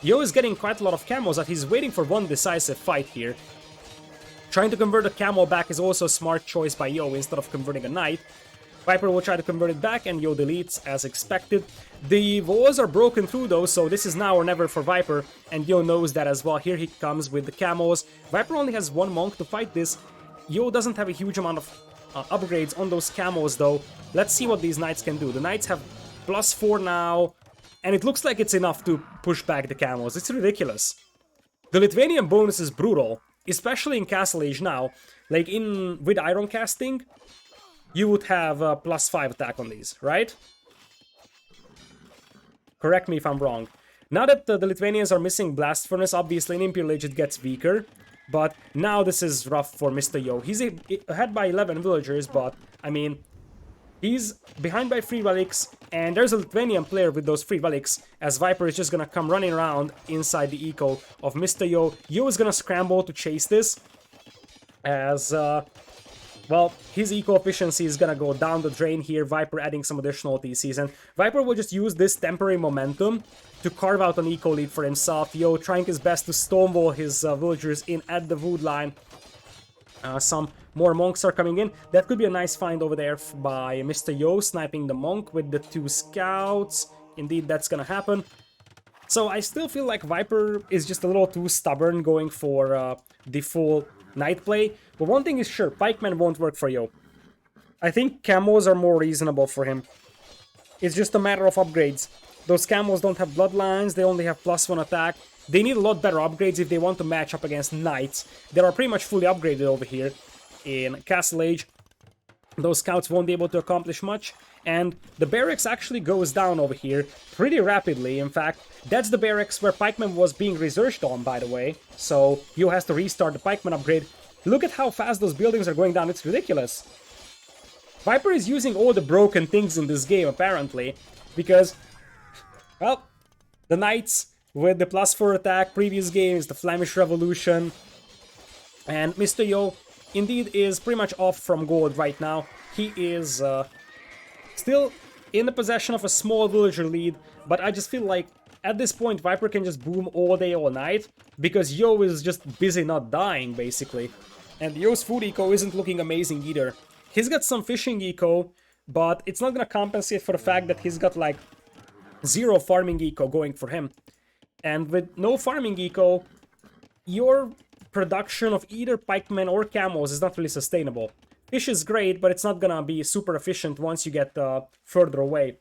Yo is getting quite a lot of camos that he's waiting for one decisive fight here. Trying to convert a camo back is also a smart choice by Yo instead of converting a Knight. Viper will try to convert it back, and Yo deletes as expected. The walls are broken through though, so this is now or never for Viper, and Yo knows that as well. Here he comes with the camos. Viper only has one monk to fight this. Yo doesn't have a huge amount of upgrades on those camos though. Let's see what these Knights can do. The Knights have +4 now, and it looks like it's enough to push back the camos. It's ridiculous. The Lithuanian bonus is brutal, especially in Castle Age now. Like with Iron Casting, you would have a +5 attack on these, right? Correct me if I'm wrong. Now that the Lithuanians are missing Blast Furnace, obviously in Imperial Age it gets weaker. But now this is rough for Mr.Yo. He's ahead by 11 villagers, but, I mean, he's behind by 3 relics, and there's a Lithuanian player with those 3 relics, as Viper is just gonna come running around inside the eco of Mr.Yo. Yo is gonna scramble to chase this, as, well, his eco efficiency is gonna go down the drain here, Viper adding some additional TCs, and Viper will just use this temporary momentum to carve out an eco lead for himself. Yo trying his best to stonewall his villagers in at the wood line. Some more monks are coming in. That could be a nice find over there by Mr.Yo, sniping the monk with the 2 scouts. Indeed, that's gonna happen. So I still feel like Viper is just a little too stubborn going for the full Knight play. But one thing is sure, Pikemen won't work for Yo. I think camos are more reasonable for him. It's just a matter of upgrades. Those camos don't have bloodlines, they only have +1 attack. They need a lot better upgrades if they want to match up against Knights. They are pretty much fully upgraded over here in Castle Age. Those scouts won't be able to accomplish much. And the barracks actually goes down over here pretty rapidly. In fact, that's the barracks where Pikeman was being researched on, by the way. So Yo has to restart the Pikeman upgrade. Look at how fast those buildings are going down, it's ridiculous. Viper is using all the broken things in this game, apparently, because, well, the Knights with the +4 attack, previous games, the Flemish Revolution, and Mr.Yo indeed is pretty much off from gold right now. He is still in the possession of a small villager lead, but I just feel like at this point Viper can just boom all day, all night, because Yo is just busy not dying, basically. And Yo's food eco isn't looking amazing either. He's got some fishing eco, but it's not gonna compensate for the fact that he's got like 0 farming eco going for him. And with no farming eco, your production of either pikemen or camos is not really sustainable. Fish is great, but it's not gonna be super efficient once you get further away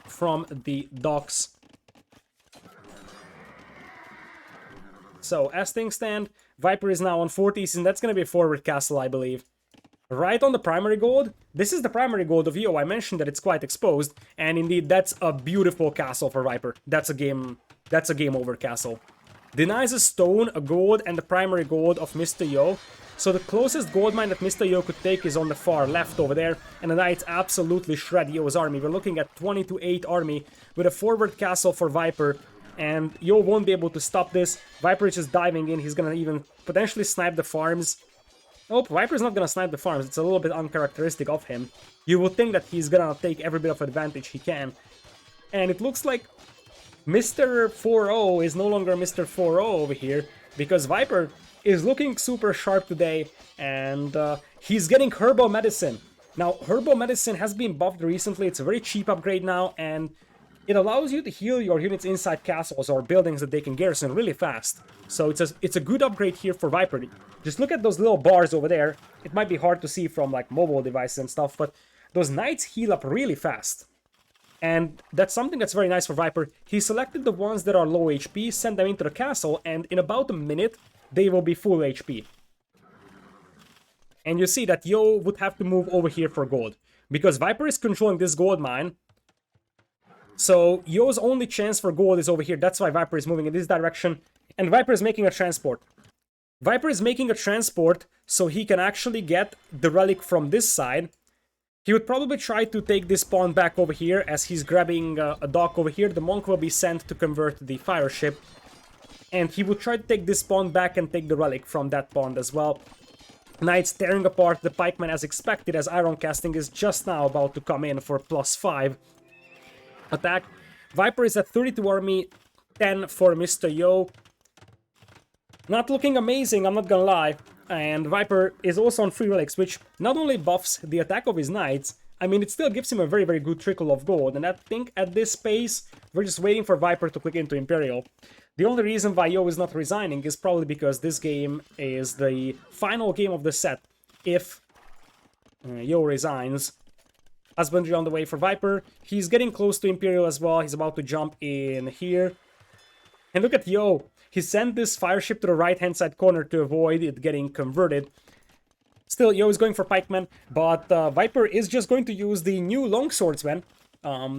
from the docks. So, as things stand, Viper is now on 40s, and that's gonna be a forward castle, I believe. Right on the primary gold. This is the primary gold of Yo. I mentioned that it's quite exposed, and indeed, that's a beautiful castle for Viper. That's a game over castle. Denies a stone, a gold, and the primary gold of Mr.Yo. So the closest gold mine that Mr.Yo could take is on the far left over there, and the Knights absolutely shred Yo's army. We're looking at 20-8 army with a forward castle for Viper, and Yo won't be able to stop this. Viper is just diving in. He's gonna even potentially snipe the farms. Nope, Viper's not gonna snipe the farms. It's a little bit uncharacteristic of him. You would think that he's gonna take every bit of advantage he can. And it looks like Mr. 4-0 is no longer Mr. 4-0 over here, because Viper is looking super sharp today, and he's getting Herbal Medicine. Now, Herbal Medicine has been buffed recently. It's a very cheap upgrade now, and it allows you to heal your units inside castles or buildings that they can garrison really fast. So it's a good upgrade here for Viper. Just look at those little bars over there. It might be hard to see from like mobile devices and stuff, but those knights heal up really fast. And that's something that's very nice for Viper. He selected the ones that are low HP, sent them into the castle, and in about a minute, they will be full HP. And you see that Yo would have to move over here for gold, because Viper is controlling this gold mine. So Yo's only chance for gold is over here. That's why Viper is moving in this direction. And Viper is making a transport. Viper is making a transport so he can actually get the relic from this side. He would probably try to take this pawn back over here as he's grabbing a dock over here. The monk will be sent to convert the fire ship. And he would try to take this pawn back and take the relic from that pawn as well. Knights tearing apart the pikemen as expected, as iron casting is just now about to come in for +5 attack. Viper is at 32 army, 10 for Mr.Yo. Not looking amazing, I'm not gonna lie. And Viper is also on 3 relics, which not only buffs the attack of his knights, I mean, it still gives him a very, very good trickle of gold. And I think at this pace, we're just waiting for Viper to click into Imperial. The only reason why Yo is not resigning is probably because this game is the final game of the set. If Yo resigns, husbandry on the way for Viper. He's getting close to Imperial as well. He's about to jump in here. And look at Yo. He sent this fire ship to the right-hand side corner to avoid it getting converted. Still, Yo is going for pikemen, but Viper is just going to use the new longswordsmen.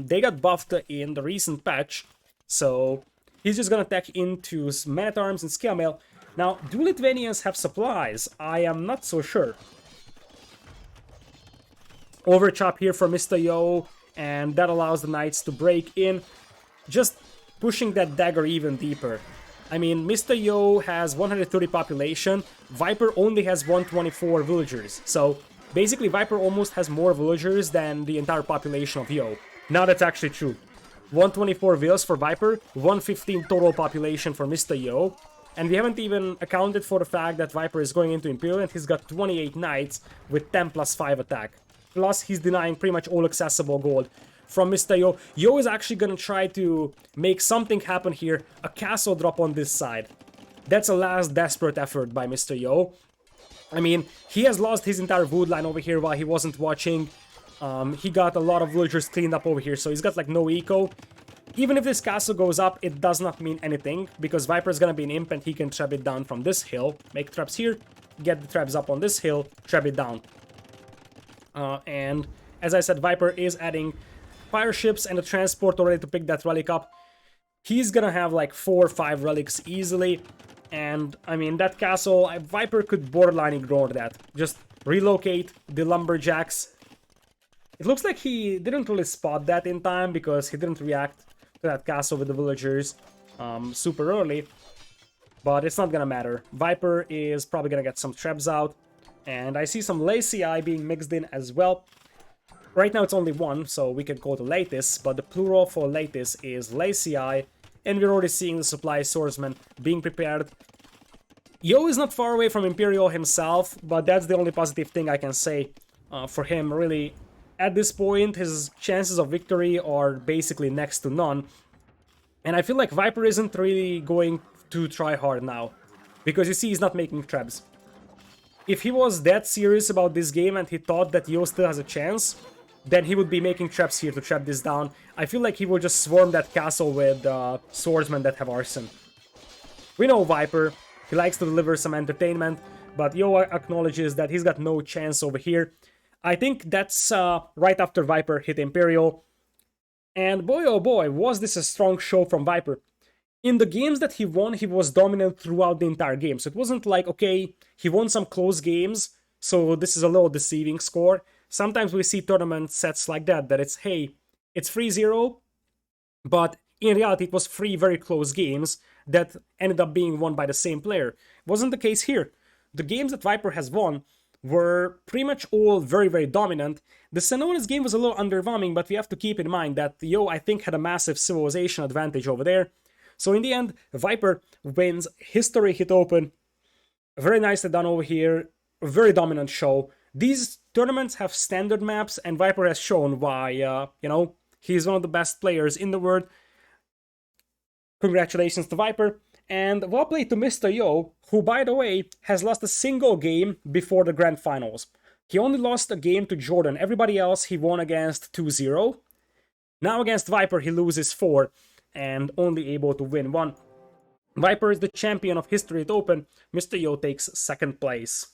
They got buffed in the recent patch, so he's just gonna attack into men-at-arms and scale mail. Now, do Lithuanians have supplies? I am not so sure. Overchop here for Mr.Yo, and that allows the knights to break in, just pushing that dagger even deeper. I mean, Mr.Yo has 130 population, Viper only has 124 villagers, so basically Viper almost has more villagers than the entire population of Yo. Now that's actually true. 124 villas for Viper, 115 total population for Mr.Yo, and we haven't even accounted for the fact that Viper is going into Imperial and he's got 28 knights with 10 plus 5 attack. Plus, he's denying pretty much all accessible gold from Mr.Yo. Yo is actually gonna try to make something happen here, a castle drop on this side. That's a last desperate effort by Mr.Yo. I mean, he has lost his entire wood line over here while he wasn't watching. He got a lot of villagers cleaned up over here, so he's got like no eco. Even if this castle goes up, it does not mean anything, because Viper is gonna be an imp and he can trap it down from this hill. Make traps here, get the traps up on this hill, trap it down. And as I said, Viper is adding fire ships and a transport already to pick that relic up. He's gonna have like 4 or 5 relics easily. And I mean, that castle, Viper could borderline ignore that. Just relocate the lumberjacks. It looks like he didn't really spot that in time because he didn't react to that castle with the villagers super early. But it's not gonna matter. Viper is probably gonna get some traps out. And I see some Lacy Eye being mixed in as well. Right now it's only one, so we can call it Lattice, but the plural for Lattice is Lacy Eye, and we're already seeing the supply swordsman being prepared. Yo is not far away from Imperial himself, but that's the only positive thing I can say for him, really. At this point, his chances of victory are basically next to none. And I feel like Viper isn't really going to try hard now, because you see he's not making traps. If he was that serious about this game and he thought that Yo still has a chance, then he would be making traps here to trap this down. I feel like he will just swarm that castle with swordsmen that have arson. We know Viper, he likes to deliver some entertainment, but Yo acknowledges that he's got no chance over here. I think that's right after Viper hit Imperial. And boy oh boy, was this a strong show from Viper. In the games that he won, he was dominant throughout the entire game. So it wasn't like, okay, he won some close games, so this is a little deceiving score. Sometimes we see tournament sets like that it's, hey, it's 3-0, but in reality it was 3 very close games that ended up being won by the same player. Wasn't the case here. The games that Viper has won were pretty much all very, very dominant. The Senones game was a little underwhelming, but we have to keep in mind that Yo, I think, had a massive civilization advantage over there. So in the end, Viper wins, history hit open. Very nicely done over here, a very dominant show. These tournaments have standard maps, and Viper has shown why, you know, He's one of the best players in the world. Congratulations to Viper. And well played to Mr.Yo, who, by the way, has lost a single game before the grand finals. He only lost a game to Jordan. Everybody else he won against 2-0. Now against Viper he loses 4 and only able to win 1. Viper is the champion of History at Open. Mr.Yo takes second place.